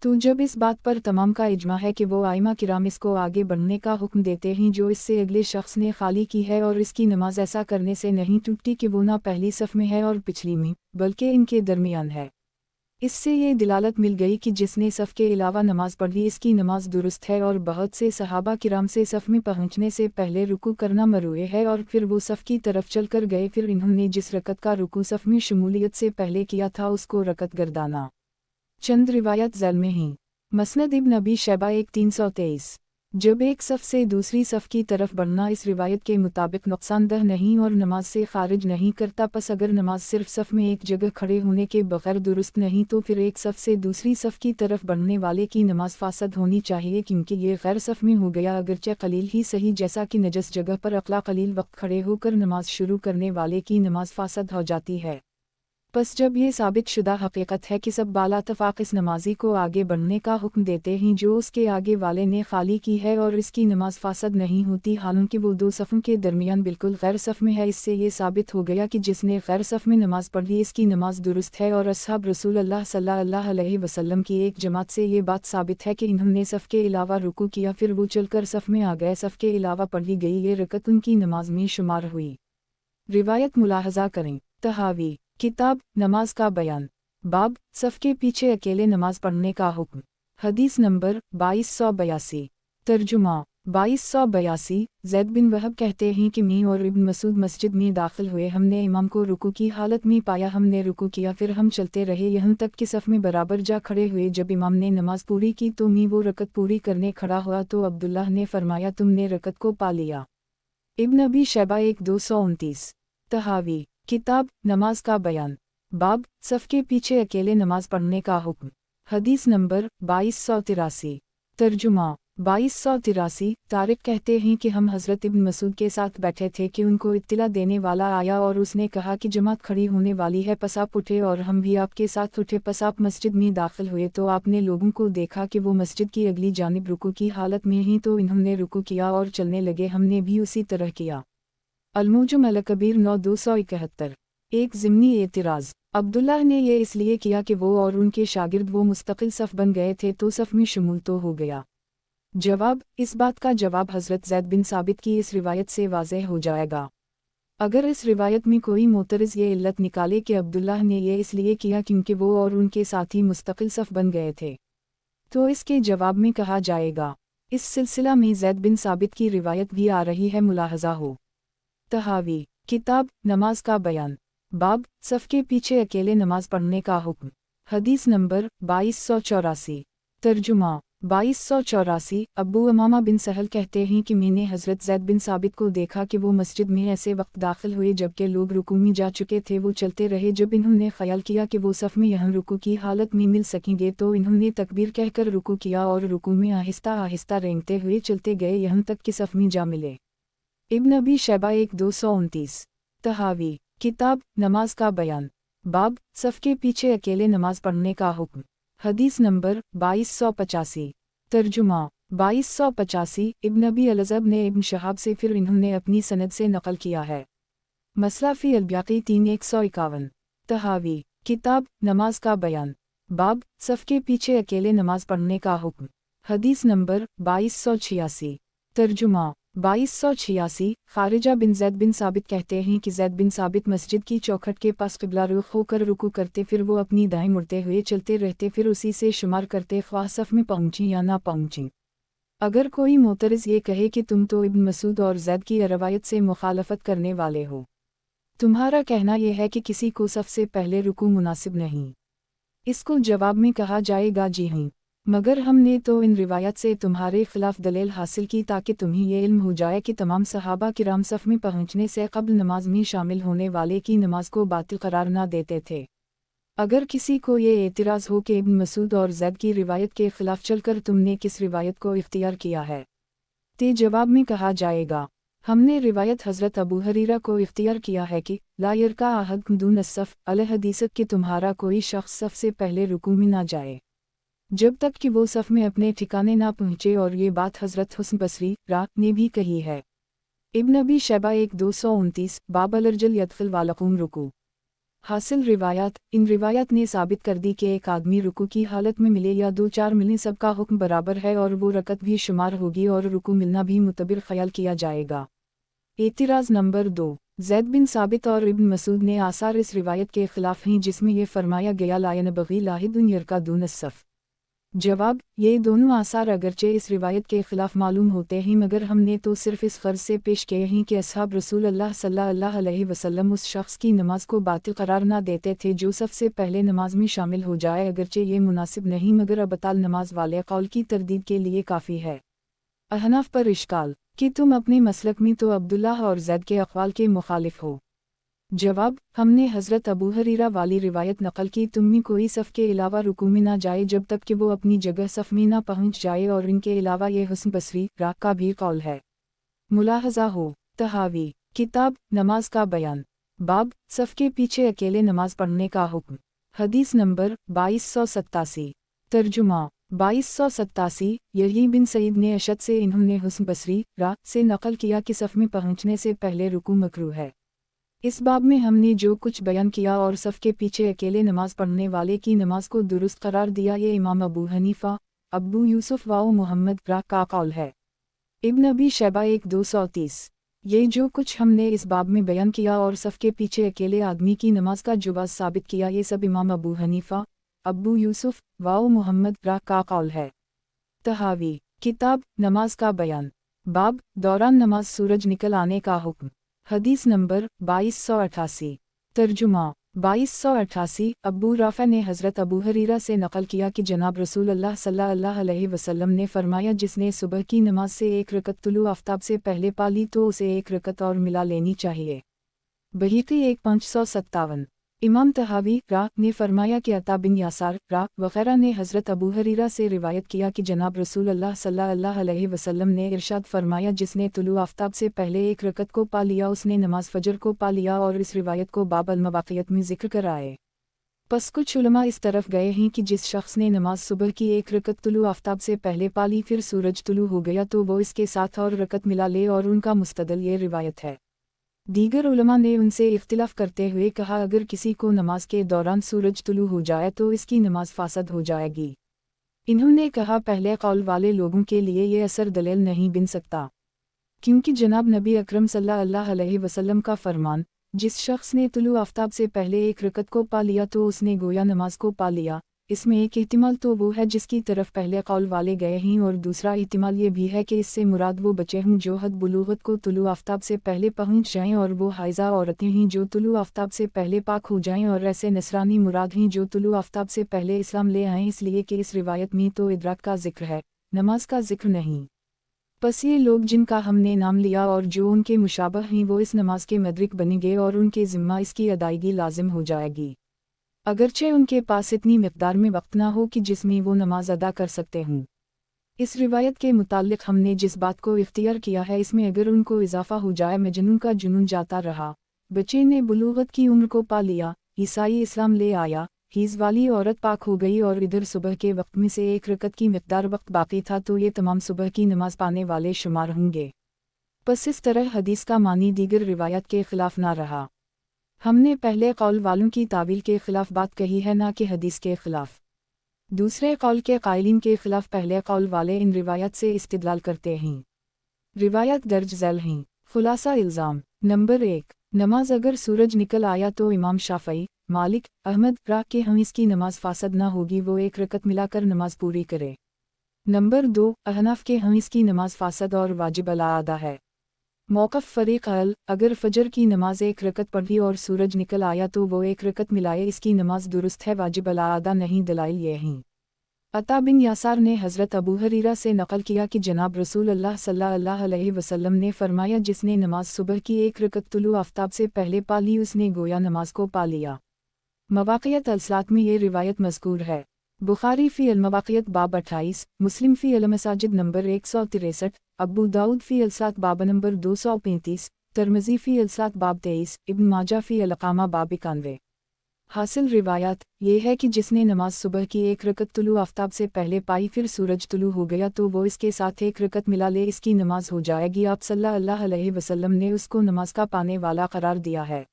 تو جب اس بات پر تمام کا اجماع ہے کہ وہ ائمہ کرام اس کو آگے بڑھنے کا حکم دیتے ہیں جو اس سے اگلے شخص نے خالی کی ہے، اور اس کی نماز ایسا کرنے سے نہیں ٹوٹتی کہ وہ نہ پہلی صف میں ہے اور پچھلی میں، بلکہ ان کے درمیان ہے۔ اس سے یہ دلالت مل گئی کہ جس نے صف کے علاوہ نماز پڑھی اس کی نماز درست ہے، اور بہت سے صحابہ کرام سے صف میں پہنچنے سے پہلے رکوع کرنا مروع ہے، اور پھر وہ صف کی طرف چل کر گئے، پھر انہوں نے جس رکعت کا رکوع صف میں شمولیت سے پہلے کیا تھا اس کو رکعت گردانا۔ چند روایت ذیل میں ہیں۔ مسند ابن ابی شیبہ 1323۔ جب ایک صف سے دوسری صف کی طرف بڑھنا اس روایت کے مطابق نقصان دہ نہیں اور نماز سے خارج نہیں کرتا، پس اگر نماز صرف صف میں ایک جگہ کھڑے ہونے کے بغیر درست نہیں تو پھر ایک صف سے دوسری صف کی طرف بڑھنے والے کی نماز فاسد ہونی چاہیے، کیونکہ یہ غیر صف میں ہو گیا، اگرچہ قلیل ہی صحیح، جیسا کہ نجس جگہ پر اقلا قلیل وقت کھڑے ہو کر نماز شروع کرنے والے کی نماز فاسد ہو جاتی ہے۔ پس جب یہ ثابت شدہ حقیقت ہے کہ سب بالا اتفاق اس نمازی کو آگے بڑھنے کا حکم دیتے ہیں جو اس کے آگے والے نے خالی کی ہے، اور اس کی نماز فاسد نہیں ہوتی حالانکہ وہ دو صفوں کے درمیان بالکل غیر صف میں ہے، اس سے یہ ثابت ہو گیا کہ جس نے غیر صف میں نماز پڑھی اس کی نماز درست ہے، اور اصحاب رسول اللہ صلی اللہ علیہ وسلم کی ایک جماعت سے یہ بات ثابت ہے کہ انہوں نے صف کے علاوہ رکوع کیا، پھر وہ چل کر صف میں آ گئے، صف کے علاوہ پڑھی گئی یہ رکعت ان کی نماز میں شمار ہوئی۔ روایت ملاحظہ کریں۔ طحاوی کتاب نماز کا بیان، باب صف کے پیچھے اکیلے نماز پڑھنے کا حکم، حدیث نمبر 2282۔ ترجمہ 2282۔ زید بن وہب کہتے ہیں کہ میں اور ابن مسعود مسجد میں داخل ہوئے، ہم نے امام کو رکوع کی حالت میں پایا، ہم نے رکوع کیا، پھر ہم چلتے رہے یہاں تک کہ صف میں برابر جا کھڑے ہوئے، جب امام نے نماز پوری کی تو میں وہ رکعت پوری کرنے کھڑا ہوا تو عبداللہ نے فرمایا تم نے رکعت کو پا لیا۔ ابن ابی شیبہ 1229۔ طحاوی کتاب نماز کا بیان، باب صف کے پیچھے اکیلے نماز پڑھنے کا حکم، حدیث نمبر 2283۔ ترجمہ 2283۔ طارق کہتے ہیں کہ ہم حضرت ابن مسعود کے ساتھ بیٹھے تھے کہ ان کو اطلاع دینے والا آیا اور اس نے کہا کہ جماعت کھڑی ہونے والی ہے، پس آپ اٹھے اور ہم بھی آپ کے ساتھ اٹھے، پس آپ مسجد میں داخل ہوئے تو آپ نے لوگوں کو دیکھا کہ وہ مسجد کی اگلی جانب رکوع کی حالت میں ہیں، تو انہوں نے رکوع کیا اور چلنے لگے، ہم نے بھی اسی طرح کیا۔ الموجم الکبیر 9271۔ ایک ضمنی اعتراض، عبداللہ نے یہ اس لیے کیا کہ وہ اور ان کے شاگرد وہ مستقل صف بن گئے تھے تو صف میں شمول تو ہو گیا۔ جواب، اس بات کا جواب حضرت زید بن ثابت کی اس روایت سے واضح ہو جائے گا۔ اگر اس روایت میں کوئی معترض یہ علت نکالے کہ عبداللہ نے یہ اس لیے کیا کیونکہ وہ اور ان کے ساتھی مستقل صف بن گئے تھے، تو اس کے جواب میں کہا جائے گا اس سلسلہ میں زید بن ثابت کی روایت بھی آ رہی ہے، ملاحظہ ہو۔ طحاوی کتاب نماز کا بیان، باب صف کے پیچھے اکیلے نماز پڑھنے کا حکم، حدیث نمبر 2284۔ ترجمہ 2284۔ ابو امامہ بن سہل کہتے ہیں کہ میں نے حضرت زید بن ثابت کو دیکھا کہ وہ مسجد میں ایسے وقت داخل ہوئے جبکہ لوگ رکوع میں جا چکے تھے، وہ چلتے رہے، جب انہوں نے خیال کیا کہ وہ صف میں یہاں رکوع کی حالت میں مل سکیں گے تو انہوں نے تکبیر کہہ کر رکوع کیا اور رکوع میں آہستہ آہستہ رینگتے ہوئے چلتے گئے یہاں تک کہ صف میں جا ملے۔ ابن ابی شیبہ 1229۔ طحاوی کتاب نماز کا بیان، باب صف کے پیچھے اکیلے نماز پڑھنے کا حکم، حدیث نمبر 2285۔ ترجمہ 2285۔ ابن ابی العزب نے ابن شہاب سے، پھر انہوں نے اپنی سند سے نقل کیا ہے۔ مسئلہ فی البیاقی 3151۔ طحاوی کتاب نماز کا بیان، باب صف کے پیچھے اکیلے نماز پڑھنے کا حکم، حدیث نمبر 2286۔ ترجمہ 2286۔ خارجہ بن زید بن ثابت کہتے ہیں کہ زید بن ثابت مسجد کی چوکھٹ کے پاس قبلہ رخ ہو کر رکوع کرتے، پھر وہ اپنی دائیں مڑتے ہوئے چلتے رہتے، پھر اسی سے شمار کرتے خواہ صف میں پہنچیں یا نہ پہنچیں۔ اگر کوئی معترض یہ کہے کہ تم تو ابن مسعود اور زید کی روایت سے مخالفت کرنے والے ہو، تمہارا کہنا یہ ہے کہ کسی کو صف سے پہلے رکوع مناسب نہیں، اس کو جواب میں کہا جائے گا جی ہاں، مگر ہم نے تو ان روایات سے تمہارے خلاف دلیل حاصل کی تاکہ تمہیں یہ علم ہو جائے کہ تمام صحابہ کرام صف میں پہنچنے سے قبل نماز میں شامل ہونے والے کی نماز کو باطل قرار نہ دیتے تھے۔ اگر کسی کو یہ اعتراض ہو کہ ابن مسعود اور زید کی روایت کے خلاف چل کر تم نے کس روایت کو اختیار کیا ہے، تے جواب میں کہا جائے گا ہم نے روایت حضرت ابو ہریرہ کو اختیار کیا ہے کہ لا یرکع احدکم دون الصف الحدیث کہ تمہارا کوئی شخص صف سے پہلے رکوع میں نہ جائے جب تک کہ وہ صف میں اپنے ٹھکانے نہ پہنچے، اور یہ بات حضرت حسن بصری نے بھی کہی ہے۔ ابن ابی شیبہ 1229 باب الرجل یدخل والقوم رکوع۔ حاصل روایات، ان روایات نے ثابت کر دی کہ ایک آدمی رکوع کی حالت میں ملے یا 2-4 ملیں، سب کا حکم برابر ہے اور وہ رکعت بھی شمار ہوگی اور رکوع ملنا بھی معتبر خیال کیا جائے گا۔ اعتراض نمبر 2، زید بن ثابت اور ابن مسعود نے آثار اس روایت کے خلاف ہیں جس میں یہ فرمایا گیا لا ينبغي لاحد یرکع دون الصف۔ جواب، یہ دونوں آثار اگرچہ اس روایت کے خلاف معلوم ہوتے ہیں مگر ہم نے تو صرف اس غرض سے پیش کیے ہیں کہ اصحاب رسول اللہ صلی اللہ علیہ وسلم اس شخص کی نماز کو باطل قرار نہ دیتے تھے جو سب سے پہلے نماز میں شامل ہو جائے، اگرچہ یہ مناسب نہیں مگر ابطال نماز والے قول کی تردید کے لیے کافی ہے۔ احناف پر اشکال کہ تم اپنے مسلک میں تو عبداللہ اور زید کے اقوال کے مخالف ہو۔ جواب، ہم نے حضرت ابو ہریرہ والی روایت نقل کی تم میں کوئی صف کے علاوہ رکوع میں نہ جائے جب تک کہ وہ اپنی جگہ صف میں نہ پہنچ جائے، اور ان کے علاوہ یہ حسن بصری کا بھی قول ہے۔ ملاحظہ ہو طحاوی، کتاب نماز کا بیان، باب صف کے پیچھے اکیلے نماز پڑھنے کا حکم، حدیث نمبر 2287۔ ترجمہ 2287 یحییٰ بن سعید نے اشد سے انہوں نے حسن بصری سے نقل کیا کہ صف میں پہنچنے سے پہلے رکوع مکروہ ہے۔ اس باب میں ہم نے جو کچھ بیان کیا اور صف کے پیچھے اکیلے نماز پڑھنے والے کی نماز کو درست قرار دیا، یہ امام ابو حنیفہ، ابو یوسف و محمد کا قول ہے۔ ابن ابی شیبہ 1230۔ یہ جو کچھ ہم نے اس باب میں بیان کیا اور صف کے پیچھے اکیلے آدمی کی نماز کا جواز ثابت کیا، یہ سب امام ابو حنیفہ، ابو یوسف و محمد کا قول ہے۔ طحاوی، کتاب نماز کا بیان، باب دوران نماز سورج نکل آنے کا حکم، حدیث نمبر 2288۔ ترجمہ 2288 ابو رافع نے حضرت ابو ہریرہ سے نقل کیا کہ جناب رسول اللہ صلی اللہ علیہ وسلم نے فرمایا جس نے صبح کی نماز سے ایک رکعت طلوع آفتاب سے پہلے پا لی تو اسے ایک رکعت اور ملا لینی چاہیے۔ بہقی 1557۔ امام طحاوی نے فرمایا کہ عطا بن یاسار وغیرہ نے حضرت ابو ہریرہ سے روایت کیا کہ جناب رسول اللہ صلی اللہ علیہ وسلم نے ارشاد فرمایا جس نے طلوع آفتاب سے پہلے ایک رکعت کو پا لیا اس نے نماز فجر کو پا لیا، اور اس روایت کو باب المواقیت میں ذکر کرائے۔ پس کچھ علماء اس طرف گئے ہیں کہ جس شخص نے نماز صبح کی ایک رکعت طلوع آفتاب سے پہلے پا لی پھر سورج طلوع ہو گیا تو وہ اس کے ساتھ اور رکعت ملا لے، اور ان کا مستدل یہ روایت ہے۔ دیگر علماء نے ان سے اختلاف کرتے ہوئے کہا اگر کسی کو نماز کے دوران سورج طلوع ہو جائے تو اس کی نماز فاسد ہو جائے گی۔ انہوں نے کہا پہلے قول والے لوگوں کے لیے یہ اثر دلیل نہیں بن سکتا، کیونکہ جناب نبی اکرم صلی اللہ علیہ وسلم کا فرمان جس شخص نے طلوع آفتاب سے پہلے ایک رکعت کو پا لیا تو اس نے گویا نماز کو پا لیا، اس میں ایک احتمال تو وہ ہے جس کی طرف پہلے قول والے گئے ہیں، اور دوسرا احتمال یہ بھی ہے کہ اس سے مراد وہ بچے ہوں جو حد بلوغت کو طلوع آفتاب سے پہلے پہنچ جائیں، اور وہ حائضہ عورتیں ہیں جو طلوع آفتاب سے پہلے پاک ہو جائیں، اور ایسے نصرانی مراد ہیں جو طلوع آفتاب سے پہلے اسلام لے آئیں، اس لیے کہ اس روایت میں تو ادراک کا ذکر ہے، نماز کا ذکر نہیں۔ پس یہ لوگ جن کا ہم نے نام لیا اور جو ان کے مشابہ ہیں وہ اس نماز کے مدرک بنیں گے اور ان کے ذمہ اس کی ادائیگی لازم ہو جائے گی، اگرچہ ان کے پاس اتنی مقدار میں وقت نہ ہو کہ جس میں وہ نماز ادا کر سکتے ہوں۔ اس روایت کے متعلق ہم نے جس بات کو اختیار کیا ہے اس میں اگر ان کو اضافہ ہو جائے مجنون کا جنون جاتا رہا، بچے نے بلوغت کی عمر کو پا لیا، عیسائی اسلام لے آیا، حیض والی عورت پاک ہو گئی، اور ادھر صبح کے وقت میں سے ایک رکعت کی مقدار وقت باقی تھا تو یہ تمام صبح کی نماز پانے والے شمار ہوں گے۔ پس اس طرح حدیث کا معنی دیگر روایت کے خلاف نہ رہا۔ ہم نے پہلے قول والوں کی تعویل کے خلاف بات کہی ہے نہ کہ حدیث کے خلاف۔ دوسرے قول کے قائلین کے خلاف پہلے قول والے ان روایت سے استدلال کرتے ہیں۔ روایت درج ذیل ہیں۔ خلاصہ الزام نمبر 1، نماز اگر سورج نکل آیا تو امام شافعی، مالک، احمد کے ہم اس کی نماز فاسد نہ ہوگی، وہ ایک رکعت ملا کر نماز پوری کرے۔ نمبر 2، احناف کے ہم اس کی نماز فاسد اور واجب الادا ہے۔ موقف فریق اگر فجر کی نماز ایک رکعت پڑھی اور سورج نکل آیا تو وہ ایک رکعت ملائے، اس کی نماز درست ہے، واجب الادا نہیں۔ دلائل یہ ہیں۔ عطا بن یاسار نے حضرت ابو ہریرہ سے نقل کیا کہ جناب رسول اللہ صلی اللہ علیہ وسلم نے فرمایا جس نے نماز صبح کی ایک رکعت طلوع آفتاب سے پہلے پا لی اس نے گویا نماز کو پا لیا۔ مواقیت الصلاۃ میں یہ روایت مذکور ہے۔ बुखारी फ़ी अल-मवाक़ियत बाब 28, मुस्लिम फ़ी अल-मसाजिद नंबर 163, अबू दाऊद फ़ी अल-सात बाब नंबर 235, तिरमिज़ी फ़ी अल-सात बाब 23, इब्न माजा फ़ी अल-अक़ामा बाब 91। हासिल रिवायत ये है कि जिसने नमाज सुबह की एक रकत तुलू आफ्ताब से पहले पाई फिर सूरज तुलू हो गया तो वो इसके साथ एक रकत मिला ले, इसकी नमाज हो जाएगी। आप सल्लल्लाहु अलैहि वसल्लम ने उसको नमाज का पाने वाला करार दिया है।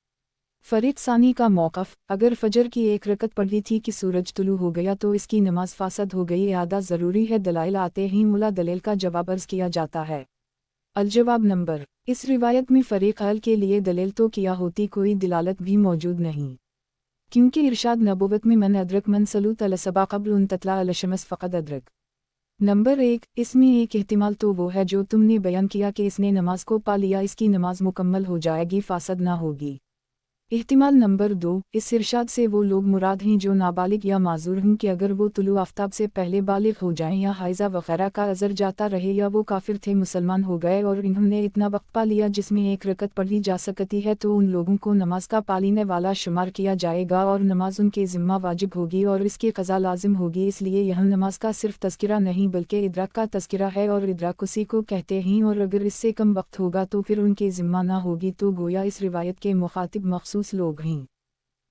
फरीक सानी का मौक़िफ़, अगर फजर की एक रकत पढ़ी थी कि सूरज तुलू हो गया तो इसकी नमाज फासद हो गई, आदा ज़रूरी है। दलाइल आते ही मुला दलील का जवाब अर्ज़ किया जाता है। अलजवाब नंबर, इस रिवायत में फरीक अल के लिए दलील तो किया होती कोई दिलालत भी मौजूद नहीं, क्योंकि इरशाद नबुवत में मन अदरक मन सलूत अलसबा क़ब्ल उन ततला अलशमस फ़क़द अदरक। नंबर 1, इसमें एक एहतिमाल तो वो है जो तुमने बयान किया कि इसने नमाज को पा लिया, इसकी नमाज मुकम्मल हो जाएगी, फासद ना होगी। एहतिमाल नंबर 2, इस इरशाद से वो लोग मुराद हैं जो नाबालिग या माजूर हैं कि अगर वो तुलू आफ्ताब से पहले बालिग हो जाएं या हाइज़ा वगैरह का अज़र जाता रहे या वो काफिर थे मुसलमान हो गए और इन्होंने इतना वक्त पा लिया जिसमें एक रकत पढ़ी जा सकती है तो उन लोगों को नमाज का पालीने वाला शुमार किया जाएगा और नमाज उनके ज़िम्मा वाजिब होगी और इसकी क़ज़ा लाजिम होगी। इसलिए यह नमाज का सिर्फ तज़किरा नहीं बल्कि इदराक का तज़किरा है और इदराक उसी को कहते हैं, और अगर इससे कम वक्त होगा तो फिर उनके ज़िम्मा ना होगी। तो गोया इस रिवायत के मुखातिब मखसूस लोग हैं।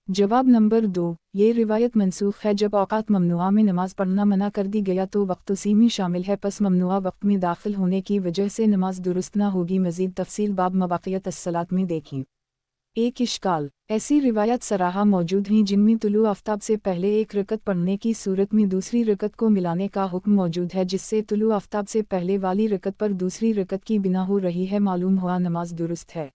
जवाब नंबर 2, ये रिवायत मनसूख है। जब औकात ममनुआ में नमाज पढ़ना मना कर दी गया तो वक्त उसी में शामिल है, पस ममनुआ वक्त में दाखिल होने की वजह से नमाज दुरुस्त ना होगी। मज़ीद तफसील बाब मवाक़ियत अस्सलात में देखें। एक इश्काल, ऐसी रिवायत सराहा मौजूद हैं जिनमें तुलू आफ्ताब से पहले एक रकत पढ़ने की सूरत में दूसरी रकत को मिलाने का हुक्म मौजूद है, जिससे तुलू आफ्ताब से पहले वाली रकत पर दूसरी रकत की बिना हो रही है, मालूम हुआ नमाज दुरुस्त है।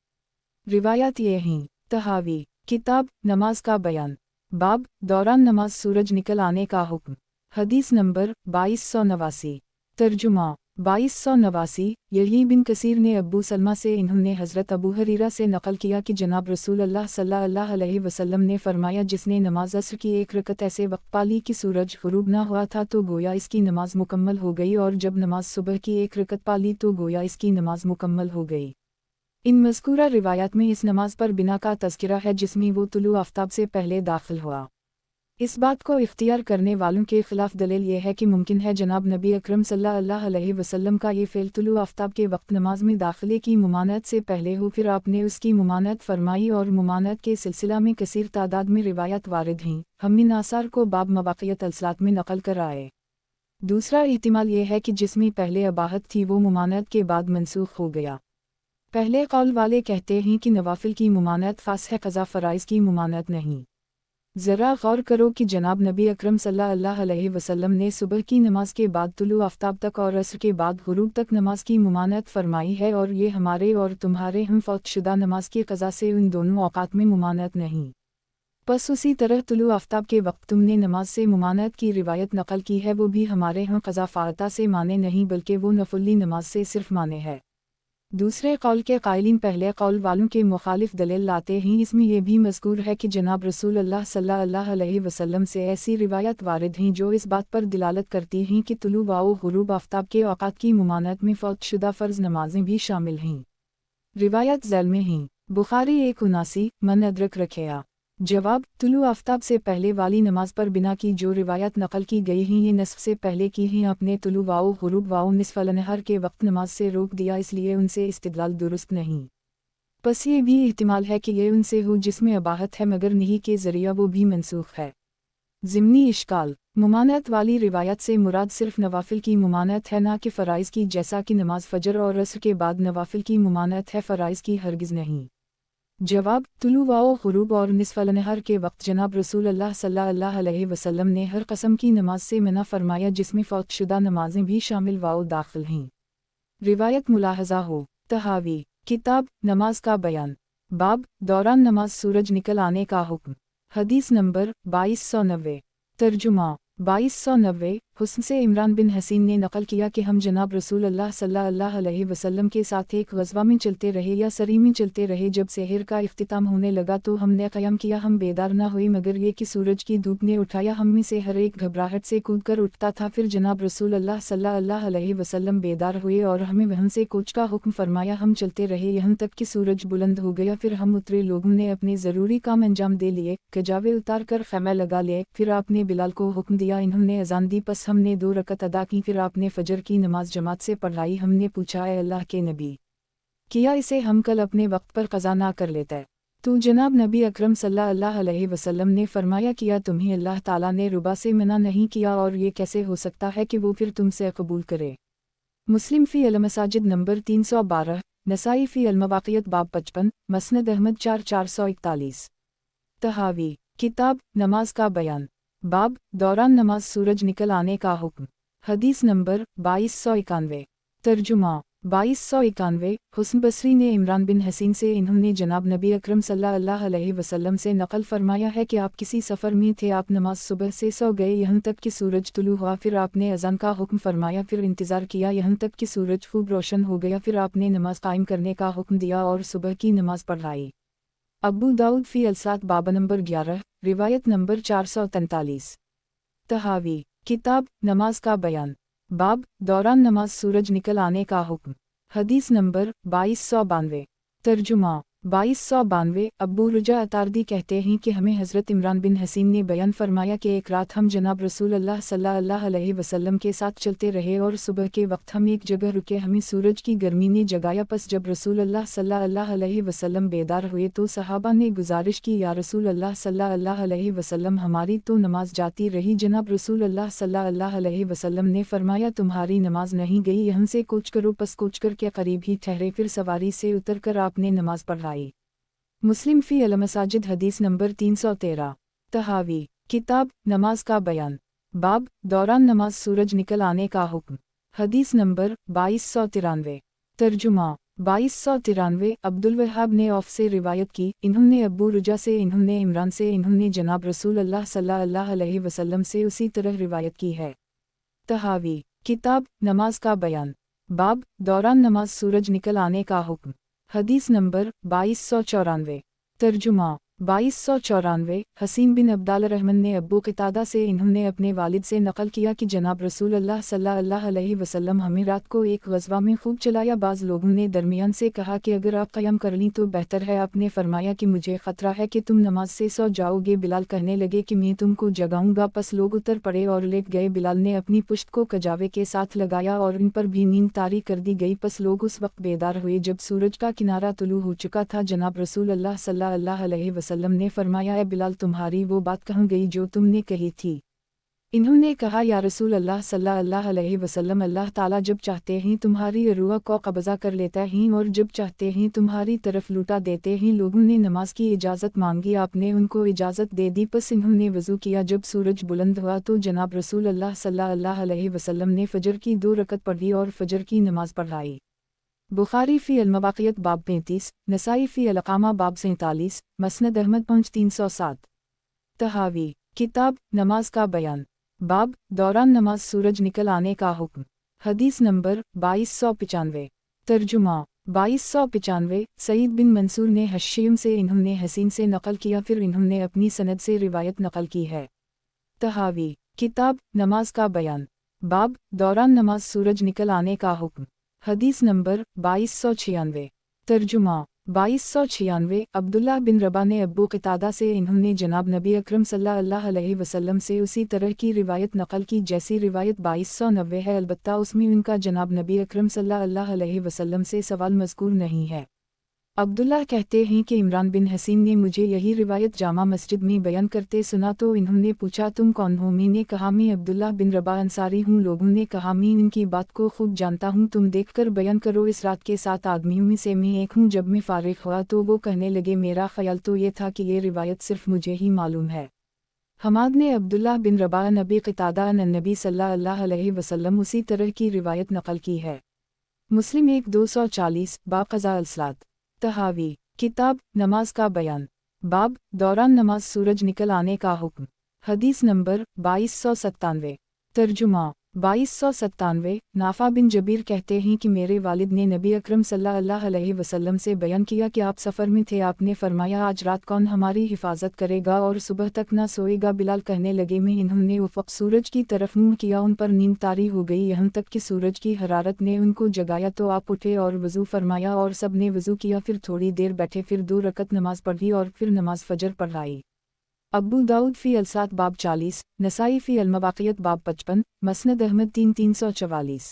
रिवायत ये हैं। तहावी, किताब नमाज का बयान, बाब दौरान नमाज सूरज निकल आने का हुक्म। हदीस नंबर 2289। तर्जुमा 2289। यही बिन कसीर ने अब्बू सलमा से, इन्होंने हज़रत अबू हरीरा से नकल किया कि जनाब रसूल अल्लाह सल्लल्लाहु अलैहि वसल्लम ने फरमाया, जिसने नमाज असर की एक रकत ऐसे वक्त पाली कि सूरज ग़ुरूब ना हुआ था तो गोया इसकी नमाज मुकम्मल हो गई, और जब नमाज सुबह की एक रकत पाली तो गोया इसकी नमाज मुकम्मल हो गई। इन मज़कूरा रिवायात में इस नमाज पर बिना का तज़किरा है जिसमें वो तुलू आफ्ताब से पहले दाखिल हुआ। इस बात को इख्तियार करने वालों के खिलाफ दलील ये है कि मुमकिन है जनाब नबी अकरम सल्लल्लाहु अलैहि वसल्लम का ये फ़ेल तुलू आफ्ताब के वक्त नमाज में दाखिले की मुमानत से पहले हो, फिर आपने उसकी मुमानत फरमाई, और मुमानत के सिलसिला में कसीर तादाद में रिवायत वारिद हैं। हम इन आसार को बाब मवाक़ियत अलसलात में नकल कर आए। दूसरा एहतिमाल ये है कि जिसमें पहले अबाहत थी वो मुमानत के बाद मनसूख हो गया। पहले कौल वाले कहते हैं कि नवाफिल की मुमानत ख़ास है, क़ज़ा फ़राइज़ की मुमानत नहीं। ज़रा गौर करो कि जनाब नबी अकरम सल्लल्लाहु अलैहि वसल्लम ने सुबह की नमाज के बाद तुलू आफ्ताब तक और असर के बाद ग़ुरूब तक नमाज की मुमानत फरमाई है, और ये हमारे और तुम्हारे हम फ़ौतशुदा नमाज की क़ज़ा से उन दोनों औक़ात में मुमानत नहीं। बस उसी तरह तुलू आफ्ताब के वक्त तुमने नमाज से मुमानत की रिवायत नकल की है, वो भी हमारे यहाँ क़ज़ा फ़ाता से माने नहीं बल्कि वो नफुली नमाज से सिर्फ माने है। दूसरे कौल के कायलीन पहले कौल वालों के मुखालिफ दलील लाते हैं। इसमें यह भी मज़कूर है कि जनाब रसूल अल्लाह सल्लल्लाहु अलैहि वसल्लम से ऐसी रिवायत वारिद हैं जो इस बात पर दिलालत करती हैं कि तुलू व ग़ुरूब आफ्ताब के औक़ात की मुमानत में फ़ौतशुदा फ़र्ज़ नमाजें भी शामिल हैं। रिवायत ज़ैल में हैं। बुखारी 179, मन अदरक रखेया। जवाब, तुलू आफ्ताब से पहले वाली नमाज पर बिना की जो रिवायत नकल की गई हैं ये नस्फ़ से पहले की हैं। अपने तुलू वाओ ग़ुरूब वाओ निस्फ़ल नहर के वक्त नमाज से रोक दिया, इसलिए उनसे इस्तिदलाल दुरुस्त नहीं। बस ये भी एहतिमाल है कि ये उनसे हो जिसमें अबाहत है, मगर नहीं के ज़रिया वो भी मनसूख है। ज़िमनी इश्काल, मुमानत वाली रिवायत से मुराद सिर्फ नवाफिल की मुमानत है, ना कि फ़राइज़ की, जैसा कि नमाज फ़जर और असर के बाद नवाफिल की मुमानत है, फ़राइज़ की हरगिज़ नहीं। जवाब, तुलू वाओ ग़ुरूब और निस्फ़ल नहर के वक्त जनाब रसूल अल्लाह सल्लल्लाहु अलैहि वसल्लम ने हर कस्म की नमाज से मना फरमाया जिसमें फ़ौतशुदा नमाजें भी शामिल वाओ दाखिल हैं। रिवायत मुलाहज़ा हो। तहावी, किताब नमाज का बयान, बाब दौरान नमाज सूरज निकल आने का हुक्म। हदीस नंबर 2290। तर्जुमा 2290। हुस्न से इमरान बिन हसीन ने नकल किया कि हम जनाब रसूल अल्लाह सल्लल्लाहु अलैहि वसल्लम के साथ एक ग़ज़वा में चलते रहे या सरी में चलते रहे। जब सहर का इख्तिताम होने लगा तो हमने क़याम किया, हम बेदार न हुए मगर ये कि सूरज की धूप ने उठाया। हम में से हर एक घबराहट से कूद कर उठता था। फिर जनाब रसूल अल्लाह सल्लल्लाहु अलैहि वसल्लम बेदार हुए और हमें वहन से कूच का हुक्म फरमाया। हम चलते रहे यहाँ तक कि सूरज बुलंद हो गया। फिर हम उतरे, लोगों ने अपने ज़रूरी काम अंजाम दे लिए, कजावे उतार कर खैमा लगा लिए। फिर आपने बिलाल को हुक्म दिया, इन्होंने अजान दी, बस हमने 2 रकत अदा की। फिर आपने फजर की नमाज जमात से पढ़ाई। हमने पूछा, ए अल्लाह के नबी, किया इसे हम कल अपने वक्त पर क़ज़ा ना कर लेते तो जनाब नबी अकरम सल्लल्लाहु अलैहि वसल्लम ने फरमाया, किया तुम्हें अल्लाह ताला ने रुबा से मना नहीं किया और ये कैसे हो सकता है कि वो फिर तुमसे कबूल करे। मुस्लिम फ़ी अल मसाजिद नंबर 312, नसाई फ़ी अल मवाक़ियत बाब 55, मसनद अहमद 4441। तहावी किताब नमाज का बयान, बाब दौरान नमाज सूरज निकल आने का हुक्म। हदीस नंबर 2291। तर्जुमा 2291। हुस्न बसरी ने इमरान बिन हसीन से, इन्होंने जनाब नबी अकरम सल्लल्लाहु अलैहि वसल्लम से नकल फरमाया है कि आप किसी सफ़र में थे, आप नमाज सुबह से सो गए यहाँ तक कि सूरज तुलू हुआ। फिर आपने अज़ान का हुक्म फरमाया, फिर इंतज़ार किया यहाँ तक कि सूरज खूब रोशन हो गया। फिर आपने नमाज कायम करने का हुक्म दिया और सुबह की नमाज पढ़ाई। अबू दाऊद फ़ी अलसात बाब नंबर 11, रिवायत नंबर 443। तहावी किताब नमाज का बयान, बाब दौरान नमाज सूरज निकल आने का हुक्म। हदीस नंबर 2292। तर्जुमा 2292। अब्बू रुजा अतारदी कहते हैं कि हमें हज़रत इमरान बिन हसीन ने बयान फरमाया कि एक रात हम जनाब रसूल अल्लाह सल्लल्लाहु अलैहि वसल्लम के साथ चलते रहे और सुबह के वक्त हम एक जगह रुके। हमें सूरज की गर्मी ने जगाया। पस जब रसूल अल्लाह सल्लल्लाहु अलैहि वसल्लम बेदार हुए तो सहाबा ने गुजारिश की, या रसूल अल्लाह सल्लल्लाहु अलैहि वसल्लम हमारी तो नमाज जाती रही। जनाब रसूल अल्लाह सल्लल्लाहु अलैहि वसल्लम ने फरमाया, तुम्हारी नमाज नहीं गई, यहाँ से कूच करो। पस कूच कर के करीब ही ठहरे, फिर सवारी से उतर कर आपने नमाज पढ़ाई। मुस्लिम फ़ी अल मसाजिद हदीस नंबर 313। तहावी किताब नमाज का बयान, बाब दौरान नमाज सूरज निकल आने का हुक्म। हदीस नंबर 2293। तर्जुमा 2293। अब्दुल वहाब ने औफ से रिवायत की, इन्होंने अब्बू रुजा से, इन्होंने इमरान से, इन्होंने जनाब रसूल अल्लाह सल्लल्लाहु अलैहि वसल्लम से उसी तरह रिवायत की है। तहावी किताब नमाज का बयान, बाब दौरान नमाज सूरज निकल आने का हुक्म। हदीस नंबर 2294। तर्जुमा 2294। हसीन बिन अब्दाल रहमान ने अब्बू क़तादा से, इन्होंने अपने वालिद से नकल किया कि जनाब रसूल अल्लाह सल्लल्लाहु अलैहि वसल्लम हमें रात को एक ग़ज़वा में खूब चलाया। बाज़ लोगों ने दरमियान से कहा कि अगर आप क़याम कर लीं तो बेहतर है। आपने फरमाया कि मुझे ख़तरा है कि तुम नमाज से सो जाओगे। बिलाल कहने लगे कि मैं तुमको जगाऊंगा। पस लोग उतर पड़े और लेट गए। बिलाल ने अपनी पुश्त को कजावे के साथ लगाया और इन पर भी नींद तारी कर दी गई। पस लोग उस वक्त बेदार हुए जब सूरज का किनारा तुलू हो चुका था। जनाब रसूल अल्लाह सल्लल्लाहु अलैहि वसल्लम ने फरमाया, ए बिलाल, तुम्हारी वो बात कहाँ गई जो तुमने कही थी? इन्होंने कहा, या रसूल अल्लाह सल्लल्लाहु अलैहि वसल्लम, अल्लाह ताला जब चाहते हैं तुम्हारी रूह को कब्ज़ा कर लेता है और जब चाहते हैं तुम्हारी तरफ लुटा देते हैं। लोगों ने नमाज की इजाज़त मांगी, आपने उनको इजाज़त दे दी। पस इन्होंने वज़ू किया। जब सूरज बुलंद हुआ तो जनाब रसूल अल्लाह सल्लल्लाहु अलैहि वसल्लम ने फ़जर की 2 रकत पढ़ी और फ़जर की नमाज पढ़ाई। बुखारी फ़ी अल मवाक़ियत बाब 35, नसाई फ़ी अल अक़ामा बाब 47, मसनद अहमद 5307। तहावी किताब नमाज का बयान, बाब दौरान नमाज सूरज निकल आने का हुक्म। हदीस नंबर 2295। तर्जुमा 2295। सईद बिन मंसूर ने हश्यम से, इन्होंने हसीन से नकल किया, फिर इन्होंने अपनी सनद से रिवायत नकल की है। तहावी किताब नमाज का बयान, बाब दौरान नमाज सूरज निकल आने का हुक्म। हदीस नंबर 2296। तर्जुमा 2296। अब्दुल्लाह बिन रबा ने अब्बू क़तादा से, इन्होंने जनाब नबी अकरम सल्लल्लाहु अलैहि वसल्लम से उसी तरह की रिवायत नकल की जैसी रिवायत 2290 है, अलबत्ता उसमें उनका जनाब नबी अकरम सल्लल्लाहु अलैहि वसल्लम से सवाल मज़कूर नहीं है। अब्दुल्लाह कहते हैं कि इमरान बिन हसीन ने मुझे यही रिवायत जामा मस्जिद में बयान करते सुना तो इन्होंने पूछा, तुम कौन हो? मैंने कहा, मैं अब्दुल्लाह बिन रबा अंसारी हूँ। लोगों ने कहा, मैं इनकी बात को खूब जानता हूँ, तुम देखकर बयान करो। इस रात के 7 आदमियों में से मैं एक हूँ। जब मैं फारिग हुआ तो वो कहने लगे, मेरा ख्याल तो ये था कि ये रिवायत सिर्फ मुझे ही मालूम है। हमाद ने अब्दुल्लाह बिन रबा नबी क़तादा नबी सल्लल्लाहु अलैहि वसल्लम उसी तरह की रिवायत नकल की है। मुस्लिम 1240 बाब क़ज़ा अल-सलात। तहावी किताब नमाज का बयान, बाब दौरान नमाज सूरज निकल आने का हुक्म। हदीस नंबर 2297। तर्जुमा 2297 नाफा बिन जबीर कहते हैं कि मेरे वालिद ने नबी अकरम सल्लल्लाहु अलैहि वसल्लम से बयान किया कि आप सफ़र में थे। आपने फरमाया आज रात कौन हमारी हिफाजत करेगा और सुबह तक ना सोएगा। बिलाल कहने लगे मैं। इन्होंने उफ़क़ सूरज की तरफ मुँह किया, उन पर नींद तारी हो गई यहाँ तक कि सूरज की हरारत ने उनको जगाया तो आप उठे और वज़ू फरमाया और सब ने वज़ू किया। फिर थोड़ी देर बैठे, फिर 2 रकत नमाज पढ़ी और फिर नमाज फ़जर पढ़ाई। अबू दाऊद फ़ी अलसात बाब 40, नसाई फ़ी अलमवाक़ियत बाब 55, मसनद अहमद 344।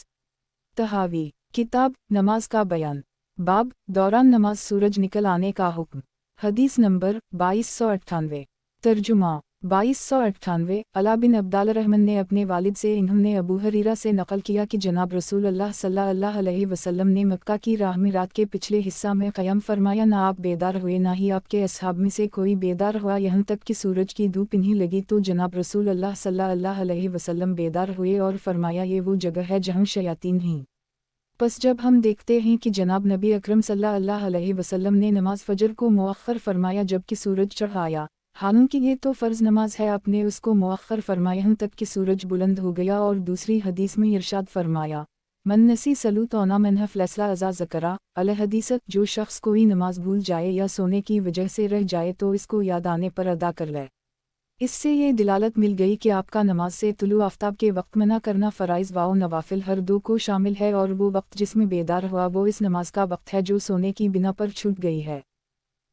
तहावी किताब नमाज का बयान। बाब दौरान नमाज सूरज निकल आने का हुक्म। हदीस नंबर 2298। तर्जुमा 2298 अला बिन अब्दाल रहमान ने अपने वालिद से, इन्होंने अबू हरीरा से नकल किया कि जनाब रसूल अल्लाह सल्लल्लाहु अलैहि वसल्लम ने मक्का की राह में रात के पिछले हिस्सा में क़याम फरमाया। ना आप बेदार हुए ना ही आपके असहाब में से कोई बेदार हुआ यहाँ तक कि सूरज की धूप इन्हीं लगी तो जनाब रसूल अल्लाह सल्लल्लाहु अलैहि वसल्लम बेदार हुए और फरमाया ये वो जगह है जहाँ शयातीन हैं। बस जब हम देखते हैं कि जनाब नबी अकरम सल्लल्लाहु अलैहि वसल्लम ने नमाज फ़जर को मुअख्खर फरमाया जबकि सूरज चढ़ आया, हालांकि ये तो फ़र्ज़ नमाज है, आपने उसको मुअख्खर फरमाया यहाँ तक कि सूरज बुलंद हो गया। और दूसरी हदीस में इरशाद फरमाया मन नसी सलूत औना मनह फ़लैसला अज़ा ज़करा अल हदीसत, जो शख्स कोई नमाज भूल जाए या सोने की वजह से रह जाए तो इसको याद आने पर अदा कर ले। इससे ये दिलालत मिल गई कि आपका नमाज से तुलू आफ्ताब के वक्त मना करना फ़राइज़ व नवाफिल हर दो को शामिल है और वो वक्त जिसमें बेदार हुआ वो इस नमाज का वक्त है जो सोने की बिना पर छूट गई है।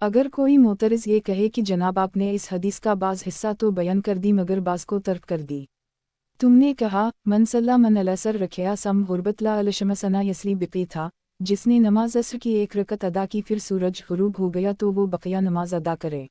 अगर कोई मोतरज़ ये कहे कि जनाब आपने इस हदीस का बाज़ हिस्सा तो बयान कर दी मगर बाज़ को तर्क कर दी, तुमने कहा मन सल्ला मन अलसर रखया सम गुरबत ला अलशमसना यसली बिकी था, जिसने नमाज असर की 1 रकत अदा की फिर सूरज ग़ुरूब हो गया तो वो बकिया नमाज अदा करे।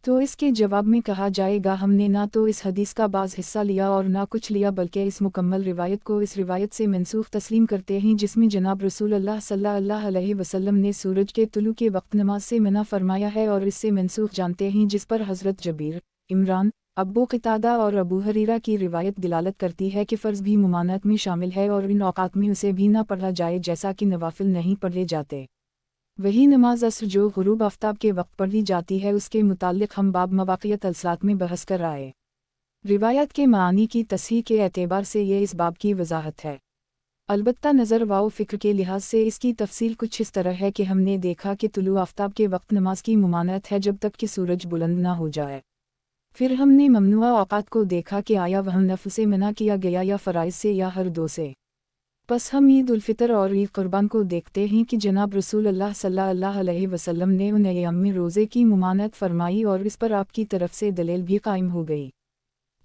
तो इसके जवाब में कहा जाएगा हमने ना तो इस हदीस का बाज़ हिस्सा लिया और ना कुछ लिया बल्कि इस मुकम्मल रिवायत को इस रिवायत से मनसूख तस्लीम करते हैं जिसमें जनाब रसूल अल्लाह सल्लल्लाहु अलैहि वसल्लम ने सूरज के तुलू के वक्त नमाज से मना फरमाया है और इससे मनसूख जानते हैं जिस पर हज़रत जबीर, इमरान, अबू क़तादा और अबू हरीरा की रिवायत दिलालत करती है कि फ़र्ज़ भी मुमानत में शामिल है और इन औक़ात में उसे भी ना पढ़ा जाए जैसा कि नवाफिल नहीं पढ़े जाते। वही नमाज असर जो ग़ुरूब आफ्ताब के वक्त पढ़ी जाती है उसके मुताल्लिक़ हम बाब मवाक़ियत अलसात में बहस कर आए। रिवायत के मानी की तस्हीह के एतबार से ये इस बाब की वजाहत है। अलबत्ता नज़र व फ़िक्र के लिहाज से इसकी तफसील कुछ इस तरह है कि हमने देखा कि तुलू आफ्ताब के वक्त नमाज की मुमानत है जब तक कि सूरज बुलंद ना हो जाए। फिर हमने ममनुआ औक़ात को देखा कि आया वह नफ़ल से मना किया गया या फ़राइज़ से या हर दो से। बस हम ईद उल फ़ितर और ईद क़ुरबान को देखते हैं कि जनाब रसूल अल्लाह सल्लल्लाहु अलैहि वसल्लम ने उन अय्याम में रोज़े की मुमानत फरमाई और इस पर आपकी तरफ से दलील भी कायम हो गई।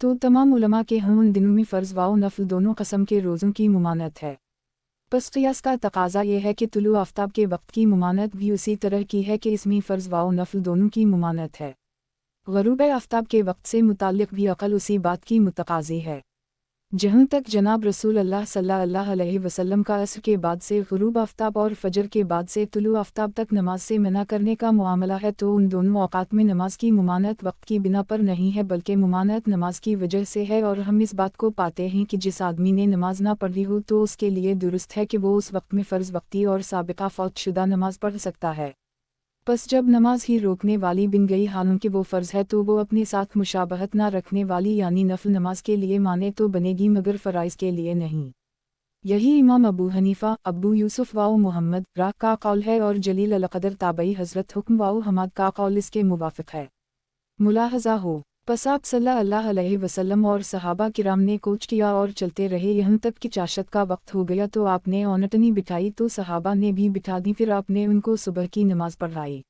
तो तमाम उलमा के हम उन दिनों में फ़र्ज़ व नफ़ल दोनों क़स्म के रोज़ों की मुमानत है। बस क़ियास का तकाज़ा ये है कि तुलू आफ्ताब के वक्त की मुमानत भी उसी तरह की है कि इसमें फ़र्ज़ व नफ़ल दोनों की मुमानत है। ग़ुरूब आफ्ताब के वक्त से मुताल्लिक़ भी अक़ल उसी बात की मुतक़ाज़ी है। जहाँ तक जनाब रसूल अल्लाह सल्लल्लाहु अलैहि वसल्लम का असर के बाद से ग़ुरूब आफ्ताब और फ़जर के बाद से तुलू आफ्ताब तक नमाज से मना करने का मामला है तो उन दोनों औक़ात में नमाज की मुमानत वक्त की बिना पर नहीं है बल्कि मुमानत नमाज की वजह से है। और हम इस बात को पाते हैं कि जिस आदमी ने नमाज ना पढ़ी हो तो उसके लिए दुरुस्त है कि वो उस वक्त में फ़र्ज़ वक्ती और साबिक़ा फ़ौत शुदा नमाज पढ़ सकता है। बस जब नमाज ही रोकने वाली बन गई हालांकि वो फ़र्ज़ है तो वो अपने साथ मुशाबहत ना रखने वाली यानी नफल नमाज के लिए माने तो बनेगी मगर फ़राइज़ के लिए नहीं। यही इमाम अबू हनीफ़ा, अबू यूसुफ़ व मुहम्मद रा का कौल है और जलील अल-क़दर ताबई हज़रत हुक्म व हमाद का कौल इसके मुवाफ़िक़ है। मुलाहज़ा हो बस आप सल्लल्लाहु अलैहि वसल्लम और सहाबा किराम ने कूच किया और चलते रहे यहाँ तक कि चाशत का वक्त हो गया तो आपने औनटनी बिठाई तो सहाबा ने भी बिठा दी फिर आपने उनको सुबह की नमाज पढ़ाई।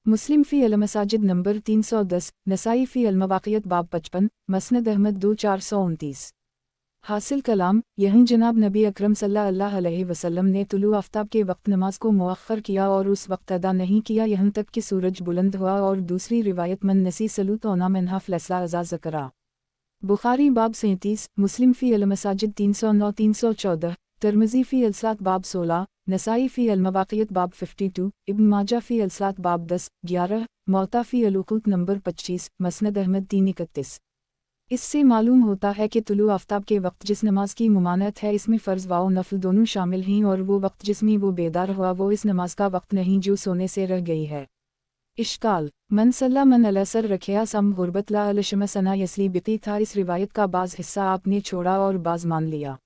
मुस्लिम फ़ी अल-मसाजिद नंबर 310, नसाई फ़ी अल-मवाक़ियत बाब 55, मसनद अहमद 2429। हासिल कलाम यहीं जनाब नबी अकरम सल्लल्लाहु अलैहि वसल्लम ने तुलू आफ्ताब के वक्त नमाज को मुअख्खर किया और उस वक्त अदा नहीं किया यहाँ तक कि सूरज बुलंद हुआ। और दूसरी रिवायत मन नसी सलूत औना मनहा फ़लैसला अज़ा ज़करा। बुखारी बाब 37, मुस्लिम फ़ी अल-मसाजिद 309 314, तिर्मिज़ी फ़ी अलसात बाब 16, नसाई फ़ी अल-मवाक़ियत बाब 52, इब्न माजा फ़ी अलसात बाब 10, 11, मौता फ़ी अल-उक़ूक़ नंबर 25, मसनद अहमद 331। इससे मालूम होता है कि तुलू आफ्ताब के वक्त जिस नमाज की मुमानत है इसमें फ़र्ज़ व नफ़ल दोनों शामिल हैं और वो वक्त जिसमें वो बेदार हुआ वो इस नमाज का वक्त नहीं जो सोने से रह गई है। इश्काल من सल्ला मन अलसर रखया सम गुरबत ला अलशमसना यसली बिकी था। इस रिवायत का बाज़ हिस्सा आपने छोड़ा और बाज़ मान लिया।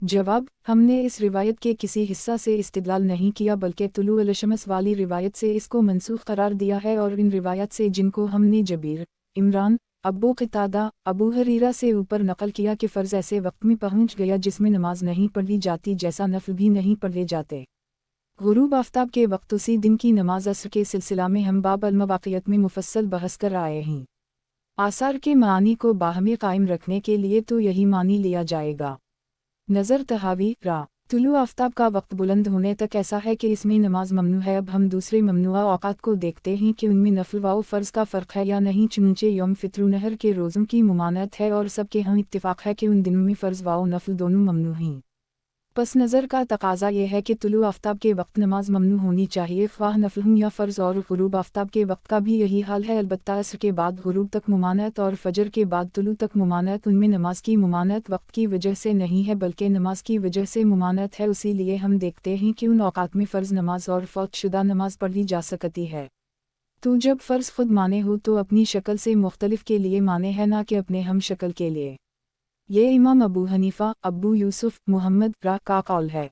जवाब, हमने इस रिवायत के किसी हिस्सा से इस्तिदलाल नहीं किया बल्कि तुलू अलशमस वाली रिवायत से इसको मनसूख करार दिया है और इन रिवायत से जिनको हमने जबीर, इमरान, अबू क़तादा, अबू हरीरा से ऊपर नकल किया कि फ़र्ज़ ऐसे वक्त में पहुँच गया जिसमें नमाज नहीं पढ़ी जाती जैसा नफल भी नहीं पढ़े जाते। गुरूब आफ्ताब के वक्त उसी दिन की नमाज असर के सिलसिला में हम बाब अल-मवाक़ियत में मुफस्सल बहस कर आए हैं। आसार के मानी को बाहमी कायम रखने के लिए तो यही मानी लिया जाएगा। नज़र तहावी रा तुलू आफ्ताब का वक्त बुलंद होने तक ऐसा है कि इसमें नमाज ममनू है। अब हम दूसरे ममनुआ औक़ात को देखते हैं कि उनमें नफल व फ़र्ज़ का फ़र्क है या नहीं। चुनचे यौम फ़ित्र नहर के रोज़ों की मुमानत है और सबके यहाँ इत्तिफ़ाक़ है कि उन दिनों में फ़र्ज़ व नफल दोनों ममनू हैं। पस नज़र का तकाज़ा ये है कि तुलू आफ्ताब के वक्त नमाज ममनू होनी चाहिए, ख्वाह नफल या फ़र्ज़। और गुरूब आफ्ताब के वक्त का भी यही हाल है। अलबत्ता असर के बाद गुरूब तक मुमानत और फ़जर के बाद तुलू तक मुमानत, उनमें नमाज की मुमानत वक्त की वजह से नहीं है बल्कि नमाज की वजह से मुमानत है। उसी लिए हम देखते हैं कि उन औक़ात में फ़र्ज़ नमाज और फ़ौत शुदा नमाज पढ़ी जा सकती है। तो जब फ़र्ज़ खुद माने हो तो अपनी शक्ल से मुख्तलिफ के लिए माने है, ना कि अपने हम शक्ल के लिए। ये इमाम अबू हनीफ़ा, अबू यूसुफ, मुहम्मद रा का कौल है।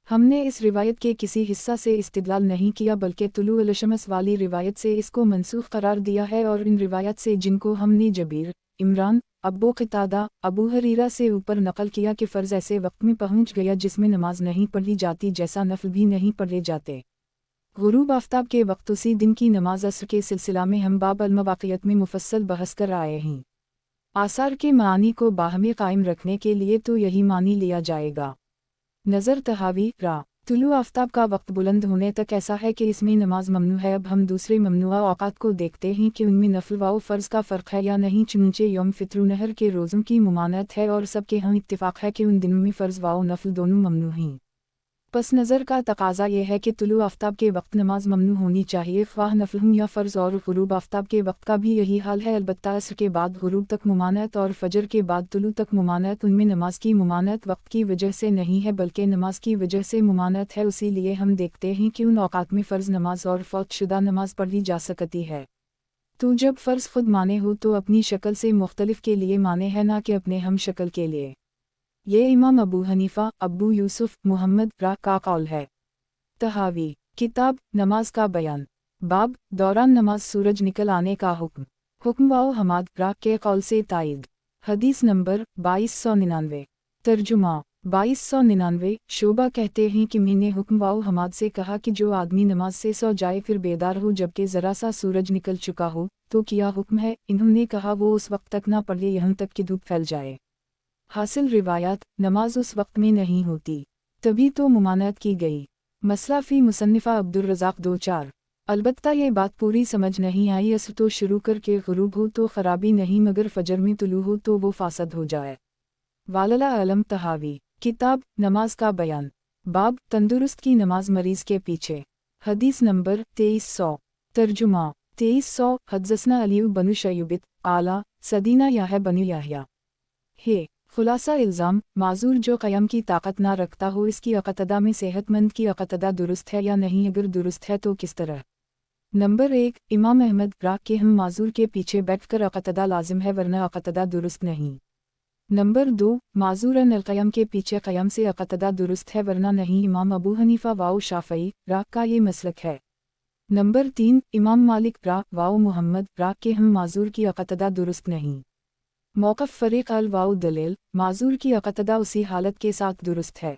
हमने इस रिवायत के किसी हिस्सा से इस्तिदलाल नहीं किया बल्कि तुलू अलशमस वाली रिवायत से इसको मनसूख करार दिया है और इन रिवायत से जिनको हमने जबीर, इमरान, अबू क़तादा, अबू हरीरा से ऊपर नकल किया कि फ़र्ज़ ऐसे वक्त में पहुँच गया जिसमें नमाज नहीं पढ़ी जाती जैसा नफल भी नहीं पढ़े जाते। गुरूब आफ्ताब के वक्त उसी दिन की नमाज असर के सिलसिला में हम बाब अल-मवाक़ियत में मुफस्सल बहस कर आए हैं। आसार के मानी को बाहमी कायम रखने के लिए तो यही मानी लिया जाएगा। नज़र तहावी रा तुलू आफ्ताब का वक्त बुलंद होने तक ऐसा है कि इसमें नमाज ममनू है। अब हम दूसरे ममनुआ औक़ात को देखते हैं कि उनमें नफल व फ़र्ज़ का फ़र्क है या नहीं। चुनचे यौम फ़ित्र नहर के रोज़ों की मुमानत है और सबके यहाँ इत्तिफ़ाक़ है कि उन दिनों में फ़र्ज़ व नफल दोनों ममनू हैं। पस नज़र का तकाज़ा ये है कि तुलू आफ्ताब के वक्त नमाज ममनू होनी चाहिए, ख्वाह नफल या फ़र्ज़। और गुरूब आफ्ताब के वक्त का भी यही हाल है। अलबत्ता असर के बाद गुरूब तक मुमानत और फ़जर के बाद तुलू तक मुमानत, उनमें नमाज की मुमानत वक्त की वजह से नहीं है बल्कि नमाज की वजह से मुमानत है। उसी लिए हम देखते हैं कि उन औक़ात में फ़र्ज़ नमाज और फ़ौत शुदा नमाज पढ़ी जा सकती है। तो जब फ़र्ज़ खुद माने हो तो अपनी शक्ल से मुख्तलिफ के लिए माने है, ना कि अपने हम शक्ल के लिए। ये इमाम अबू हनीफ़ा, अबू यूसुफ, मुहम्मद रा का कौल है। तहावी किताब नमाज का बयान बाब दौरान नमाज सूरज निकल आने का हुक्म। हुक्म वाओ हमाद रा के कौल से ताइद। हदीस नंबर 2299। तर्जुमा 2299। शोबा कहते हैं कि मैंने हुक्म वाओ हमाद से कहा कि जो आदमी नमाज से सो जाए फिर बेदार हो जबकि ज़रा सा सूरज निकल चुका हो तो क्या हुक्म है। इन्होंने कहा वो उस वक्त तक ना पढ़े यहाँ तक कि धूप फैल जाए। हासिल रिवायात नमाज उस वक्त में नहीं होती, तभी तो मुमानत की गई। मसला फ़ी मुसन्निफ़ा अब्दुर रज़ाक़ 2-4। अलबत्ता ये बात पूरी समझ नहीं आई। असर तो शुरू करके गुरूब हो तो ख़राबी नहीं, मगर फ़जर में तुलू हो तो वो फासद हो जाए। वालला अलम तहावी किताब नमाज का बयान बाब तंदुरुस्त की नमाज मरीज़ के पीछे। हदीस नंबर 2300। तर्जुमा 2300। हदसना अलीउ बनु शयूबित आला सदीना याह बनु याहया। हे खुलासा इल्ज़ाम माजूर जो क़याम की ताकत ना रखता हो, इसकी अक़तदा में सेहतमंद की अक़तदा दुरुस्त है या नहीं, अगर दुरुस्त है तो किस तरह। नंबर 1 इमाम अहमद रा के हम माजूर के पीछे बैठकर अक़तदा लाजिम है वरना अक़तदा दुरुस्त नहीं। नंबर 2 माजूर अल-क़याम के पीछे क़याम से अक़तदा दुरुस्त है वरना नहीं। इमाम अबू हनीफ़ा वाओ शाफ़ई रा का ये मसलक है। नंबर 3 इमाम मालिक रा वाओ मुहम्मद रा के हम माजूर की अक़तदा दुरुस्त नहीं। मौक़िफ़ फ़रीक़ अल वाओ दलील माजूर की अक़तदा उसी हालत के साथ दुरुस्त है।